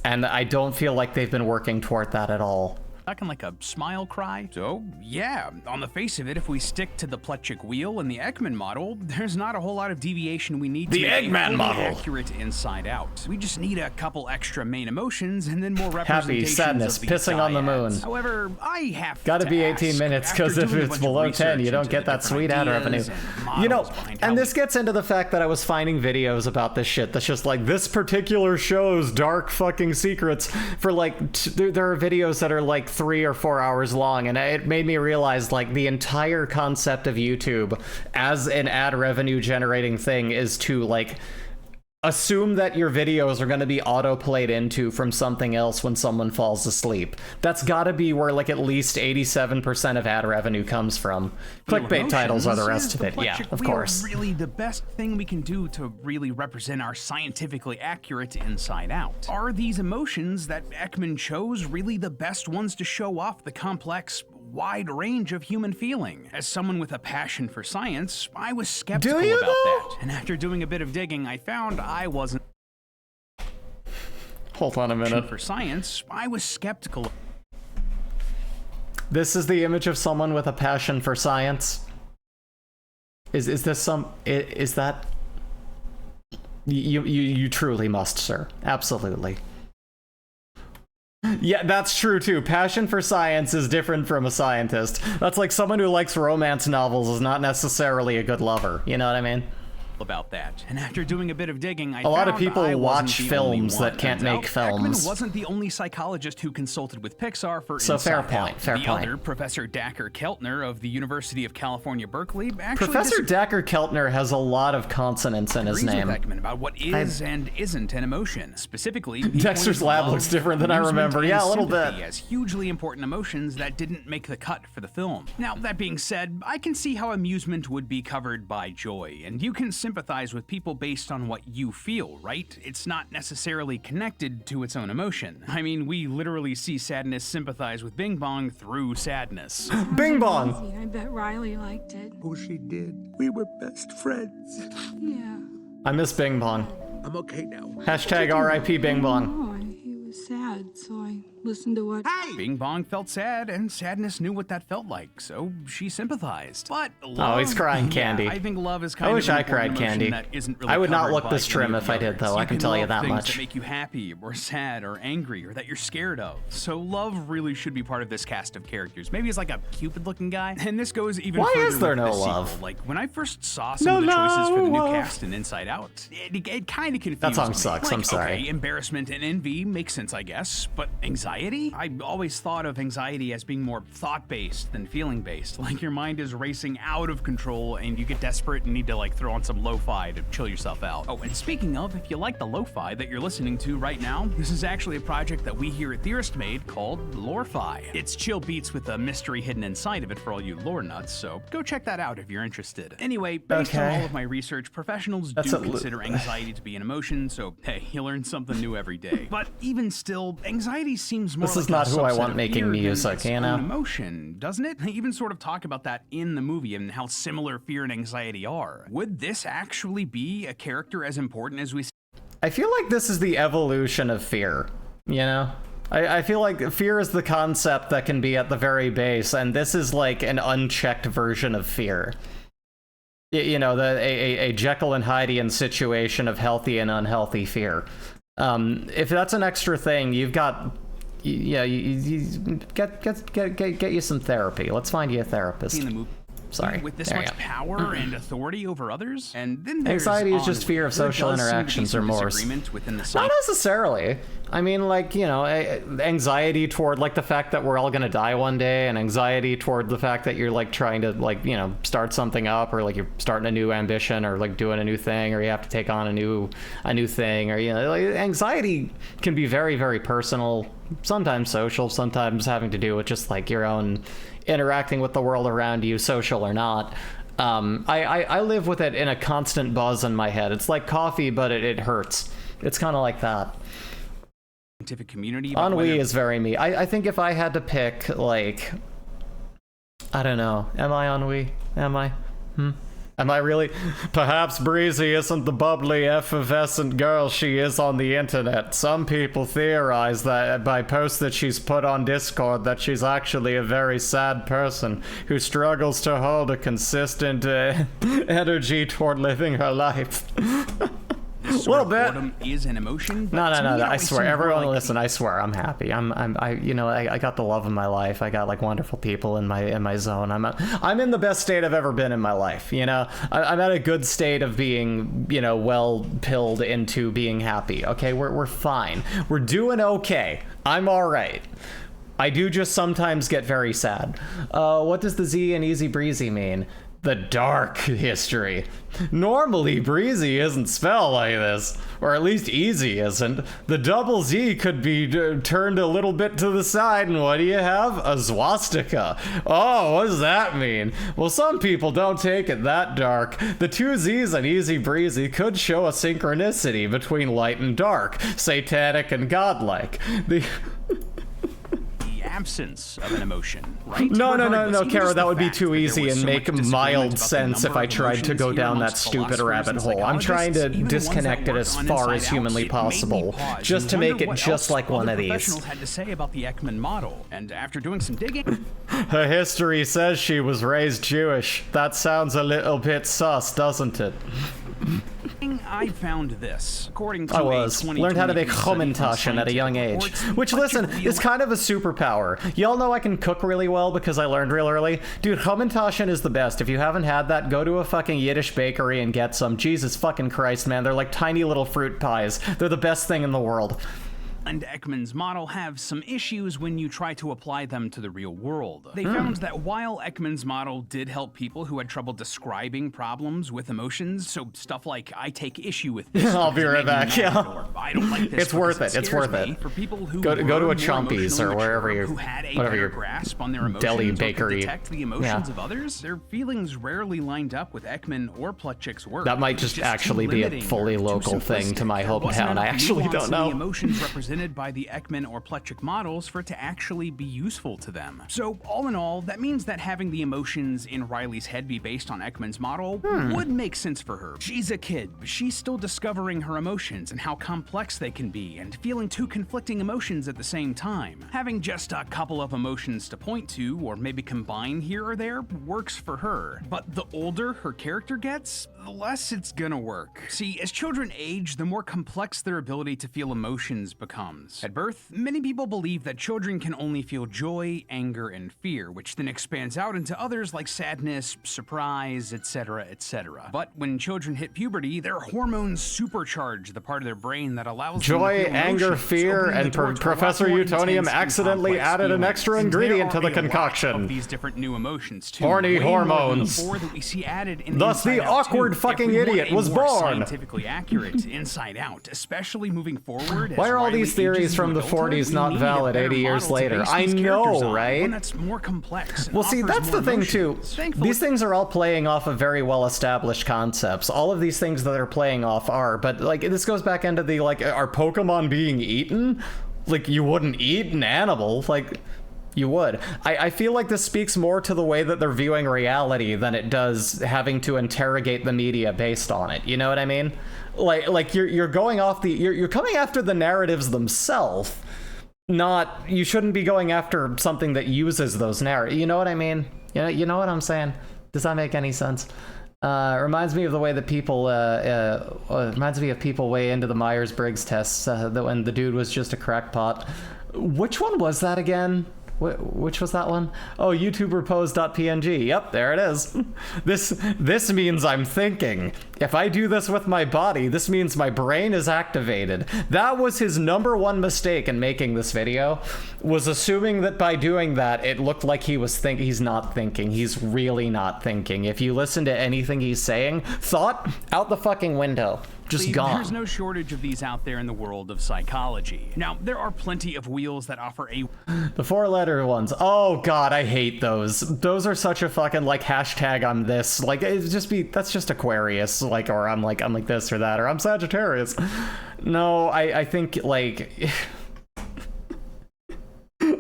and I don't feel like they've been working toward that at all. Stuck in like a smile cry. So, yeah, on the face of it, if we stick to the Plutchik wheel and the Ekman model, there's not a whole lot of deviation we need to make a fully accurate Inside Out. We just need a couple extra main emotions and then more representations Happy, sadness, of the pissing on the moon. However, I have Gotta be 18 minutes, because if it's below 10, you don't get that sweet ad revenue. You know, and this gets into the fact that I was finding videos about this shit that's just like, this particular show's dark fucking secrets for like, there are videos that are like 3 or 4 hours long, and it made me realize like the entire concept of YouTube as an ad revenue generating thing is to like assume that your videos are going to be auto-played into from something else when someone falls asleep. That's gotta be where like at least 87% of ad revenue comes from. Clickbait titles are the rest of it. Yeah, of course. Really the best thing we can do to really represent our scientifically accurate Inside Out. Are these emotions that Ekman chose really the best ones to show off the complex, wide range of human feeling? As someone with a passion for science, I was skeptical about that. And after doing a bit of digging, I found I wasn't. Hold on a minute. For science, I was skeptical. This is the image of someone with a passion for science. Is this some? Is that? You truly must, sir. Absolutely. Yeah, that's true too. Passion for science is different from a scientist. That's like someone who likes romance novels is not necessarily a good lover. You know what I mean? About that. And after doing a bit of digging, a lot of people watch films that can't make films. Ekman wasn't the only psychologist who consulted with Pixar for so fair Inside point, Out. fair the point. Other, Professor Dacher Keltner of the University of California, Berkeley, actually Professor Dacher Keltner has a lot of consonants in his name. With Ekman about what is and isn't an emotion. Specifically, Dexter's Lab looks different than I remember. Yeah, a little bit. As hugely important emotions that didn't make the cut for the film. Now, that being said, I can see how amusement would be covered by joy, and you can sympathize with people based on what you feel, right? It's not necessarily connected to its own emotion. I mean, we literally see sadness sympathize with Bing Bong through sadness. Bing Bong! I bet Riley liked it. Oh, she did. We were best friends. Yeah. I miss Bing Bong. I'm okay now. Hashtag RIP Bing Bong. Oh, he was sad, so I listened to what... Hey! Bing Bong felt sad, and sadness knew what that felt like, so she sympathized. But love, oh, he's crying candy. Yeah, I think love is kind I of wish I cried candy. That isn't really I would not covered look by this trim any if I did, though. others. I can tell you that things much. That make you happy, or sad, or angry, or that you're scared of. So love really should be part of this cast of characters. Maybe he's like a Cupid-looking guy, and this goes even Why further is there with no the love? Sequel. Like when I first saw some of the choices for the new cast in Inside Out, it kind of confused me. That song sucks. Like, I'm sorry. Okay, embarrassment and envy makes sense, I guess, but anxiety? I always thought of anxiety as being more thought-based than feeling-based. Like your mind is racing out of control and you get desperate and need to like throw on some lo-fi to chill yourself out. Oh, and speaking of, if you like the lo-fi that you're listening to right now, this is actually a project that we here at Theorist made called Lore-fi. It's chill beats with a mystery hidden inside of it for all you lore nuts, so go check that out if you're interested. Anyway, based on all of my research, professionals do consider anxiety to be an emotion, so hey, you learn something new every day. But even still, anxiety seems more This like is not a who I subset want of making fear than music, its you own know? emotion, doesn't it? They even sort of talk about that in the movie and how similar fear and anxiety are. Would this actually be a character as important as we see? I feel like this is the evolution of fear, you know? I feel like fear is the concept that can be at the very base, and this is like an unchecked version of fear. You know, a Jekyll and Hyde-ian situation of healthy and unhealthy fear. If that's an extra thing, you've got... Yeah, you get you some therapy. Let's find you a therapist. In the movie. Sorry. With this much power and authority over others, and then there's anxiety is just fear of social interactions or more. Not necessarily. I mean, like, you know, anxiety toward like the fact that we're all gonna die one day, and anxiety toward the fact that you're like trying to like, you know, start something up, or like you're starting a new ambition, or like doing a new thing, or you have to take on a new thing, or you know, like, anxiety can be very, very personal, sometimes social, sometimes having to do with just like your own interacting with the world around you, social or not. I live with it in a constant buzz in my head. It's like coffee, but it hurts. It's kind of like that. Scientific community. About Ennui is very me. I think if I had to pick, like, I don't know. Am I ennui? Am I? Am I really? Perhaps Breezy isn't the bubbly, effervescent girl she is on the internet. Some people theorize that by posts that she's put on Discord that she's actually a very sad person who struggles to hold a consistent energy toward living her life. A little bit. Boredom is an emotion. No. I swear, everyone listen. I swear, I'm happy. I got the love of my life. I got like wonderful people in my zone. I'm in the best state I've ever been in my life. You know, I'm at a good state of being, you know, well pilled into being happy. Okay, we're fine. We're doing okay. I'm all right. I do just sometimes get very sad. What does the Z in Easy Breezy mean? The dark history. Normally, breezy isn't spelled like this, or at least easy isn't. The double Z could be turned a little bit to the side, and what do you have? A swastika. Oh, what does that mean? Well, some people don't take it that dark. The two Z's in easy breezy could show a synchronicity between light and dark, satanic and godlike. The absence of an emotion, right? No, Kara, that would be too easy and make mild sense if I tried to go down that stupid rabbit hole. I'm trying to disconnect it as far as humanly possible, just to make it just like one of these. Professionals had to say about the Ekman model, and after doing some digging, her history says she was raised Jewish. That sounds a little bit sus, doesn't it? I found this. According to learned how to make chomintashen at a young age, which, listen, is kind of a superpower. Y'all know I can cook really well because I learned real early. Dude, chomintashen is the best. If you haven't had that, go to a fucking Yiddish bakery and get some. Jesus fucking Christ, man. They're like tiny little fruit pies. They're the best thing in the world. And Ekman's model have some issues when you try to apply them to the real world. They found that while Ekman's model did help people who had trouble describing problems with emotions, so stuff like, I take issue with this. I'll be right back, yeah. I don't like this. It's worth it, it's worth it. For people who go to a Chompies or wherever you, who had a whatever better your grasp on their emotions deli or bakery. could detect the emotions of others, their feelings rarely lined up with Ekman or Plutchik's work. That might just actually be a fully local thing to my hometown. I actually don't know. The emotions represented by the Ekman or Plutchik models for it to actually be useful to them. So all in all, that means that having the emotions in Riley's head be based on Ekman's model would make sense for her. She's a kid, but she's still discovering her emotions and how complex they can be and feeling two conflicting emotions at the same time. Having just a couple of emotions to point to, or maybe combine here or there, works for her. But the older her character gets, the less it's gonna work. See, as children age, the more complex their ability to feel emotions becomes. At birth, many people believe that children can only feel joy, anger, and fear, which then expands out into others like sadness, surprise, etc., etc. But when children hit puberty, their hormones supercharge the part of their brain that allows joy, them to feel anger, emotions, fear, and Professor Utonium accidentally added an extra ingredient to the concoction. These different new emotions too. Horny hormones. That we see added in Thus the awkward fucking idiot was born. Scientifically accurate Inside Out, especially moving forward. Why are all these theories from the 40s not valid 80 years later? I know, right? One that's more complex. Well, see, that's the thing too. These things are all playing off of very well-established concepts. All of these things that they're playing off are, but like this goes back into the like, are Pokemon being eaten? Like you wouldn't eat an animal, like. You would. I feel like this speaks more to the way that they're viewing reality than it does having to interrogate the media based on it. You know what I mean? Like you're going off the you're coming after the narratives themselves. Not you shouldn't be going after something that uses those narratives. You know what I mean? You know what I'm saying? Does that make any sense? Reminds me of the way that people reminds me of people way into the Myers-Briggs tests that when the dude was just a crackpot. Which one was that again? Which was that one? Oh, YouTuberpose.png. Yep, there it is. This means I'm thinking. If I do this with my body, this means my brain is activated. That was his #1 mistake in making this video, was assuming that by doing that, it looked like he was thinking. He's not thinking. He's really not thinking. If you listen to anything he's saying, thought out the fucking window. Frankly, gone. There's no shortage of these out there in the world of psychology. Now, there are plenty of wheels that offer a... The 4-letter ones. Oh god, I hate those. Those are such a fucking like hashtag I'm this. Like that's just Aquarius. Like, or I'm like this or that, or I'm Sagittarius. No, I think like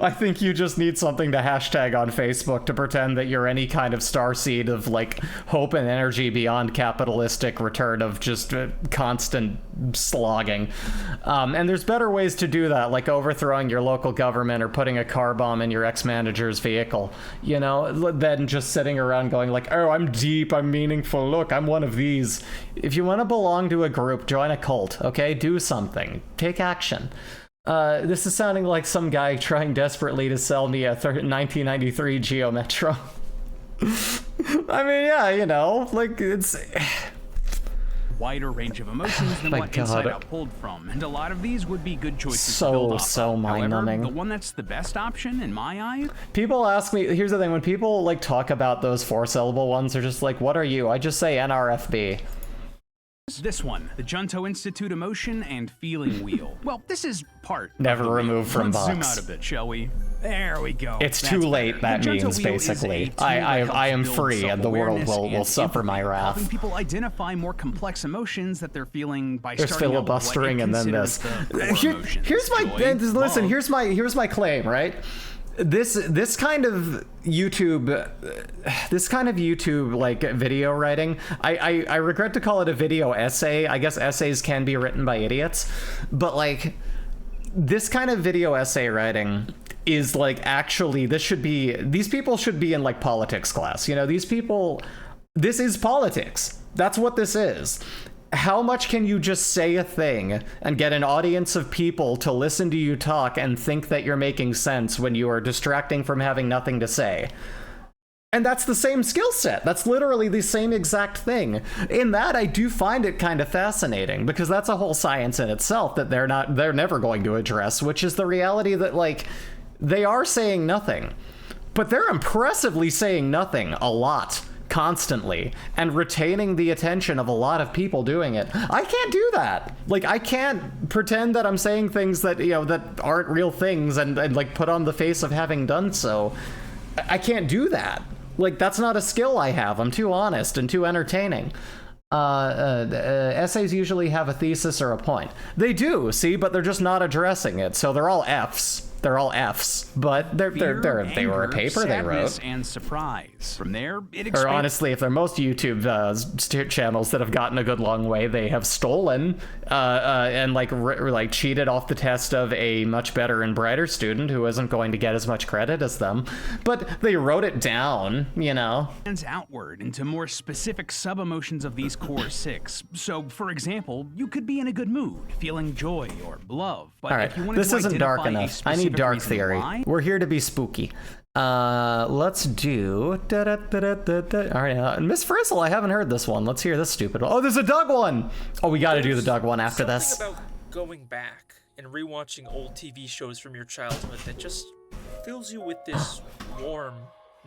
I think you just need something to hashtag on Facebook to pretend that you're any kind of starseed of like hope and energy beyond capitalistic return of just constant slogging. And there's better ways to do that, like overthrowing your local government or putting a car bomb in your ex-manager's vehicle, you know, than just sitting around going like, oh, I'm deep, I'm meaningful, look, I'm one of these. If you want to belong to a group, join a cult, okay? Do something. Take action. This is sounding like some guy trying desperately to sell me a 1993 Geo Metro. I mean, yeah, you know, like, it's... wider range of emotions than what Inside Out pulled from, and a lot of these would be good choices to build off of. mind-numbing. However, the one that's the best option, in my eyes... People ask me, here's the thing, when people, like, talk about those 4-syllable ones, they're just like, what are you? I just say NRFB. This one, the Junto Institute Emotion and Feeling Wheel. Well, this is part. Never removed from box. Let's zoom out a bit, shall we? There we go. It's too late, that means, basically. I am free, and the world will suffer my wrath. Helping people identify more complex emotions that they're feeling by There's starting filibustering and then this. Here's my claim, right? This kind of YouTube like video writing, I regret to call it a video essay. I guess essays can be written by idiots, but like this kind of video essay writing is like, actually, these people should be in like politics class. You know, this is politics. That's what this is. How much can you just say a thing and get an audience of people to listen to you talk and think that you're making sense when you are distracting from having nothing to say? And that's the same skill set. That's literally the same exact thing. In that, I do find it kind of fascinating, because that's a whole science in itself that they're never going to address, which is the reality that, like, they are saying nothing, but they're impressively saying nothing a lot. Constantly, and retaining the attention of a lot of people doing it. I can't do that. Like, I can't pretend that I'm saying things that, you know, that aren't real things and like put on the face of having done so. I can't do that. Like, that's not a skill I have. I'm too honest and too entertaining. Essays usually have a thesis or a point. They do, see, but they're just not addressing it, so they're all Fs. They're all Fs, but they were a paper they wrote. And surprise. From there, or honestly, if they're most YouTube channels that have gotten a good long way, they have stolen and like cheated off the test of a much better and brighter student who isn't going to get as much credit as them. But they wrote it down, you know. And outward into more specific sub-emotions of these core 6. So, for example, you could be in a good mood, feeling joy or love. But all right, if you wanted this to isn't dark identify enough. I need dark theory. Why? We're here to be spooky. Let's do all right, Miss Frizzle, I haven't heard this one. Let's hear this stupid one. Oh, there's a Doug one. Oh, we got to do the Doug one after this. Something about going back and rewatching old TV shows from your childhood that just fills you with this warm,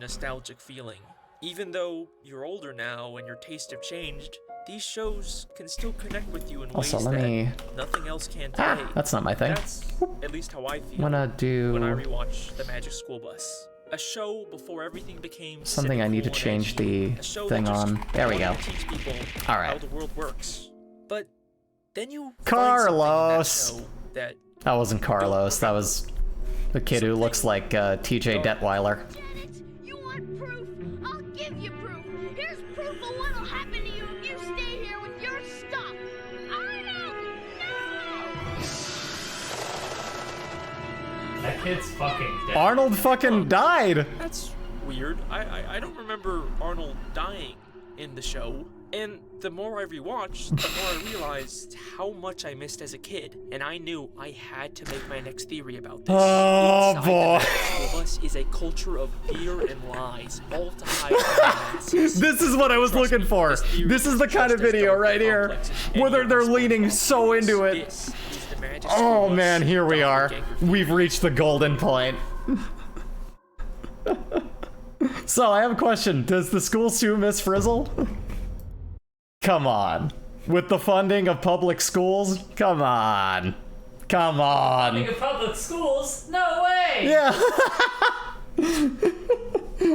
nostalgic feeling. Even though you're older now and your tastes have changed, these shows can still connect with you in ways that nothing else can today. That's not my thing. That's at least how I feel when I rewatch The Magic School Bus. A show before everything became something I need to change the thing on. There we go. All right. How the world works. But then you Carlos. That wasn't Carlos. That was the kid who looks like TJ Detweiler. You want proof? I'll give you proof. Here's proof of what'll happen to you if you stay here with your stuff. Arnold, no! That kid's fucking dead. Arnold fucking died. That's weird. I don't remember Arnold dying in the show. And the more I rewatched, the more I realized how much I missed as a kid. And I knew I had to make my next theory about this. Oh, Inside boy. The School Bus is a culture of fear and lies, all to hide. This is what I was looking for. This is the kind of video right here where they're leaning so into it. Oh man, here we are. We've reached the golden point. So I have a question. Does the school sue Miss Frizzle? Come on. With the funding of public schools? Come on. Come on. Funding of public schools? No way! Yeah.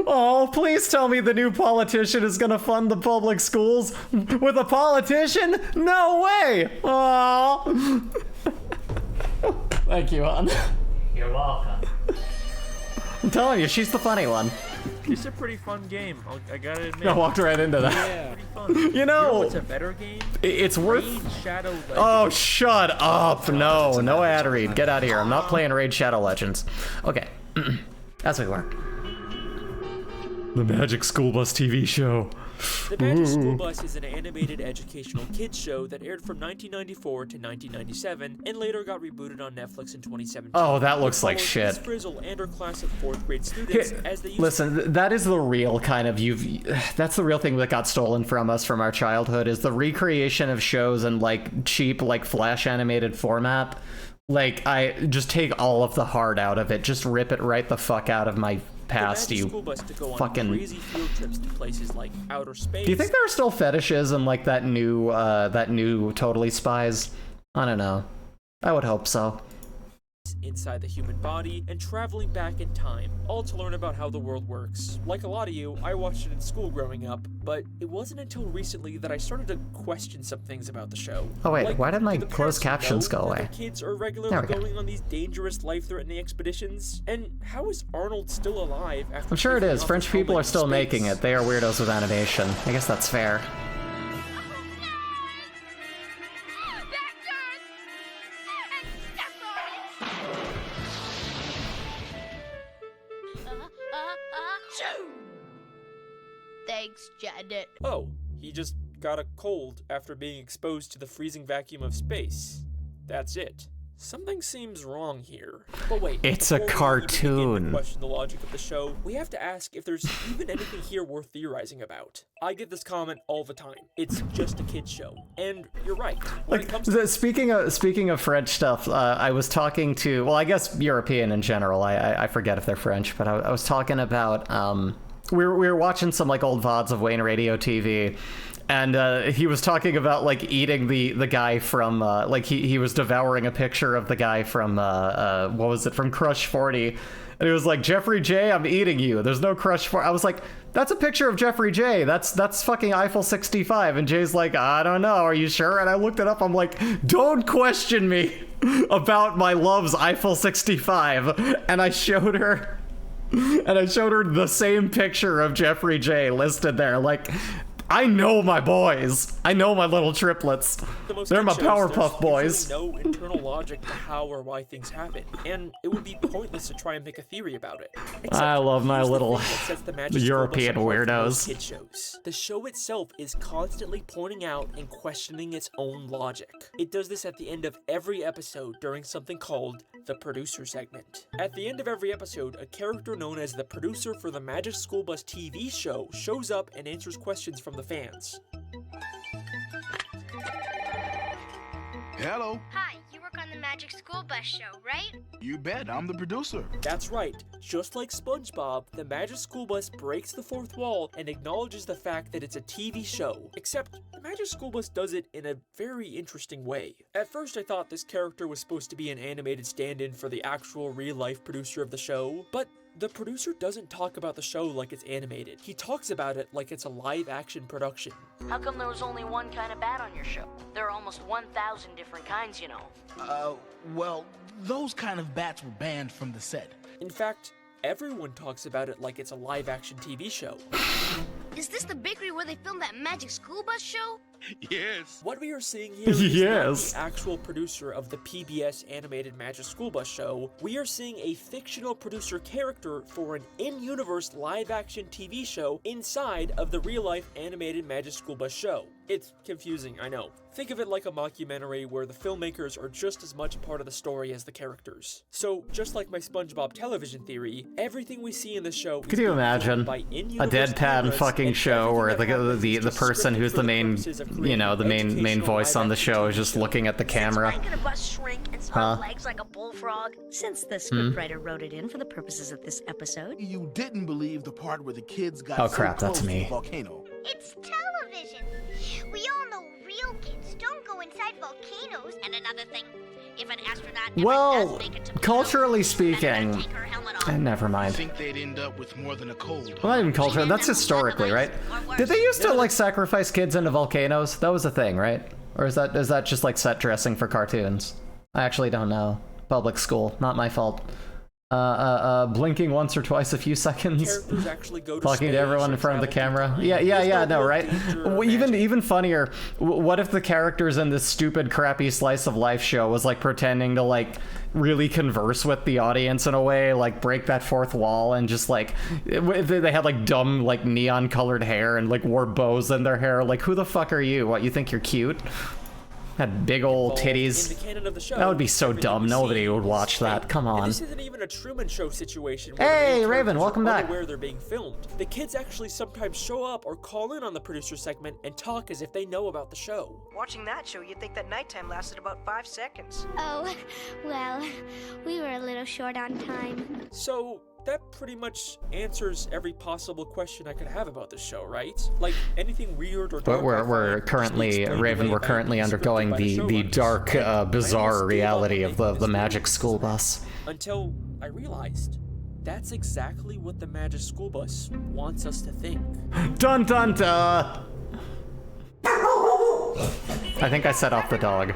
Oh, please tell me the new politician is gonna fund the public schools with a politician? No way! Oh. Thank you, hon. You're welcome. I'm telling you, she's the funny one. It's a pretty fun game, I gotta admit. I walked right into that. Yeah. Pretty fun. You know what's a better game? It's worth... Raid Shadow Legends. Oh, shut up. No ad read. Get out of here. I'm not playing Raid Shadow Legends. Okay. As we were. The Magic School Bus TV show. The Magic School Bus is an animated educational kids show that aired from 1994 to 1997 and later got rebooted on Netflix in 2017. Oh, that looks like shit. Miss Frizzle and her class of 4th grade students as they used Listen, that is the real kind of that's the real thing that got stolen from us from our childhood is the recreation of shows in like cheap like flash animated format. Like I just take all of the heart out of it, just rip it right the fuck out of my past, you school bus to go on fucking crazy field trips to places like outer space. Do you think there are still fetishes in like that new Totally Spies? I don't know. I would hope so. Inside the human body and traveling back in time, all to learn about how the world works. Like a lot of you, I watched it in school growing up, but it wasn't until recently that I started to question some things about the show. Oh wait, like, why did my do the closed parents captions know go that away? their kids are regularly going on these dangerous, life-threatening expeditions? And how is Arnold still alive after I'm sure it taking is. off French his people helmet are still in making space? it. They are weirdos with animation. I guess that's fair. Thanks, Janet. Oh, he just got a cold after being exposed to the freezing vacuum of space. That's it. Something seems wrong here. But wait, It's a before we even begin cartoon. to question the logic of the show, we have to ask if there's even anything here worth theorizing about. I get this comment all the time. It's just a kid's show. And you're right. When it comes to Speaking of French stuff, I was talking to, well, I guess European in general. I forget if they're French, but I was talking about we were watching some like old VODs of Wayne Radio TV. And he was talking about like eating the guy from like he was devouring a picture of the guy from what was it, from Crush 40, and he was like, Jeffrey J, I'm eating you. There's no Crush 40. I was like, that's a picture of Jeffrey J. That's fucking Eiffel 65. And Jay's like, I don't know. Are you sure? And I looked it up. I'm like, don't question me about my love's Eiffel 65. And I showed her. And I showed her the same picture of Jeffrey J listed there. Like, I know my boys. I know my little triplets. They're my Powerpuff Boys. There's no internal logic to how or why things happen, and it would be pointless to try and make a theory about it. I love my little the European weirdos. Kid shows. The show itself is constantly pointing out and questioning its own logic. It does this at the end of every episode during something called the producer segment. At the end of every episode, a character known as the producer for the Magic School Bus TV show shows up and answers questions from the fans. Hello. Hi, you work on the Magic School Bus show, right? You bet, I'm the producer. That's right. Just like SpongeBob, the Magic School Bus breaks the fourth wall and acknowledges the fact that it's a TV show. Except, the Magic School Bus does it in a very interesting way. At first, I thought this character was supposed to be an animated stand-in for the actual real-life producer of the show, but the producer doesn't talk about the show like it's animated. He talks about it like it's a live-action production. How come there was only one kind of bat on your show? There are almost 1,000 different kinds, you know. Well, those kind of bats were banned from the set. In fact, everyone talks about it like it's a live-action TV show. Is this the bakery where they filmed that Magic School Bus show? Yes. What we are seeing here is not the actual producer of the PBS animated Magic School Bus show. We are seeing a fictional producer character for an in-universe live-action TV show inside of the real-life animated Magic School Bus show. It's confusing, I know. Think of it like a mockumentary where the filmmakers are just as much a part of the story as the characters. So, just like my SpongeBob television theory, everything we see in the show Could you imagine a deadpan fucking show where the person who's the main, you know, the main voice on the show is just looking at the camera? Since a bus shrink and Huh? legs like a bullfrog? Since the scriptwriter wrote it in for the purposes of this episode. You didn't believe the part where the kids got Oh so crap, close that's to me. the volcano. It's television. We all know real kids said volcanoes. And another thing, if an astronaut Well, culturally speaking, never I mind. think they'd end up with more than a cold. Well, not even culture. That's historically, right? Did they used to like sacrifice kids into volcanoes? That was a thing, right? Or is that just like set dressing for cartoons? I actually don't know. Public school, not my fault. Blinking once or twice a few seconds. Characters actually go to Talking to space everyone or in front of the travel camera. through time. Yeah, no, real right? danger or Well, even funnier, what if the characters in this stupid, crappy slice of life show was like pretending to like really converse with the audience in a way, like break that fourth wall, and just like they had like dumb like neon colored hair and like wore bows in their hair. Like, who the fuck are you? What, you think you're cute? Had big old titties. In the canon of the show, That would be so dumb. Nobody would watch that. Come and on. this isn't even a Truman Show situation. Where Hey, the main Raven, characters welcome are back. unaware they're being filmed. The kids actually sometimes show up or call in on the producer segment and talk as if they know about the show. Watching that show, you'd think that nighttime lasted about 5 seconds. Oh, well, we were a little short on time. So that pretty much answers every possible question I could have about this show, right? Like anything weird or dark. But we're currently, Raven, we're currently undergoing the dark, bizarre reality of the magic school bus. Until I realized that's exactly what the magic school bus wants us to think. Dun dun dun! I think I set off the dog.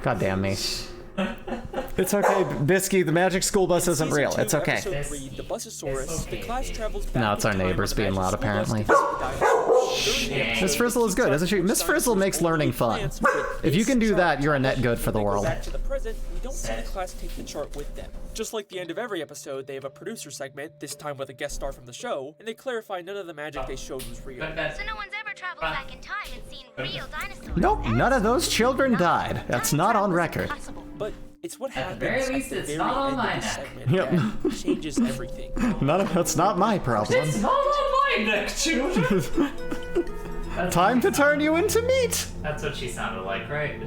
God damn me. It's okay, Bisky, the magic school bus isn't real. It's okay. Episode 3, the Busasaurus, the class travels back No, it's our in time neighbors on the being magic loud, school bus apparently. to visit the dinosaurs. Miss Frizzle is good, isn't she? Miss Frizzle makes learning fun. If you can do that, you're a net good for the world. Back to the present, we don't see the class take the chart with them. Just like the end of every episode, they have a producer segment, this time with a guest star from the show, and they clarify none of the magic they showed was real. So no one's ever traveled back in time and seen real dinosaurs. Nope, none of those children died. That's not on record. But it's what happens very least, at the it's very not on end my of this neck. segment Yep. that changes everything. That's not my problem. It's not on my neck, children. Time to turn you into meat. That's what she sounded like, right?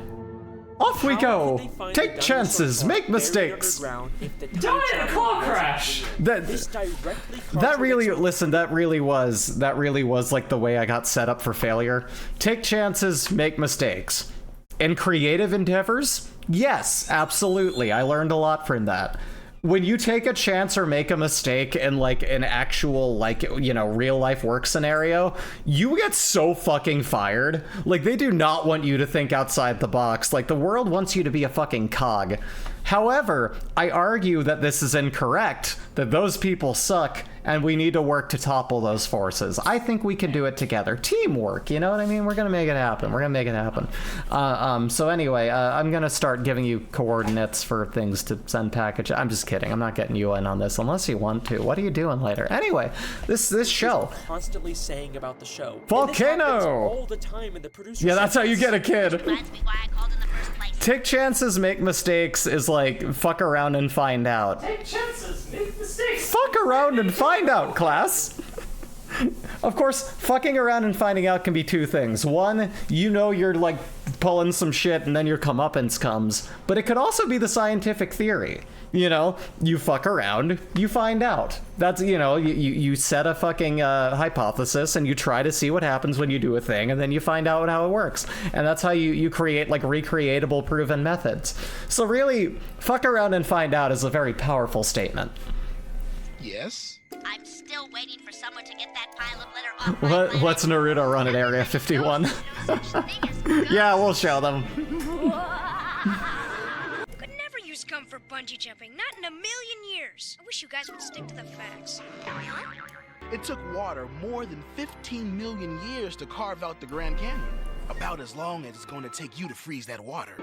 Off we go. Take chances, make mistakes. Die in a car crash. That really, listen, that really was like the way I got set up for failure. Take chances, make mistakes. In creative endeavors, yes, absolutely. I learned a lot from that. When you take a chance or make a mistake in like an actual, like, you know, real life work scenario, you get so fucking fired. Like, they do not want you to think outside the box. Like, the world wants you to be a fucking cog. However, I argue that this is incorrect, that those people suck, and we need to work to topple those forces. I think we can do it together. Teamwork, you know what I mean? We're gonna make it happen. We're gonna make it happen. So anyway, I'm gonna start giving you coordinates for things to send package. I'm just kidding. I'm not getting you in on this unless you want to. What are you doing later? Anyway, this show. Constantly saying about the show. Volcano! All the time in the producer. Yeah, that's how you get a kid. Reminds me why I called in the first place. Take chances, make mistakes is like fuck around and find out. Take chances, make mistakes. Fuck around and find out, class. Of course, fucking around and finding out can be two things. One, you know you're like pulling some shit and then your comeuppance comes. But it could also be the scientific theory. You know, you fuck around, you find out. That's, you know, you set a fucking hypothesis and you try to see what happens when you do a thing, and then you find out how it works. And that's how you create like recreatable proven methods. So really, fuck around and find out is a very powerful statement. Yes? I'm still waiting for someone to get that pile of litter off. Let's Naruto run at Area 51. Yeah, we'll show them. Could never use gum for bungee jumping, not in a million years. I wish you guys would stick to the facts. It took water more than 15 million years to carve out the Grand Canyon. About as long as it's going to take you to freeze that water.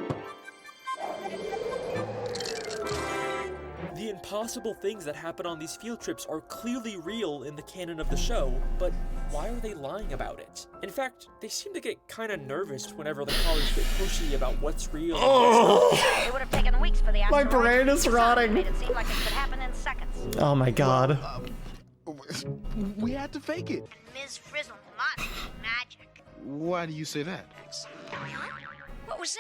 The impossible things that happen on these field trips are clearly real in the canon of the show, but why are they lying about it? In fact, they seem to get kind of nervous whenever the college get pushy about what's real. Oh! It would have taken weeks for the My brain is rotting. Made it seem like it could happen in seconds. Oh my god. We had to fake it. Ms. Frizzle, not magic. Why do you say that? What was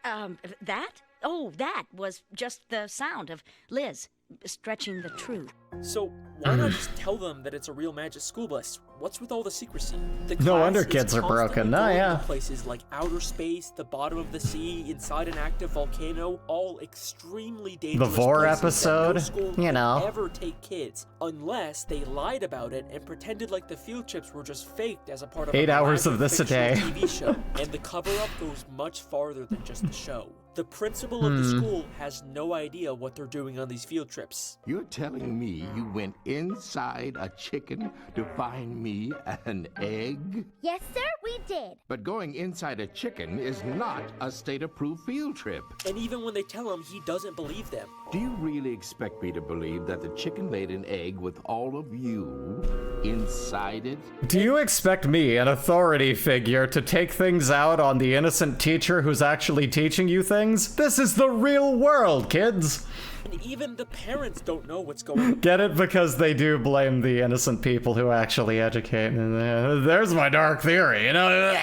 that? That? Oh, that was just the sound of Liz stretching the truth. So why not just tell them that it's a real magic school bus? What's with all the secrecy? The No wonder class is kids are constantly broken. No, going yeah. to places like outer space, the bottom of the sea, inside an active volcano, all extremely dangerous Vor places episode, that no school you could know. ever take kids unless they lied about it and pretended like the field trips were just faked as a part of 8 a hours of this a day. TV show. And the cover-up goes much farther than just the show. The principal of the school has no idea what they're doing on these field trips. You're telling me you went inside a chicken to find me an egg? Yes, sir, we did. But going inside a chicken is not a state-approved field trip. And even when they tell him, he doesn't believe them. Do you really expect me to believe that the chicken laid an egg with all of you inside it? Do you expect me, an authority figure, to take things out on the innocent teacher who's actually teaching you things? This is the real world, kids! And even the parents don't know what's going on. Get it? Because they do blame the innocent people who actually educate. There's my dark theory, you know?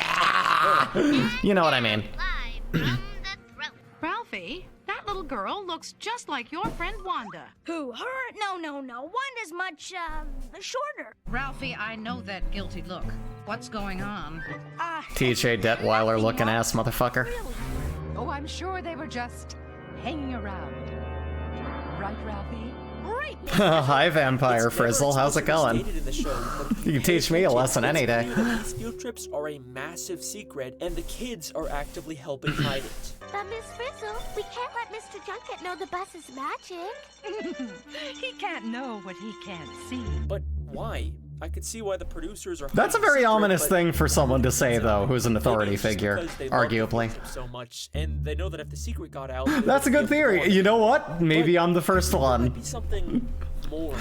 You know what I mean. Ralphie, that little girl looks just like your friend Wanda. Who, her? No. Wanda's much, shorter. Ralphie, I know that guilty look. What's going on? TJ Detweiler looking ass motherfucker. Oh, I'm sure they were just hanging around. Right, Ralphie? Right. Hi, Vampire Frizzle. How's it going? You can teach me a lesson any day. These field trips are a massive secret, and the kids are actively helping hide it. But Miss Frizzle, we can't let Mr. Junket know the bus is magic. He can't know what he can't see. But why? I could see why the producers are. That's a very ominous thing for someone to say, though, who's an authority figure, arguably. So much, and they know that if the secret got out, That's a good theory. You know what? Maybe I'm the first one. Might be something more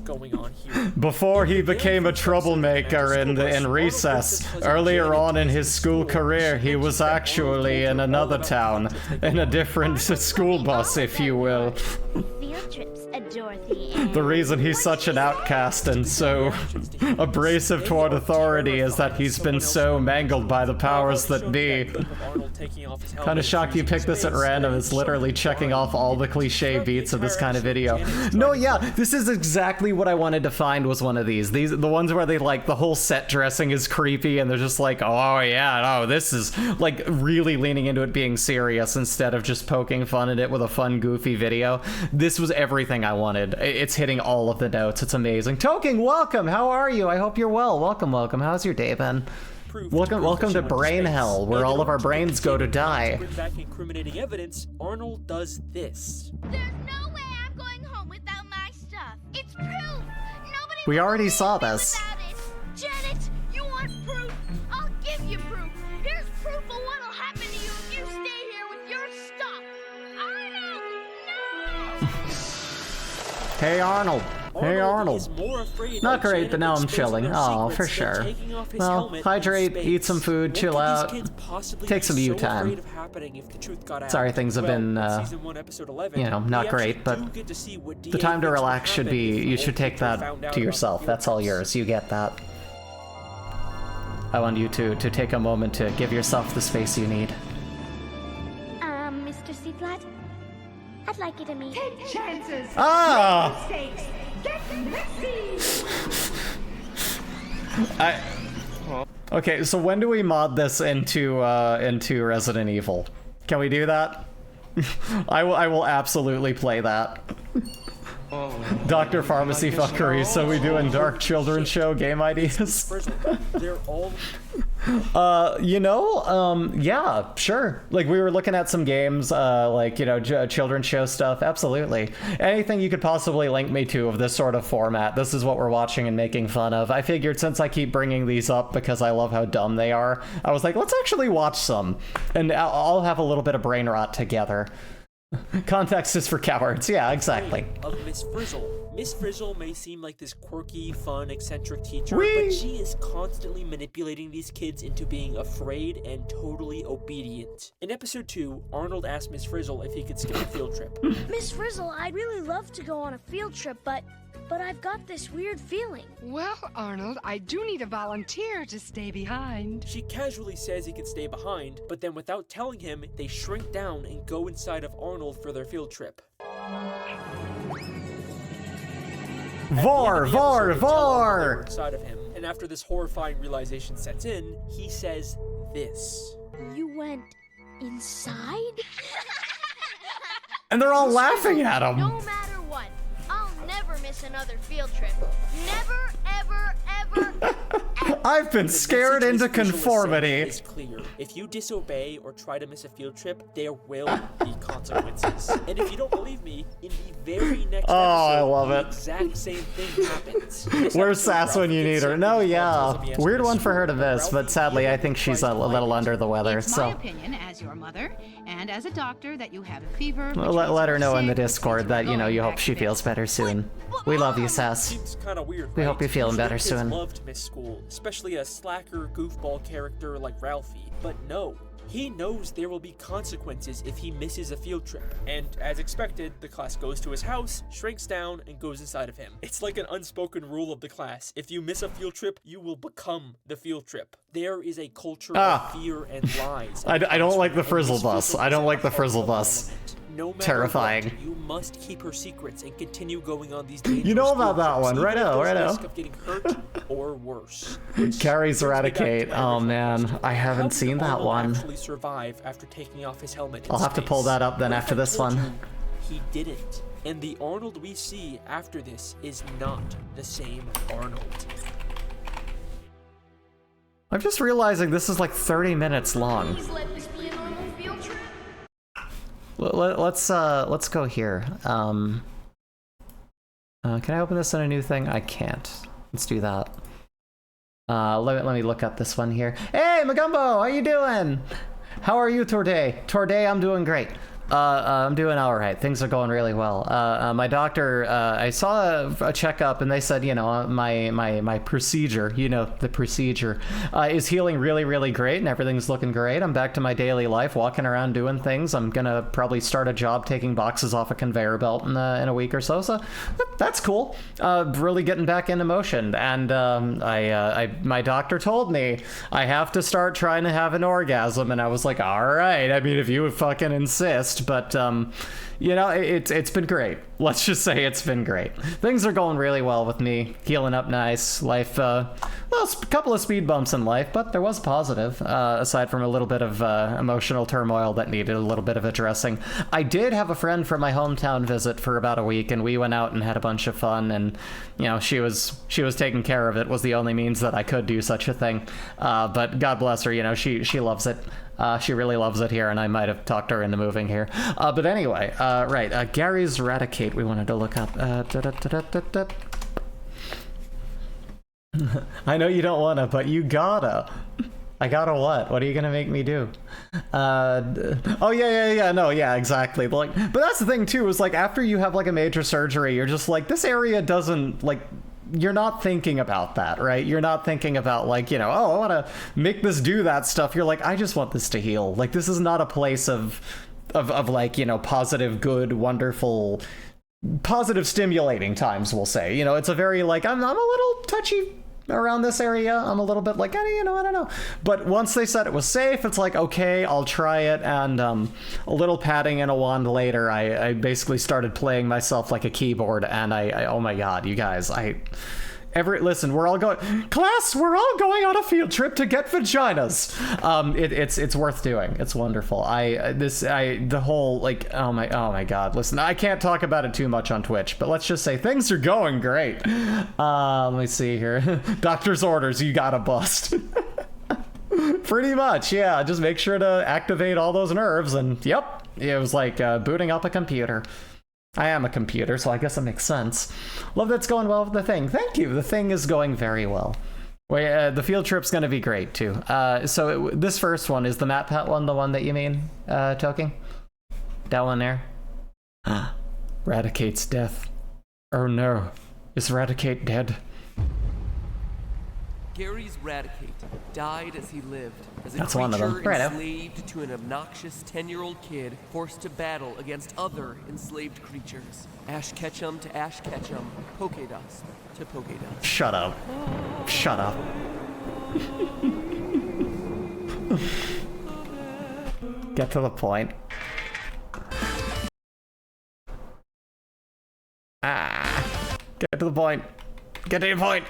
going on here. Before he became a troublemaker in recess, earlier on in his school career, he was actually in another town, in a different school bus, if you will. Field trips, Dorothy. The reason he's such an outcast and so abrasive toward authority is that he's been so mangled by the powers that be. Kinda shocked you picked this at random. It's literally checking off all the cliche beats of this kind of video. No, yeah, this is exactly what I wanted to find was one of these. The ones where they, like, the whole set dressing is creepy and they're just like, oh yeah, no, this is, like, really leaning into it being serious instead of just poking fun at it with a fun, goofy video. This was everything I wanted. It's hitting all of the notes. It's amazing. Toking, welcome! How are you? I hope you're well. Welcome. How's your day been? Welcome to Brain Hell, where all of our brains go to die. To bring back incriminating evidence, Arnold does this. There's no way I'm going home without my stuff. It's proof. Nobody. We already saw this. Janet, you want proof? I'll give you proof. Here's proof of what'll happen to you if you stay here with your stuff. Arnold, no! Hey, Arnold. Hey, Arnold. Not great, but now I'm chilling. Oh, for sure. Well, hydrate, eat some food, chill out, take some you time. Sorry things have been, you know, not great, but the time to relax should be, you should take that to yourself. That's all yours. You get that. I want you to take a moment to give yourself the space you need. Mr. C-Flat, I'd like you to meet. Take chances. Ah! Make mistakes. Get messy. Okay, so when do we mod this into Resident Evil? Can we do that? I will absolutely play that. Dr. Pharmacy fuckery, so we doing Dark Children Show game ideas? They're all... you know, yeah, sure. Like, we were looking at some games, like, you know, children's show stuff, absolutely. Anything you could possibly link me to of this sort of format, this is what we're watching and making fun of. I figured since I keep bringing these up because I love how dumb they are, I was like, let's actually watch some, and I'll have a little bit of brain rot together. Context is for cowards. Yeah, exactly. Of Miss Frizzle. Miss Frizzle may seem like this quirky, fun, eccentric teacher, but she is constantly manipulating these kids into being afraid and totally obedient. In episode 2, Arnold asked Miss Frizzle if he could skip a field trip. Miss Frizzle, I'd really love to go on a field trip, but but I've got this weird feeling. Well, Arnold, I do need a volunteer to stay behind. She casually says he can stay behind, but then without telling him, they shrink down and go inside of Arnold for their field trip. Vor! Inside of him, and after this horrifying realization sets in, he says this. You went inside? And they're all laughing at him. No matter what, I'll never miss another field trip. Never, ever, ever. I've been scared into conformity. Is clear. If you disobey or try to miss a field trip, there will be consequences. And if you don't believe me, in the very next episode, I love the it. exact same thing happens. Where's Sass when you need her? No, yeah. Weird one for her to miss, but sadly I think she's a little under the weather, It's so. my opinion as your mother and as a doctor that you have a fever. Let her know in the Discord that, you know, you hope she feels better soon. We love you, Sass. Seems kind of weird, We right? hope you're feeling better Kids soon. Love to miss school, especially a slacker, goofball character like Ralphie. But no, he knows there will be consequences if he misses a field trip. And as expected, the class goes to his house, shrinks down, and goes inside of him. It's like an unspoken rule of the class. If you miss a field trip, you will become the field trip. There is a culture of fear and lies. I don't like the frizzle bus. I don't like the frizzle bus. No matter Terrifying. what, you must keep her secrets and continue going on these dangerous You know about field that trips, one, even right if now, there's right now. risk of getting hurt or worse. Carrie's Eradicate. Oh man, I haven't seen that one. Actually survive after taking off his helmet in I'll have to pull space. that up then What if after I this told one. you he didn't, and the Arnold we see after this is not the same Arnold. I'm just realizing this is like 30 minutes long. Please let this be a normal field trip. Let's go here. Can I open this in a new thing? I can't. Let's do that. Let me look up this one here. Hey, Magumbo, how you doing? How are you today? Today, I'm doing great. I'm doing all right. Things are going really well. My doctor, I saw a checkup and they said, you know, my procedure, you know, the procedure, is healing really, really great and everything's looking great. I'm back to my daily life, walking around doing things. I'm gonna probably start a job taking boxes off a conveyor belt in a week or so. So that's cool. Really getting back into motion. And my doctor told me I have to start trying to have an orgasm, and I was like, all right. I mean, if you would fucking insist. But you know, it's been great. Let's just say it's been great. Things are going really well with me, healing up nice. Life, well, a couple of speed bumps in life, but there was positive, aside from a little bit of emotional turmoil that needed a little bit of addressing. I did have a friend from my hometown visit for about a week, and we went out and had a bunch of fun, and you know, she was taking care of it, was the only means that I could do such a thing. But God bless her, you know, she loves it. She really loves it here, and I might have talked her into moving here. But anyway, right, Gary's Eradicate we wanted to look up. I know you don't wanna, but you gotta. I gotta what? What are you gonna make me do? Oh yeah, no, yeah, exactly. Like, but that's the thing too, is like after you have like a major surgery, you're just like, this area doesn't like. You're not thinking about that, right? You're not thinking about like, you know, oh, I want to make this do that stuff. You're like, I just want this to heal. Like, this is not a place of like, you know, positive, good, wonderful, positive, stimulating times, we'll say. You know, it's a very like, I'm a little touchy around this area. I'm a little bit like, you know, I don't know. But once they said it was safe, it's like, okay, I'll try it. And a little patting and a wand later, I basically started playing myself like a keyboard. And I oh my God, you guys, listen, we're all going, class, we're all going on a field trip to get vaginas. It's worth doing. It's wonderful. The whole like, oh my God, listen, I can't talk about it too much on Twitch, but let's just say things are going great. Let me see here. Doctor's orders, you gotta bust. Pretty much, yeah. Just make sure to activate all those nerves, and yep, it was like booting up a computer. I am a computer, so I guess it makes sense. Love that's going well with the thing. Thank you. The thing is going very well. The field trip's going to be great, too. So this first one, is the MatPat one the one that you mean, Toking? That one there? Radicate's death. Oh no. Is Radicate dead? Gary's Raticate died as he lived, as a That's one of them. creature Right. enslaved to an obnoxious 10-year-old kid forced to battle against other enslaved creatures. Ash Ketchum to Ash Ketchum, Pokédust to Pokédust. Shut up. Shut up. Get to the point. Get to the point. Get to the point.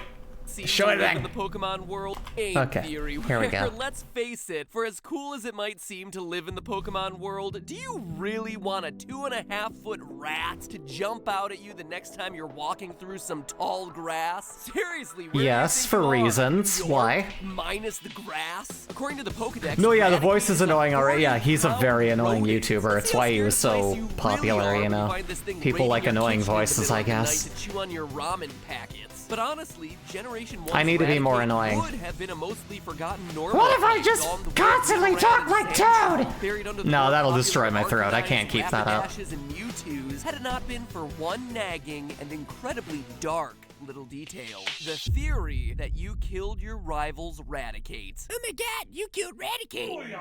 Show it in back. the Pokemon world game Okay, theory, here we where, go. let's face it, for as cool as it might seem to live in the Pokemon world, do you really want a 2.5-foot rat to jump out at you the next time you're walking through some tall grass? Seriously, where do you Yes, think for you are? reasons. New York, Why? minus the grass? According to the Pokedex, No, yeah, the Raticate voice is annoying already. Yeah, he's a very annoying rodent. YouTuber. It's why he was so popular, you know. People like annoying voices, I guess. To chew on your ramen packets. But honestly, Generation 1 I need to be more annoying. would have been a mostly forgotten normal. What if I just constantly talk like Toad? No, that'll destroy my throat. I Arcanines, can't keep that up. Rapidashes, and Mewtwo's had it not been for one nagging and incredibly dark little detail. The theory that you killed your rival's Raticate. Oh my god, you killed Raticate!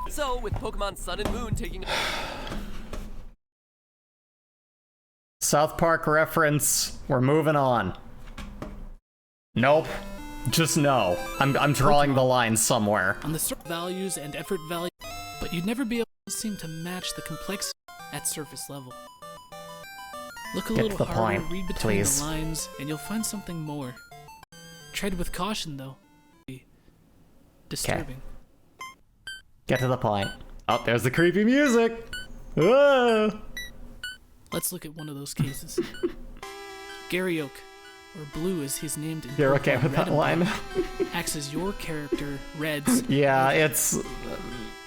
So, with Pokemon Sun and Moon taking... South Park reference. We're moving on. Nope. Just no. I'm drawing the line somewhere. On the values and effort value, but you'd never be able to seem to match the complexity at surface level. Look a Get little to the harder, point, read between please. the lines, and you'll find something more. Tread with caution, though. Disturbing. Get to the point. Oh, there's the creepy music. Ah. Let's look at one of those cases. Gary Oak, or Blue as he's named in You're okay Pokemon with Red that and line? Black, acts as your character, Red's. Yeah, it's...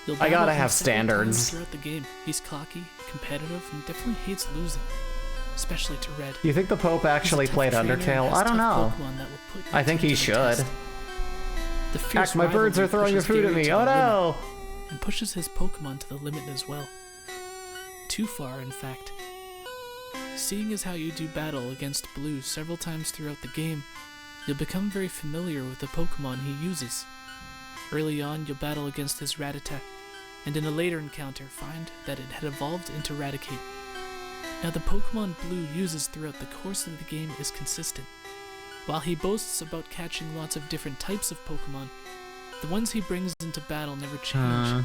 You'll I battle gotta him have several times standards. throughout the game. He's cocky, competitive, and definitely hates losing, especially to Red. Do you think the Pope actually played Undertale? I don't know. I think he should. The fierce Heck, my birds are rivalry throwing your pushes food at Gary me. to Oh the no! limit, and pushes his Pokemon to the limit as well. Too far, in fact. Seeing as how you do battle against Blue several times throughout the game, you'll become very familiar with the Pokemon he uses. Early on, you'll battle against his Rattata, and in a later encounter find that it had evolved into Raticate. Now the Pokemon Blue uses throughout the course of the game is consistent. While he boasts about catching lots of different types of Pokemon, the ones he brings into battle never change,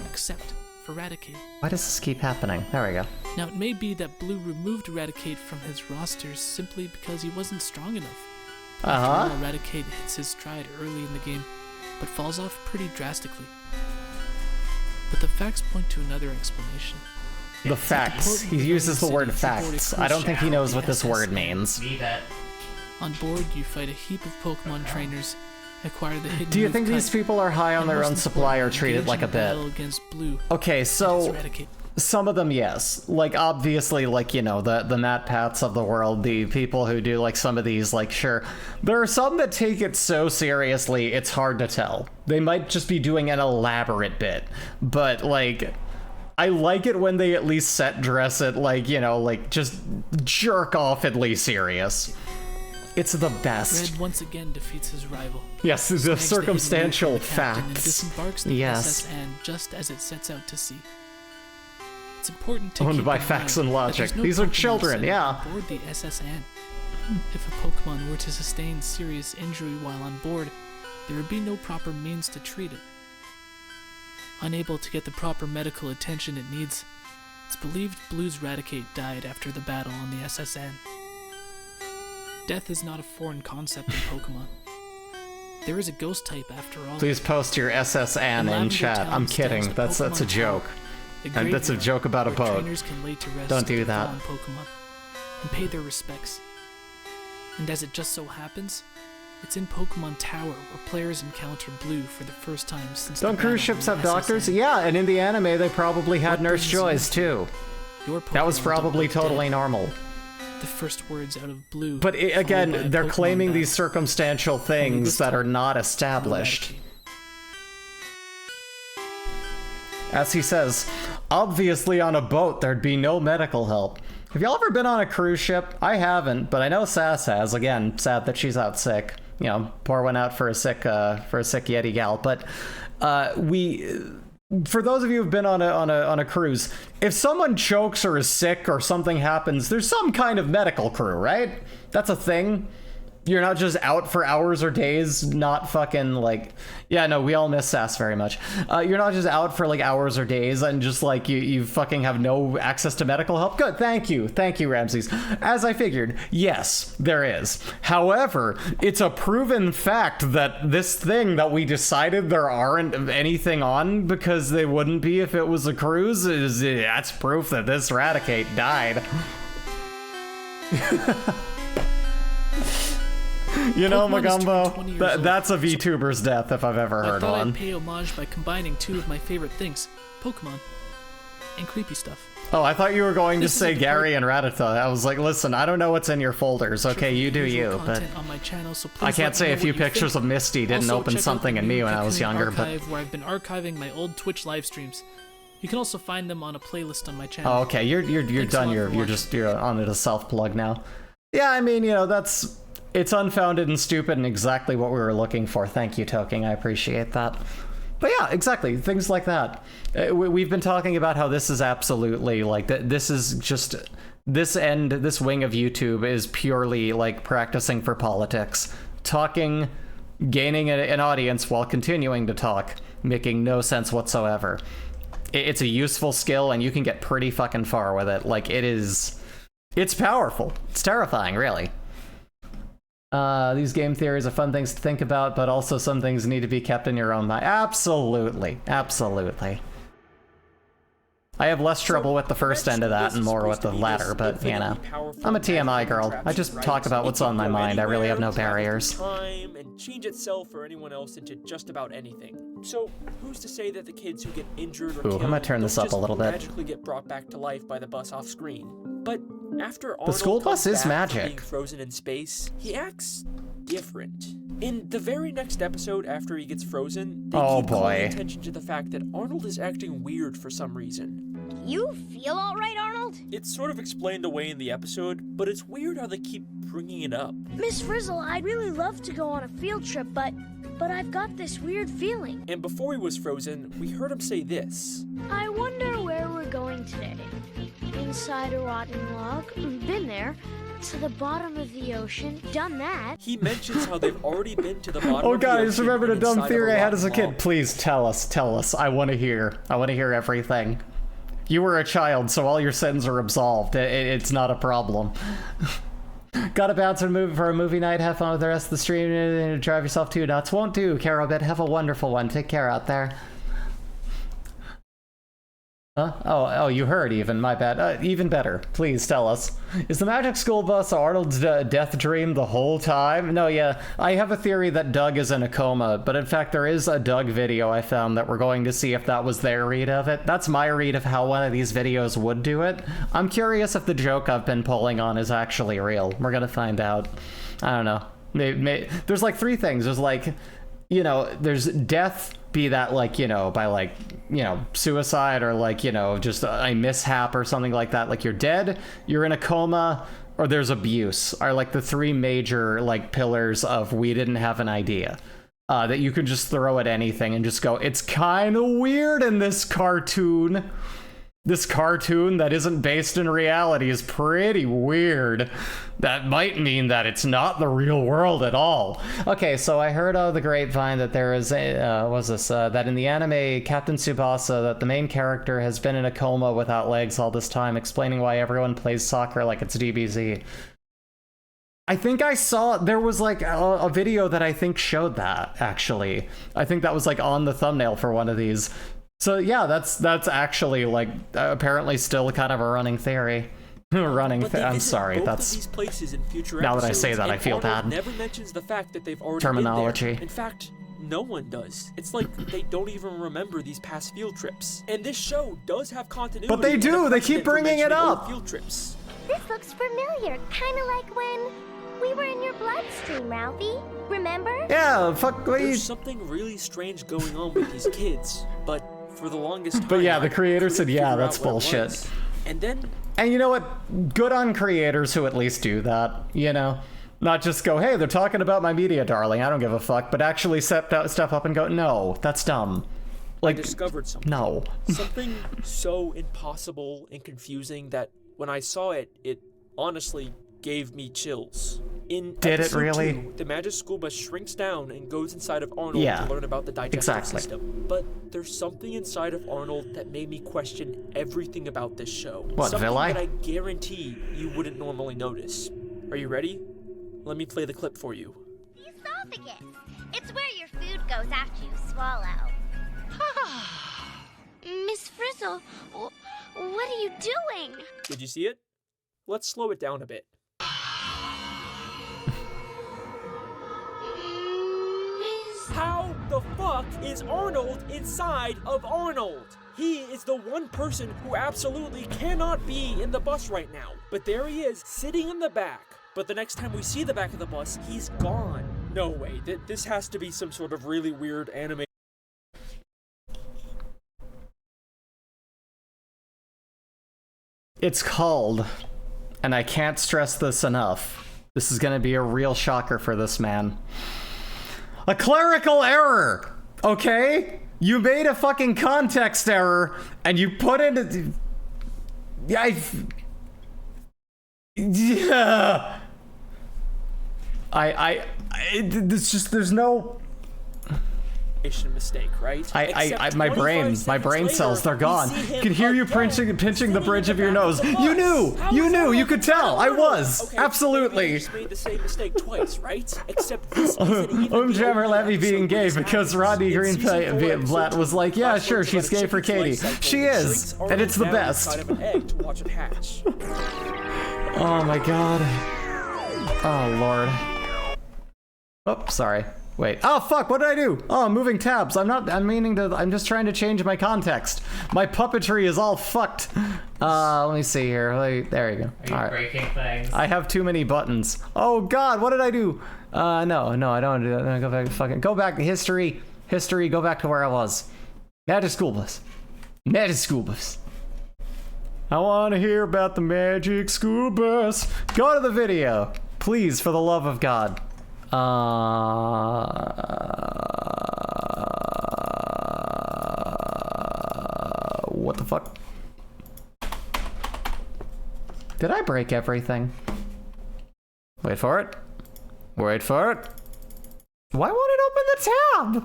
except for Raticate. Why does this keep happening? There we go. Now it may be that Blue removed Raticate from his rosters simply because he wasn't strong enough. After all, Raticate hits his stride early in the game, but falls off pretty drastically. But the facts point to another explanation. The facts. He uses the word facts. I don't think he knows what this word means. On board, you fight a heap of Pokemon trainers, acquire the hidden Do you move think cut, these people are high on and their most own supply or importantly, treated engage like in a bit? battle against Blue. Okay, so Eradicate. some of them, yes. Like, obviously, like, you know, the Matt Pats of the world, the people who do, like, some of these, like, sure. There are some that take it so seriously, it's hard to tell. They might just be doing an elaborate bit. But, like, I like it when they at least set dress it, like, you know, like, just jerk-offedly serious. It's the best. Red once again defeats his rival. Yes, the snags circumstantial hidden move from the captain, and facts. disembarks the Yes. SSN just as it sets out to sea. It's important to Owned keep by in facts mind and that logic. there's no These are Pokemon children, sent yeah. on board the SSN. If a Pokemon were to sustain serious injury while on board, there would be no proper means to treat it. Unable to get the proper medical attention it needs, it's believed Blue's Raticate died after the battle on the SSN. Death is not a foreign concept in Pokemon. There is a ghost type after all. Please post your SSN in Lavender chat. Town I'm stands kidding. the That's a Pokemon joke. Tower, the And that's a graveyard joke about a where boat. trainers can lay to rest Don't do their that. fallen Pokemon and pay their respects. And as it just so happens, it's in Pokemon Tower where players encounter Blue for the first time since Don't the cruise battle ships on have the doctors? SSN. Yeah, and in the anime they probably had What Nurse brings Joys you too. Your That was Pokemon probably don't look totally dead. normal. The first words out of Blue. But followed by again, a they're Pokemon claiming battle. these circumstantial things that are not established. As he says, obviously on a boat there'd be no medical help. Have y'all ever been on a cruise ship? I haven't, but I know Sass has. Again, sad that she's out sick. you know, pour one out for a sick Yeti gal. But for those of you who've been on a cruise, if someone chokes or is sick or something happens, there's some kind of medical crew, right? That's a thing. You're not just out for hours or days, not fucking like, yeah, no, we all miss Sass very much. You're not just out for like hours or days and just like you fucking have no access to medical help. Good, thank you, Ramses. As I figured, yes, there is. However, it's a proven fact that this thing that we decided there aren't anything on because they wouldn't be if it was a cruise, that's proof that this Raticate died. You know, Magumbo, that's a VTuber's death if I've ever heard one. I thought I'd pay homage by combining two of my favorite things, Pokemon and creepy stuff. Oh, I thought you were going to say Gary and Rattata. I was like, listen, I don't know what's in your folders. Okay, you do you, but on my channel, so I can't say a few pictures of Misty didn't open something in me when I was younger, but where I've been archiving my old Twitch live streams. You can also find them on a playlist on my channel. Oh, okay, you're done. You're on it a self plug now. Yeah, I mean, you know, it's unfounded and stupid and exactly what we were looking for. Thank you, Toking. I appreciate that. But yeah, exactly. Things like that. We've been talking about how this is absolutely like this is just this wing of YouTube is purely like practicing for politics, talking, gaining an audience while continuing to talk, making no sense whatsoever. It's a useful skill and you can get pretty fucking far with it. Like it's powerful. It's terrifying, really. These game theories are fun things to think about, but also some things need to be kept in your own mind. Absolutely. Absolutely. I have less trouble with the first end of that and more with the latter, but, you know. I'm a TMI girl. I just talk about what's on my mind. I really have no barriers. Time and change itself or anyone else into just about anything. So, who's to say that the kids who get injured or killed I'm gonna turn this up a little bit. magically get brought back to life by the bus off screen? But after Arnold the school bus is being magic. Frozen in space, he acts different. In the very next episode after he gets frozen, they keep calling attention to the fact that Arnold is acting weird for some reason. You feel all right, Arnold? It's sort of explained away in the episode, but it's weird how they keep bringing it up. Miss Frizzle, I'd really love to go on a field trip, but I've got this weird feeling. And before he was frozen, we heard him say this. I wonder where we're going today. Inside a rotten log? Been there. To the bottom of the ocean? Done that. He mentions how they've already been to the bottom of the ocean. Oh guys, remember the dumb theory I had as a kid? Please tell us. I want to hear. I want to hear everything. You were a child, so all your sins are absolved. It's not a problem. Gotta bounce for a movie night. Have fun with the rest of the stream. Drive yourself 2 nuts. Won't do, Carobit. Have a wonderful one. Take care out there. Huh? Oh, you heard even. My bad. Even better. Please tell us. Is the Magic School Bus Arnold's death dream the whole time? No, yeah. I have a theory that Doug is in a coma, but in fact there is a Doug video I found that we're going to see if that was their read of it. That's my read of how one of these videos would do it. I'm curious if the joke I've been pulling on is actually real. We're gonna find out. I don't know. There's like 3 things. There's like, you know, there's death, be that like, you know, by like, you know, suicide or like, you know, just a mishap or something like that. Like you're dead, you're in a coma, or there's abuse are like the 3 major like pillars of we didn't have an idea. That you can just throw at anything and just go, it's kind of weird in this cartoon. This cartoon that isn't based in reality is pretty weird. That might mean that it's not the real world at all. Okay, so I heard the grapevine that there is that in the anime Captain Tsubasa, that the main character has been in a coma without legs all this time, explaining why everyone plays soccer like it's DBZ. I think I saw, there was like a video that I think showed that, actually. I think that was like on the thumbnail for one of these. So yeah, that's actually like apparently still kind of a running theory. I'm sorry. That's these places in future now that I say that, I feel Arnold bad. Never mentions the fact that they've already Terminology. been there. In fact, no one does. It's like they don't even remember these past field trips. And this show does have continuity. But they do. They keep bringing it up. Field trips. This looks familiar, kind of like when we were in your bloodstream, Ralphie. Remember? Yeah. Fuck. There's something really strange going on with these kids, but for the longest time, but yeah, the creator said, yeah, that's bullshit. And then... And you know what? Good on creators who at least do that, you know? Not just go, hey, they're talking about my media, darling. I don't give a fuck. But actually step up and go, no, that's dumb. Like, I discovered something. No. Something so impossible and confusing that when I saw it, it honestly gave me chills. In Did it really? 2, the magic school bus shrinks down and goes inside of Arnold to learn about the digestive system. But there's something inside of Arnold that made me question everything about this show. What, something villi? that I guarantee you wouldn't normally notice. Are you ready? Let me play the clip for you. The esophagus. It's where your food goes after you swallow. Miss Frizzle, what are you doing? Did you see it? Let's slow it down a bit. How the fuck is Arnold inside of Arnold? He is the one person who absolutely cannot be in the bus right now. But there he is, sitting in the back. But the next time we see the back of the bus, he's gone. No way, this has to be some sort of really weird anime. It's called, and I can't stress this enough, this is gonna be a real shocker for this man, a clerical error, okay? You made a fucking context error, and you put in yeah, it's just, there's no... mistake, right? My brain cells, they're gone. I can hear you pinching the bridge of your nose. You knew, you could tell. I was, okay, absolutely. You just made the same mistake twice, right? Except this isn't even Jammer let me being gay because Rodney Greenblatt was like, yeah, sure, she's gay for Katie. She is, and it's the best. Oh my god. Oh lord. Oh, sorry. Wait. Oh, fuck, what did I do? Oh, I'm moving tabs. I'm just trying to change my context. My puppetry is all fucked. Let me see here. There you go. Are you breaking things? I have too many buttons. Oh, God, what did I do? No, I don't want to do that. Go back, go back to history. History, go back to where I was. Magic School Bus. Magic School Bus. I want to hear about the Magic School Bus. Go to the video. Please, for the love of God. What the fuck? Did I break everything? Wait for it. Wait for it. Why won't it open the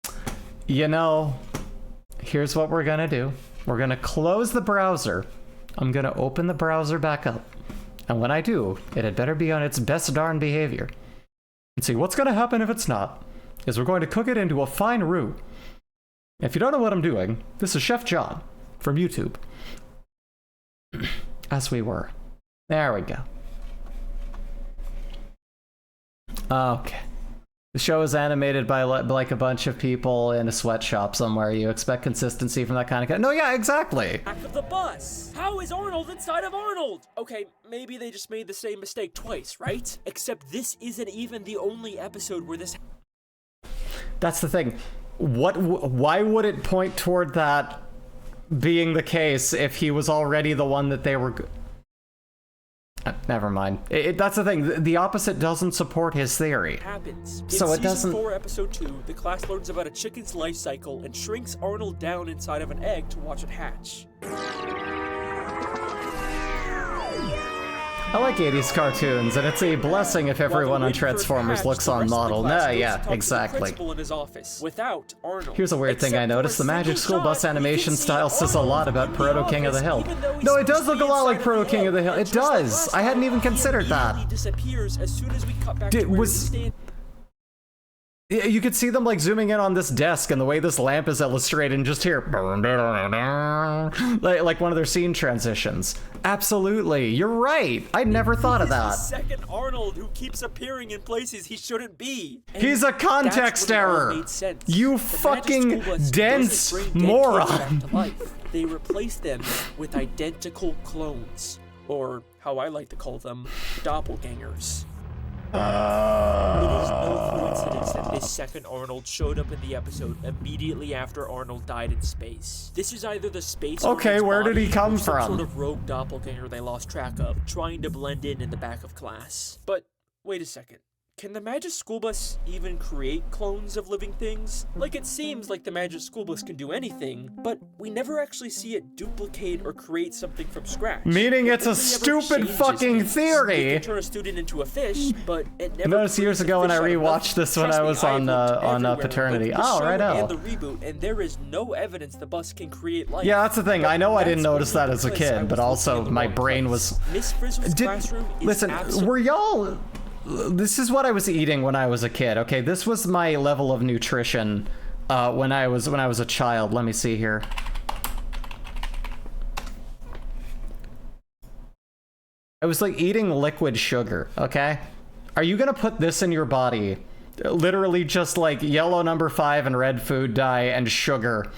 tab? You know, here's what we're gonna do. We're gonna close the browser. I'm gonna open the browser back up. And when I do, it had better be on its best darn behavior. And see, what's gonna happen if it's not, is we're going to cook it into a fine roux. If you don't know what I'm doing, this is Chef John from YouTube. As we were. There we go. Okay. The show is animated by like a bunch of people in a sweatshop somewhere. You expect consistency from that kind of... No, yeah, exactly. Back of the bus. How is Arnold inside of Arnold? Okay, maybe they just made the same mistake twice, right? Except this isn't even the only episode where this... That's the thing. Why would it point toward that being the case if he was already the one that they were... Never mind. That's the thing. The opposite doesn't support his theory. Happens. So it doesn't... In Season 4, Episode 2, the class learns about a chicken's life cycle and shrinks Arnold down inside of an egg to watch it hatch. I like 80s cartoons, and it's a blessing if everyone on Transformers looks on model. Nah, yeah, exactly. Here's a weird thing I noticed. The Magic School Bus animation style says a lot about Proto King of the Hill. No, it does look a lot like Proto King of the Hill. It does! I hadn't even considered that. You could see them like zooming in on this desk and the way this lamp is illustrated and just hear like one of their scene transitions. Absolutely, you're right. I never thought of that. Second Arnold who keeps appearing in places he shouldn't be. And he's a context error. You fucking dense moron. They replace them with identical clones, or how I like to call them, doppelgangers. It is no coincidence that his second Arnold showed up in the episode immediately after Arnold died in space. This is either the space Okay, where did he come or some from? sort of rogue doppelganger they lost track of, trying to blend in the back of class. But wait a second. Can the Magic School Bus even create clones of living things? Like, it seems like the Magic School Bus can do anything, but we never actually see it duplicate or create something from scratch. Meaning it's a stupid fucking theory. It can turn a student into a fish, but it never. Notice years ago when I rewatched this when I was on paternity. Oh, right And out. the reboot, and there is no evidence the bus can create life. Yeah, that's the thing. I know I didn't notice that as a because I kid, but was also looking in the my wrong brain place. was. Miss Frizzle's classroom is Listen, were y'all? This is what I was eating when I was a kid. Okay, this was my level of nutrition when I was a child. Let me see here. I was like eating liquid sugar. Okay, are you gonna put this in your body? Literally just like yellow number 5 and red food dye and sugar.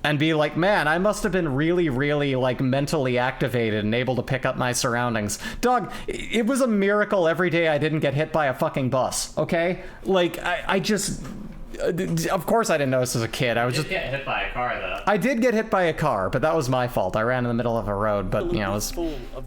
And be like, man, I must have been really, really, like, mentally activated and able to pick up my surroundings. Dog, it was a miracle every day I didn't get hit by a fucking bus, okay? Like, I just... Of course I didn't notice as a kid. I was just... get hit by a car, though. I did get hit by a car, but that was my fault. I ran in the middle of a road, but, you know,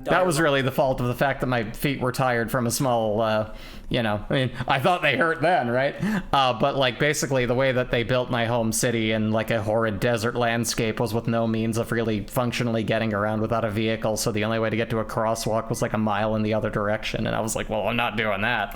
that was really the fault of the fact that my feet were tired from a small... you know, I mean, I thought they hurt then, right? But like basically the way that they built my home city in like a horrid desert landscape was with no means of really functionally getting around without a vehicle. So the only way to get to a crosswalk was like a mile in the other direction. And I was like, well, I'm not doing that.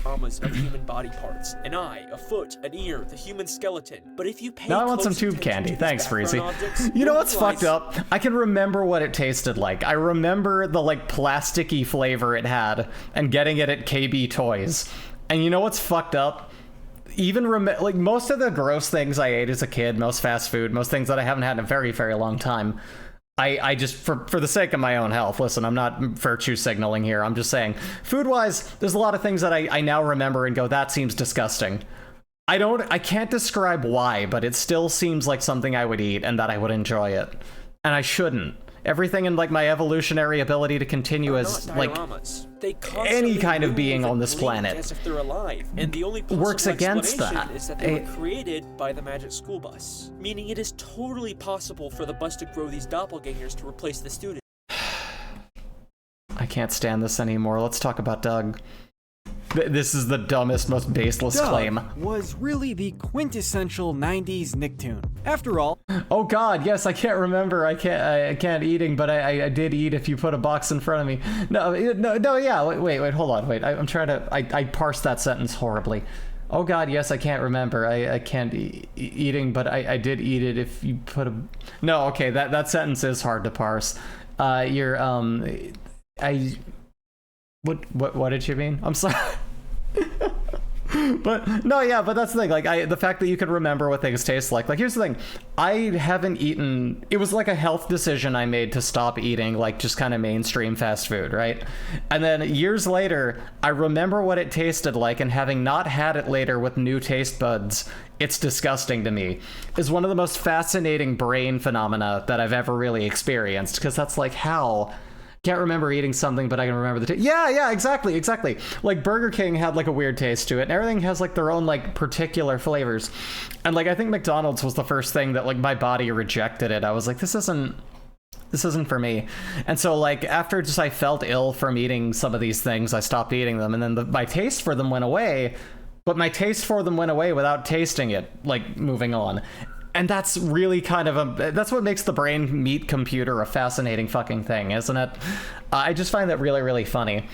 Traumas of human body parts, an eye, a foot, an ear, the human skeleton. But if you pay Now I want some close tube attention candy. to these Thanks, background Freezy. objects, You know you'll what's fucked realize- up? I can remember what it tasted like. I remember the like plasticky flavor it had and getting it at KB Toys. And you know what's fucked up? Even like most of the gross things I ate as a kid, most fast food, most things that I haven't had in a very, very long time, I just, for the sake of my own health, listen, I'm not virtue signaling here. I'm just saying, food-wise, there's a lot of things that I now remember and go, that seems disgusting. I can't describe why, but it still seems like something I would eat and that I would enjoy it. And I shouldn't. Everything in like my evolutionary ability to continue as like any kind of being on this planet as if they're alive, and the only works against that. Is that they were created by the Magic School Bus, meaning it is totally possible for the bus to grow these doppelgangers to replace the student. I can't stand this anymore. Let's talk about Doug. This is the dumbest, most baseless Doug claim. Was really the quintessential 90s Nicktoon. After all... Oh god, yes, I can't remember. I can't eating, but I did eat if you put a box in front of me. No, yeah, wait, hold on, wait. I'm trying to... I parsed that sentence horribly. Oh god, yes, I can't remember. I can't eating, but I did eat it if you put a... No, okay, that sentence is hard to parse. What did you mean? I'm sorry. But no, yeah, but that's the thing. Like the fact that you can remember what things taste like. Like here's the thing. I haven't eaten. It was like a health decision I made to stop eating like just kind of mainstream fast food, right? And then years later, I remember what it tasted like, and having not had it later with new taste buds, it's disgusting to me. Is one of the most fascinating brain phenomena that I've ever really experienced, because that's like how. Can't remember eating something, but I can remember the taste. Yeah, exactly. Like Burger King had like a weird taste to it, and everything has like their own like particular flavors. And like I think McDonald's was the first thing that like my body rejected it. I was like, this isn't for me. And so like after just I felt ill from eating some of these things, I stopped eating them, and then my taste for them went away. But my taste for them went away without tasting it, like moving on. And that's really kind of that's what makes the brain meat computer a fascinating fucking thing, isn't it? I just find that really, really funny.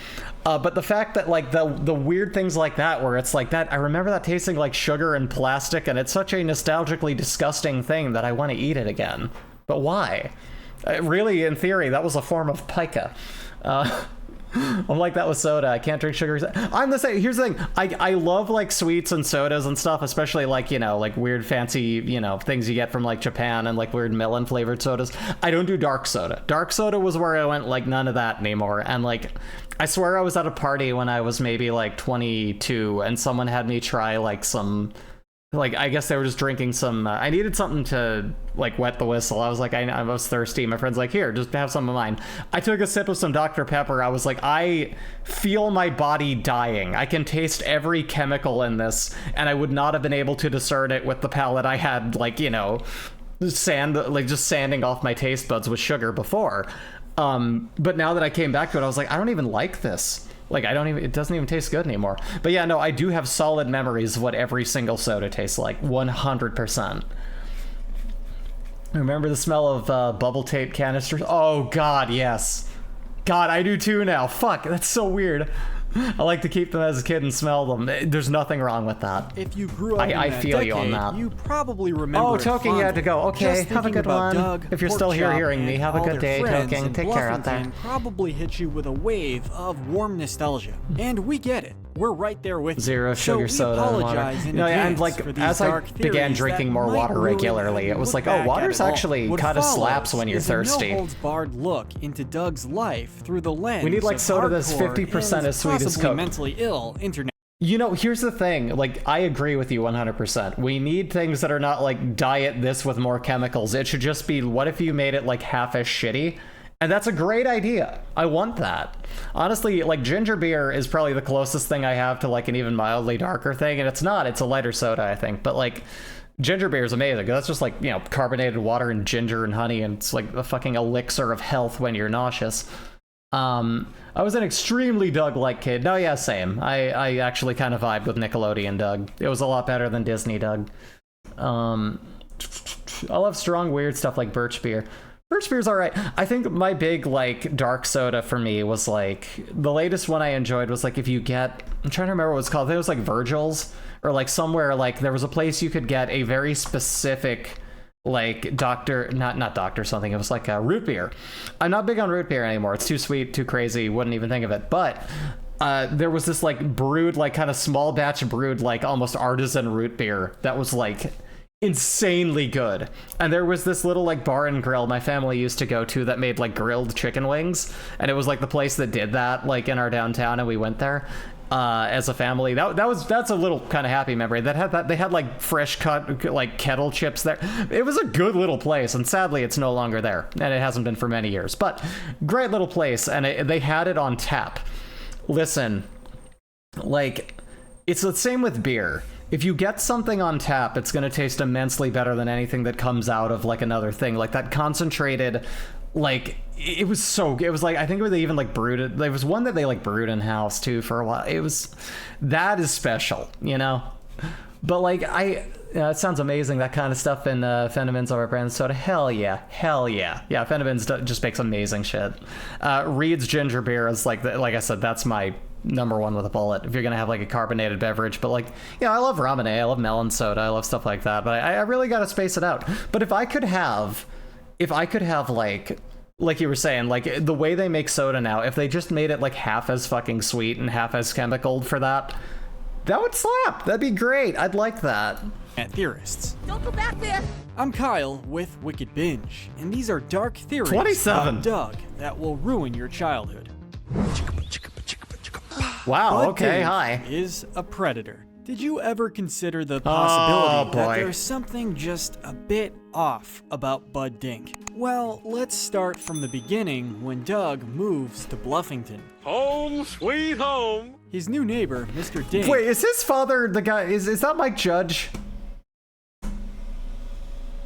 But the fact that like the weird things like that, where it's like that, I remember that tasting like sugar and plastic, and it's such a nostalgically disgusting thing that I want to eat it again. But why? Really, in theory, that was a form of pica. I'm like that with soda. I can't drink sugar. I'm the same. Here's the thing. I love like sweets and sodas and stuff, especially like, you know, like weird fancy, you know, things you get from like Japan and like weird melon flavored sodas. I don't do dark soda. Dark soda was where I went like none of that anymore. And like, I swear I was at a party when I was maybe like 22 and someone had me try like some like, I guess they were just drinking some, I needed something to, like, wet the whistle. I was like, I was thirsty. My friend's like, here, just have some of mine. I took a sip of some Dr. Pepper. I was like, I feel my body dying. I can taste every chemical in this, and I would not have been able to discern it with the palate I had, like, you know, just sanding off my taste buds with sugar before. But now that I came back to it, I was like, I don't even like this. Like, it doesn't even taste good anymore. But yeah, no, I do have solid memories of what every single soda tastes like, 100%. Remember the smell of bubble tape canisters? Oh, God, yes. God, I do too now. Fuck, that's so weird. I like to keep them as a kid and smell them. There's nothing wrong with that. If you grew up in I that feel decade, you on that. you probably remember Oh, Token, you had to go. Okay, have a good one. Doug, if you're still here hearing me, have a good day, Token. Take care out there. Probably hit you with a wave of warm nostalgia. And we get it. We're right there with you. Zero sugar soda and water. No, and like, as I began drinking more water regularly, it was like, oh, water's actually kind of slaps when you're thirsty. No holds barred look into Doug's life through the lens. We need like soda that's 50% as sweet as Coke. Mentally ill internet. You know, here's the thing, like, I agree with you 100%. We need things that are not like diet this with more chemicals. It should just be, what if you made it like half as shitty? And that's a great idea. I want that. Honestly, like, ginger beer is probably the closest thing I have to like an even mildly darker thing, and it's not. It's a lighter soda, I think. But like, ginger beer is amazing. That's just like, you know, carbonated water and ginger and honey, and it's like a fucking elixir of health when you're nauseous. I was an extremely Doug-like kid. No, yeah, same. I actually kind of vibed with Nickelodeon Doug. It was a lot better than Disney Doug. I love strong, weird stuff like birch beer. Birch beer's all right. I think my big, like, dark soda for me was, like, the latest one I enjoyed was, like, if you get, I'm trying to remember what it was called. I think it was, like, Virgil's, or, like, somewhere, like, there was a place you could get a very specific, like, not doctor something. It was, like, a root beer. I'm not big on root beer anymore. It's too sweet, too crazy, wouldn't even think of it. But there was this, like, brewed, like, kind of small batch brewed, like, almost artisan root beer that was, like, insanely good. And there was this little like bar and grill my family used to go to that made like grilled chicken wings, and it was like the place that did that, like, in our downtown, and we went there as a family. That's a little kind of happy memory. They had like fresh cut like kettle chips there. It was a good little place, and sadly it's no longer there, and it hasn't been for many years, but great little place. And they had it on tap. Listen, like, it's the same with beer. If you get something on tap, it's going to taste immensely better than anything that comes out of, like, another thing. Like, that concentrated, like, it was like, I think they even, like, brewed it. There was one that they, like, brewed in-house, too, for a while. That is special, you know? But, like, it sounds amazing, that kind of stuff in Fenneman's over brand soda. Hell yeah. Yeah, Fenneman's just makes amazing shit. Reed's ginger beer is, like I said, that's my number one with a bullet if you're gonna have like a carbonated beverage. But like, yeah, I love ramen, I love melon soda, I love stuff like that, but I really gotta space it out. But if I could have like you were saying, like, the way they make soda now, if they just made it like half as fucking sweet and half as chemicaled for that would slap. That'd be great. I'd like that. At theorists. Don't go back there. I'm Kyle with Wicked Binge, and these are dark theories 27 about Doug that will ruin your childhood. Wow, Bud okay, Dave hi. Is a predator. Did you ever consider the possibility that there's something just a bit off about Bud Dink? Well, let's start from the beginning when Doug moves to Bluffington. Home sweet home. His new neighbor, Mr. Dink. Wait, is his father the guy? Is that Mike Judge?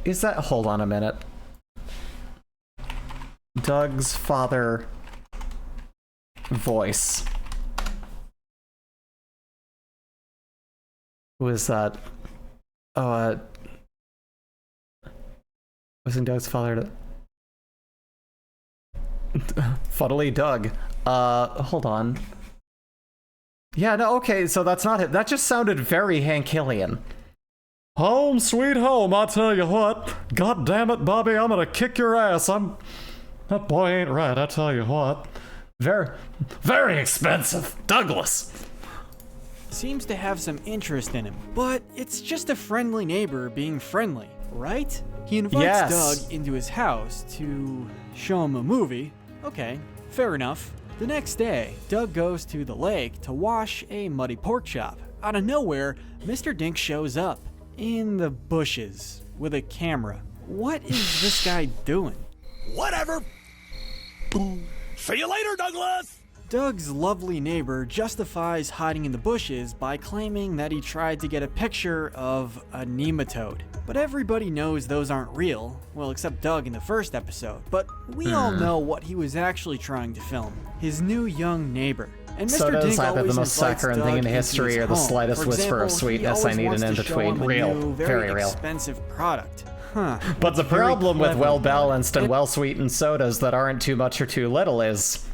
Is that? Hold on a minute. Doug's father voice. Who is that? Oh, wasn't Doug's father? Fuddly Doug. Hold on. Yeah, no, okay, so that's not it. That just sounded very Hank Hillian. Home sweet home, I tell you what. God damn it, Bobby, I'm gonna kick your ass. That boy ain't right, I tell you what. Very expensive. Douglas. Seems to have some interest in him, but it's just a friendly neighbor being friendly, right? He invites Doug into his house to show him a movie. Okay, fair enough. The next day, Doug goes to the lake to wash a muddy pork chop. Out of nowhere, Mr. Dink shows up. in the bushes with a camera. What is this guy doing? Whatever. See you later, Douglas! Doug's lovely neighbor justifies hiding in the bushes by claiming that he tried to get a picture of a nematode. But everybody knows those aren't real, well, except Doug in the first episode. But we all know what he was actually trying to film. His new young neighbor. And Mr. So does Dink either the most saccharine thing in history or the slightest whisper of sweetness I need an in-between. Real. Very real. Expensive product. Huh. But the problem with well-balanced and well-sweetened sodas that aren't too much or too little is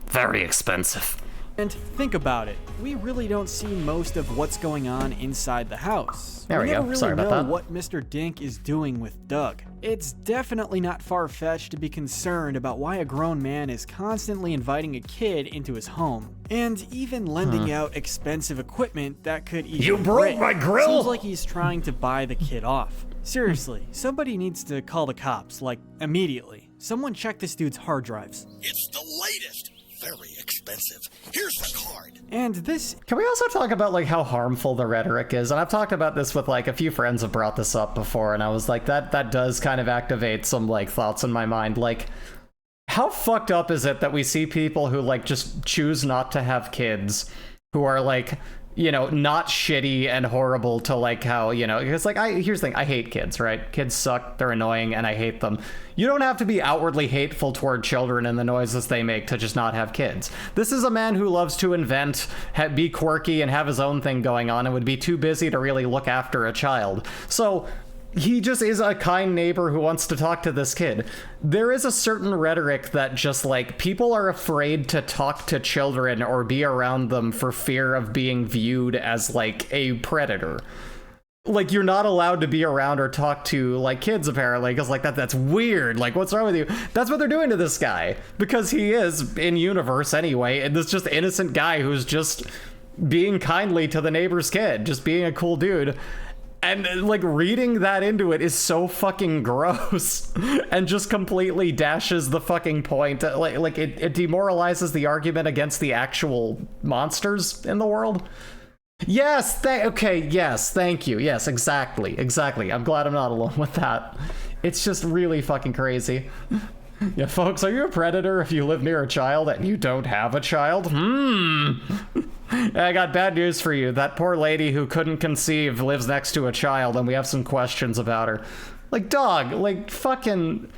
very expensive. And think about it. We really don't see most of what's going on inside the house. There we go. Never really Sorry about know that. what Mr. Dink is doing with Doug. It's definitely not far-fetched to be concerned about why a grown man is constantly inviting a kid into his home, and even lending out expensive equipment that could even You broke my grill! Seems like he's trying to buy the kid off. Seriously, somebody needs to call the cops, like, immediately. Someone check this dude's hard drives. It's the latest. Very expensive. Here's the card. And this... Can we also talk about, like, how harmful the rhetoric is? And I've talked about this with, like, a few friends have brought this up before, and I was like, that does kind of activate some, like, thoughts in my mind. Like, how fucked up is it that we see people who, like, just choose not to have kids, who are, like, you know, not shitty and horrible to, like, how, you know, because, like, here's the thing, I hate kids, right? Kids suck, they're annoying, and I hate them. You don't have to be outwardly hateful toward children and the noises they make to just not have kids. This is a man who loves to invent, be quirky, and have his own thing going on, and would be too busy to really look after a child. So he just is a kind neighbor who wants to talk to this kid. There is a certain rhetoric that just, like, people are afraid to talk to children or be around them for fear of being viewed as, like, a predator. Like, you're not allowed to be around or talk to, like, kids, apparently, because, like, that's weird. Like, what's wrong with you? That's what they're doing to this guy, because he is in universe anyway, and this just innocent guy who's just being kindly to the neighbor's kid, just being a cool dude. And, like, reading that into it is so fucking gross and just completely dashes the fucking point. Like it demoralizes the argument against the actual monsters in the world. Yes, yes, thank you. Yes, exactly. I'm glad I'm not alone with that. It's just really fucking crazy. Yeah, folks, are you a predator if you live near a child and you don't have a child? I got bad news for you. That poor lady who couldn't conceive lives next to a child, and we have some questions about her. Like, dog, like, fucking...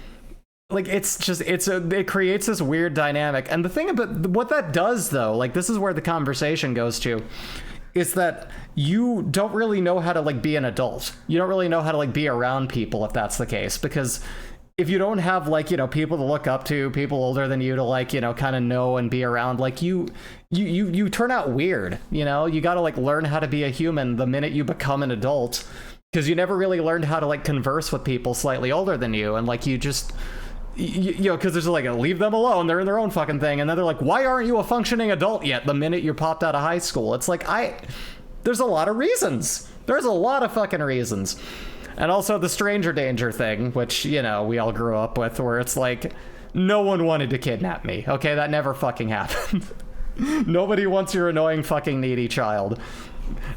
Like, it's just, it creates this weird dynamic. And the thing about what that does, though, like, this is where the conversation goes to, is that you don't really know how to, like, be an adult. You don't really know how to, like, be around people if that's the case, because if you don't have, like, you know, people to look up to, people older than you to, like, you know, kind of know and be around, like, you turn out weird, you know? You gotta, like, learn how to be a human the minute you become an adult, because you never really learned how to, like, converse with people slightly older than you, and, like, you just... You know, because there's like, leave them alone, they're in their own fucking thing, and then they're like, why aren't you a functioning adult yet the minute you're popped out of high school? It's like, there's a lot of reasons. There's a lot of fucking reasons. And also the stranger danger thing, which, you know, we all grew up with, where it's like, no one wanted to kidnap me, okay? That never fucking happened. Nobody wants your annoying fucking needy child.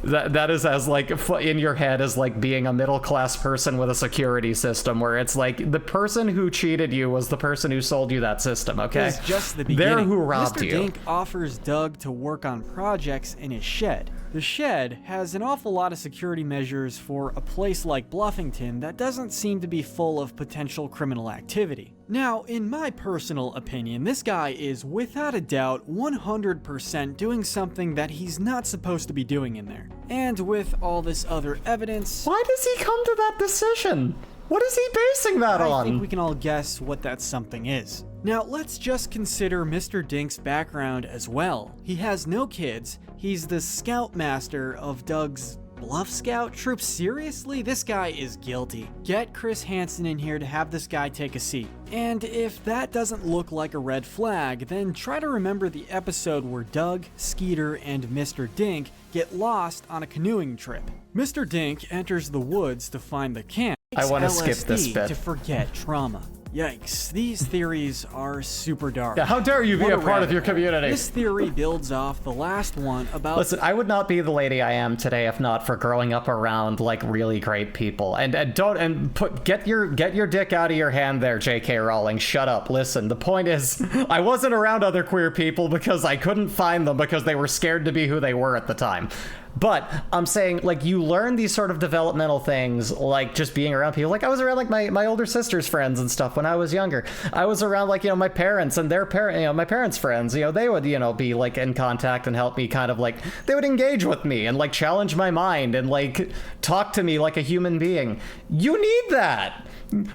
That is as, like, in your head as, like, being a middle-class person with a security system, where it's like, the person who cheated you was the person who sold you that system, okay? It's just the beginning. They're who robbed you. Mr. Dink offers Doug to work on projects in his shed. The shed has an awful lot of security measures for a place like Bluffington that doesn't seem to be full of potential criminal activity. Now, in my personal opinion, this guy is without a doubt 100% doing something that he's not supposed to be doing in there. And with all this other evidence... Why does he come to that decision? What is he basing that on? I think we can all guess what that something is. Now, let's just consider Mr. Dink's background as well. He has no kids. He's the scoutmaster of Doug's Bluff Scout troop. Seriously? This guy is guilty. Get Chris Hansen in here to have this guy take a seat. And if that doesn't look like a red flag, then try to remember the episode where Doug, Skeeter, and Mr. Dink get lost on a canoeing trip. Mr. Dink enters the woods to find the camp. I want to skip this bit. To forget trauma. Yikes, these theories are super dark. Yeah, how dare you be a part of your community? This theory builds off the last one about— Listen, I would not be the lady I am today if not for growing up around like really great people. Get your dick out of your hand there, J.K. Rowling. Shut up. Listen, the point is, I wasn't around other queer people because I couldn't find them because they were scared to be who they were at the time. But I'm saying, like, you learn these sort of developmental things, like just being around people. Like, I was around like my older sister's friends and stuff when I was younger. I was around like, you know, my parents and their parents, you know, my parents' friends, you know, they would, you know, be like in contact and help me kind of like, they would engage with me and like challenge my mind and like talk to me like a human being. You need that.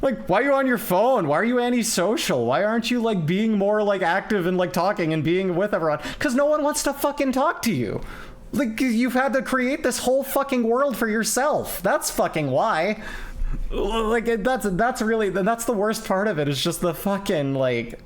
Like, why are you on your phone? Why are you antisocial? Why aren't you like being more like active and like talking and being with everyone? Because no one wants to fucking talk to you. Like, you've had to create this whole fucking world for yourself. That's fucking why. Like, that's really, that's the worst part of it. It's just the fucking, like,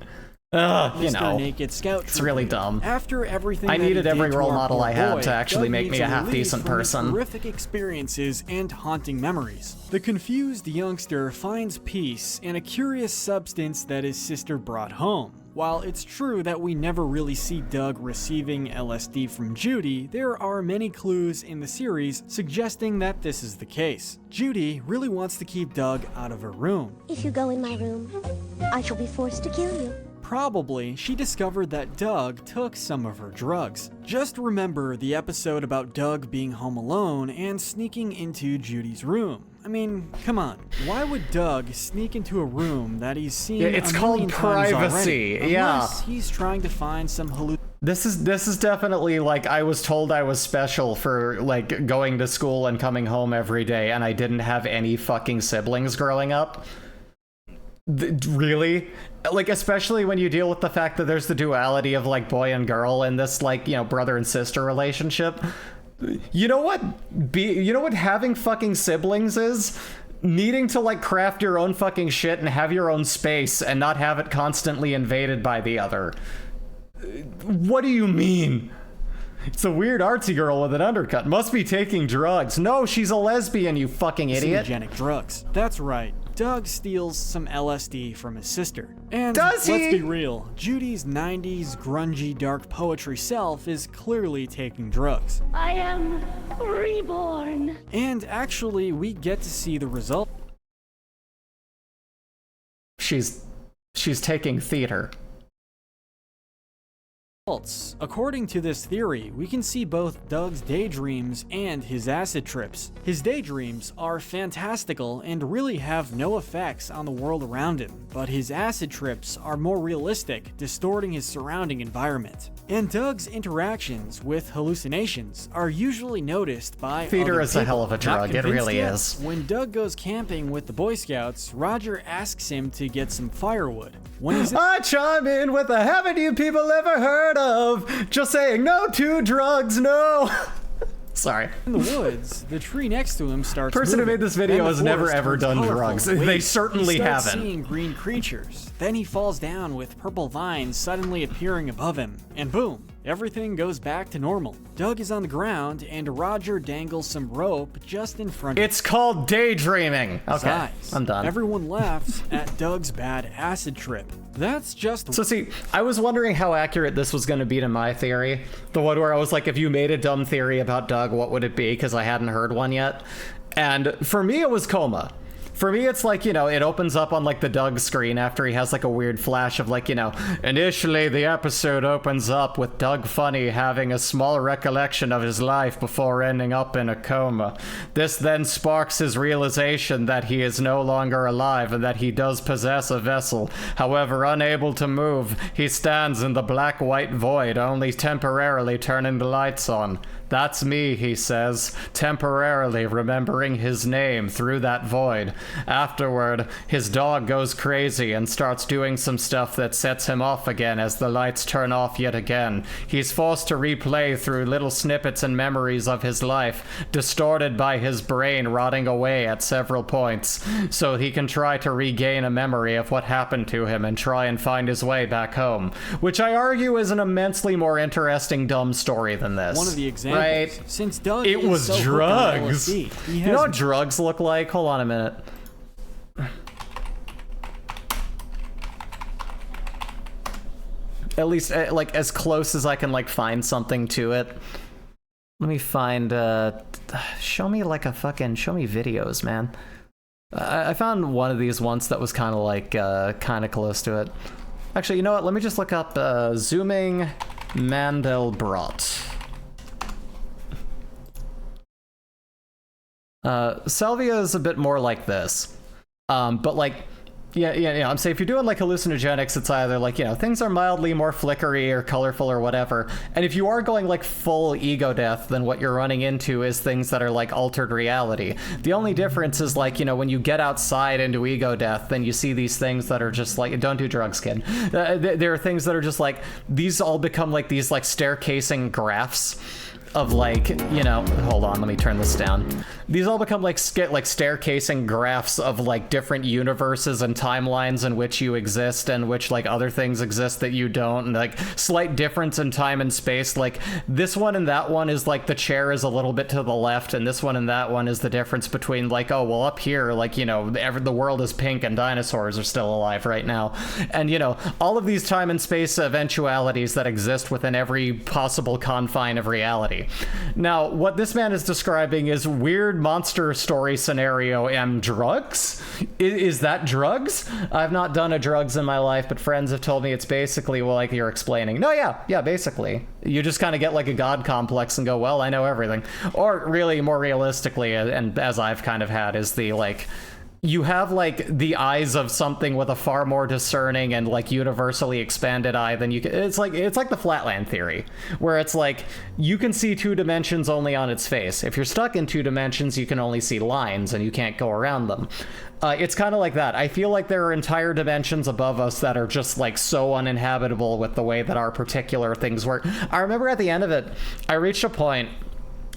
you know, Naked Scout it's really dumb. After everything I needed every role model I had boy, to actually Doug make me a half-decent person. Horrific experiences and haunting memories. The confused youngster finds peace in a curious substance that his sister brought home. While it's true that we never really see Doug receiving LSD from Judy, there are many clues in the series suggesting that this is the case. Judy really wants to keep Doug out of her room. If you go in my room, I shall be forced to kill you. Probably, she discovered that Doug took some of her drugs. Just remember the episode about Doug being home alone and sneaking into Judy's room. I mean, come on. Why would Doug sneak into a room that he's seen it's a called million times privacy. already, Yeah. unless he's trying to find some This is definitely like, I was told I was special for like going to school and coming home every day, and I didn't have any fucking siblings growing up. Really? Like, especially when you deal with the fact that there's the duality of like boy and girl in this, like, you know, brother and sister relationship. You know what having fucking siblings is? Needing to like craft your own fucking shit and have your own space and not have it constantly invaded by the other. What do you mean? It's a weird artsy girl with an undercut. Must be taking drugs. No, she's a lesbian, you fucking idiot. hallucinogenic drugs. That's right. Doug steals some LSD from his sister. And does he? Let's be real, Judy's 90s grungy dark poetry self is clearly taking drugs. I am reborn. And actually, we get to see the result. She's taking theater. According to this theory, we can see both Doug's daydreams and his acid trips. His daydreams are fantastical and really have no effects on the world around him, but his acid trips are more realistic, distorting his surrounding environment. And Doug's interactions with hallucinations are usually noticed by theater other is a hell of a people. drug, it really yet, is. When Doug goes camping with the Boy Scouts, Roger asks him to get some firewood. When he's I chime in with a haven't you people ever heard of? Just saying no to drugs, no. Sorry. In the woods, the tree next to him starts Person moving. who made this video Then has the never forest ever turns done colorful drugs. and They waves. certainly he starts haven't. seeing green creatures. Then he falls down with purple vines suddenly appearing above him. And boom, everything goes back to normal. Doug is on the ground and Roger dangles some rope just in front of him. It's called daydreaming. Okay, Besides, I'm done. Everyone laughs at Doug's bad acid trip. That's just... So see, I was wondering how accurate this was going to be to my theory. The one where I was like, if you made a dumb theory about Doug, what would it be? Because I hadn't heard one yet. And for me, it was coma. For me, it's like, you know, it opens up on like the Doug screen after he has like a weird flash of like, you know, initially the episode opens up with Doug Funny having a small recollection of his life before ending up in a coma. This then sparks his realization that he is no longer alive and that he does possess a vessel. However, unable to move, he stands in the black-white void, only temporarily turning the lights on. That's me, he says, temporarily remembering his name through that void. Afterward, his dog goes crazy and starts doing some stuff that sets him off again as the lights turn off yet again. He's forced to replay through little snippets and memories of his life, distorted by his brain rotting away at several points, so he can try to regain a memory of what happened to him and try and find his way back home, which I argue is an immensely more interesting dumb story than this. One of the examples. Right? Since Doug it is was so hooked on drugs. LSD, he You has know what drugs look like? Hold on a minute. At least, like, as close as I can, like, find something to it. Let me find, show me videos, man. I found one of these once that was kind of like, kind of close to it. Actually, you know what? Let me just look up, zooming Mandelbrot. Salvia is a bit more like this. But like, yeah, I'm saying if you're doing like hallucinogenics, it's either like, you know, things are mildly more flickery or colorful or whatever. And if you are going like full ego death, then what you're running into is things that are like altered reality. The only difference is like, you know, when you get outside into ego death, then you see these things that are just like, don't do drugs, kid. There are things that are just like, these all become like these like staircasing graphs of like, you know, hold on, let me turn this down. These all become like staircasing graphs of like different universes and timelines in which you exist and which like other things exist that you don't, and like slight difference in time and space. Like this one and that one is like the chair is a little bit to the left, and this one and that one is the difference between like, oh well, up here, like, you know, the world is pink and dinosaurs are still alive right now. And you know, all of these time and space eventualities that exist within every possible confine of reality. Now, what this man is describing is weird monster story scenario and drugs? Is that drugs? I've not done a drugs in my life, but friends have told me it's basically, well, like you're explaining. No, yeah, basically. You just kind of get like a god complex and go, well, I know everything. Or really more realistically, and as I've kind of had, is the like, you have like the eyes of something with a far more discerning and like universally expanded eye than you can. It's like the flatland theory, where it's like you can see 2 dimensions only on its face. If you're stuck in 2 dimensions, you can only see lines and you can't go around them. It's kind of like that. I feel like there are entire dimensions above us that are just like so uninhabitable with the way that our particular things work. I remember at the end of it, I reached a point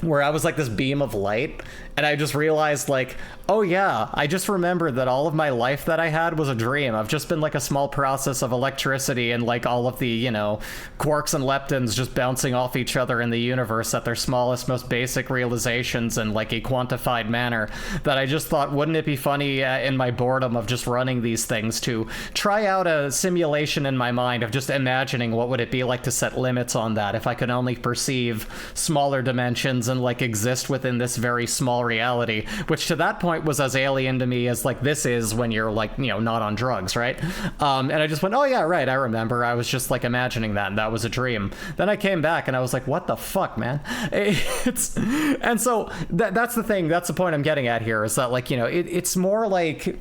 where I was like this beam of light, and I just realized like, oh yeah, I just remembered that all of my life that I had was a dream. I've just been like a small process of electricity and like all of the, you know, quarks and leptons just bouncing off each other in the universe at their smallest, most basic realizations in like a quantified manner, that I just thought, wouldn't it be funny in my boredom of just running these things to try out a simulation in my mind of just imagining what would it be like to set limits on that if I could only perceive smaller dimensions and like exist within this very small reality, which to that point was as alien to me as like this is when you're like, you know, not on drugs, right? And I just went, oh yeah, right, I remember. I was just like imagining that, and that was a dream. Then I came back and I was like, what the fuck, man? And so that's the thing. That's the point I'm getting at here, is that like, you know, it's more like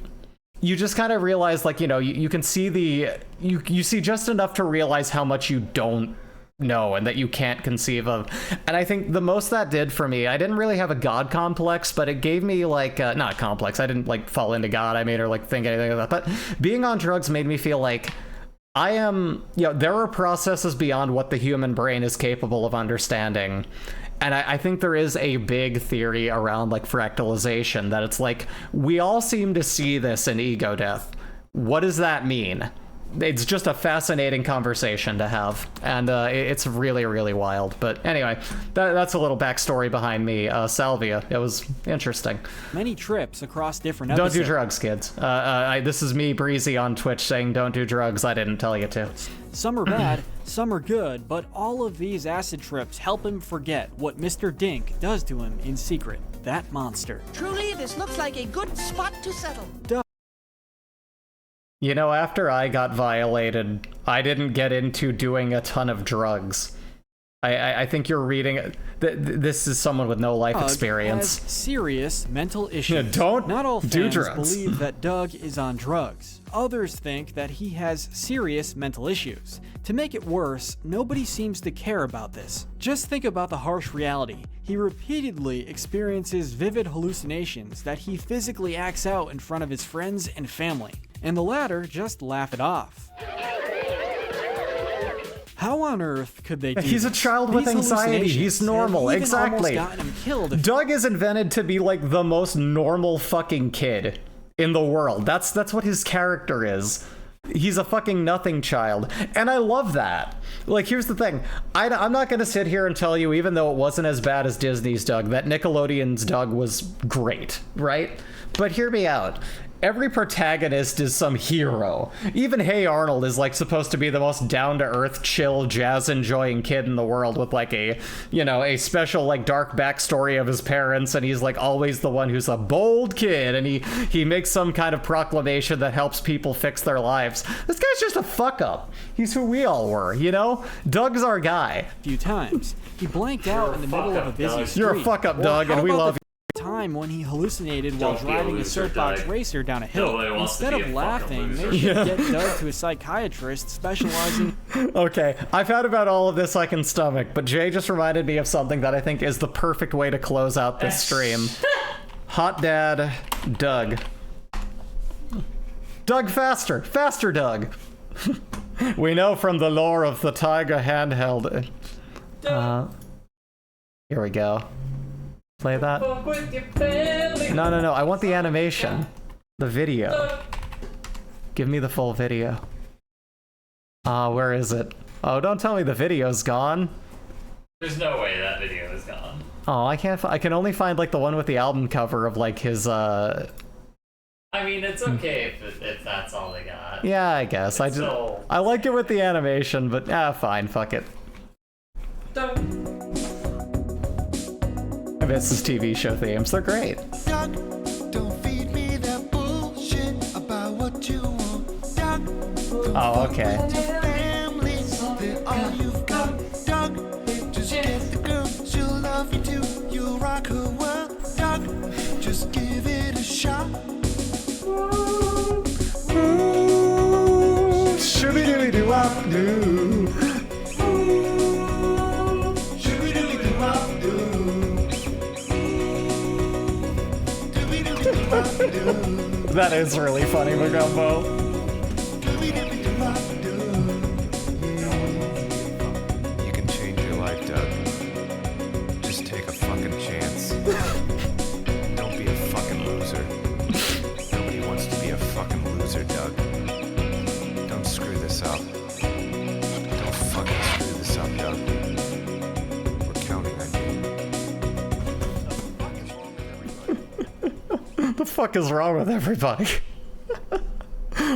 you just kind of realize like, you know, you can see you see just enough to realize how much you don't know and that you can't conceive of. And I think the most that did for me, I didn't really have a god complex, but it gave me like not a complex, I didn't like fall into God, I made or like think anything of that, but being on drugs made me feel like I am, you know, there are processes beyond what the human brain is capable of understanding. And I think there is a big theory around like fractalization, that it's like we all seem to see this in ego death. What does that mean? It's just a fascinating conversation to have, and it's really, really wild. But anyway, that's a little backstory behind me. Salvia, it was interesting. Many trips across different episodes. Don't do drugs, kids. This is me, Breezy, on Twitch saying don't do drugs. I didn't tell you to. Some are bad, some are good, but all of these acid trips help him forget what Mr. Dink does to him in secret. That monster. Truly, this looks like a good spot to settle. You know, after I got violated, I didn't get into doing a ton of drugs. I think you're reading... This is someone with no life experience. Has serious mental issues. Yeah, don't Not all do fans drugs. believe that Doug is on drugs. Others think that he has serious mental issues. To make it worse, nobody seems to care about this. Just think about the harsh reality. He repeatedly experiences vivid hallucinations that he physically acts out in front of his friends and family, and the latter just laugh it off. How on earth could they do He's a child with anxiety. He's normal. Exactly. Doug is invented to be like the most normal fucking kid in the world. That's what his character is. He's a fucking nothing child. And I love that. Like, here's the thing. I'm not going to sit here and tell you, even though it wasn't as bad as Disney's Doug, that Nickelodeon's Doug was great, right? But hear me out. every protagonist is some hero. Even Hey Arnold is like supposed to be the most down-to-earth, chill, jazz-enjoying kid in the world with like a, you know, a special like dark backstory of his parents, and he's like always the one who's a bold kid, and he makes some kind of proclamation that helps people fix their lives. This guy's just a fuck up. He's who we all were, you know? Doug's our guy. A few times. He blanked out in the middle of a busy street. You're a fuck up, Doug, and we love you. Time when he hallucinated while driving a soapbox racer down a hill. Instead of laughing, they should get Doug to a psychiatrist specializing. Okay, I've had about all of this I can stomach, but Jay just reminded me of something that I think is the perfect way to close out this stream. Hot Dad Doug. Doug faster! Faster, Doug! We know from the lore of the Tiger handheld. Here we go. Play that. No. I want the animation. The video. Give me the full video. Where is it? Oh, don't tell me the video's gone. There's no way that video is gone. Oh, I can't. I can only find like the one with the album cover of like his. I mean, it's okay if that's all they got. Yeah, I guess. I like it with the animation, but fine. Fuck it. I miss his TV show themes. They're great. Doug, don't feed me that bullshit about what you want. Doug, oh, okay. Family, they're all you've got. Doug, just get the girl, she'll love you too. You'll rock her world. Doug, just give it a shot. Shooby-dooby-doo-wop-doo. That is really funny, Magumbo. You can change your life, Doug. Just take a fucking chance. Don't be a fucking loser. Nobody wants to be a fucking loser, Doug. Don't screw this up. Don't fucking screw this up, Doug. We're counting on you. The fuck is wrong with everybody?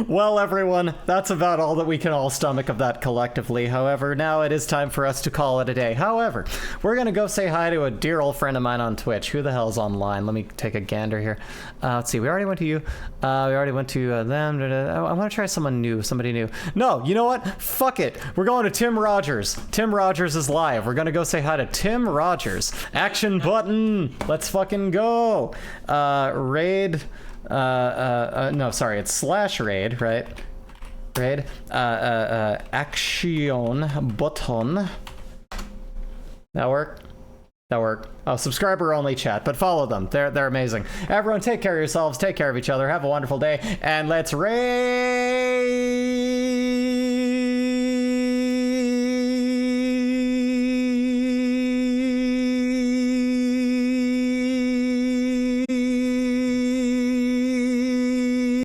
Well, everyone, that's about all that we can all stomach of that collectively. However, now it is time for us to call it a day. However, we're gonna go say hi to a dear old friend of mine on Twitch. Who the hell's online? Let me take a gander here. Let's see, we already went to you. We already went to them. I want to try someone new, somebody new. No, you know what? Fuck it. We're going to Tim Rogers. Tim Rogers is live. We're gonna go say hi to Tim Rogers. Action button. Let's fucking go. Raid. No, sorry, it's /raid, right? Raid. Action button. That work? That work. Oh, subscriber only chat, but follow them. They're amazing. Everyone, take care of yourselves, take care of each other, have a wonderful day, and let's raid.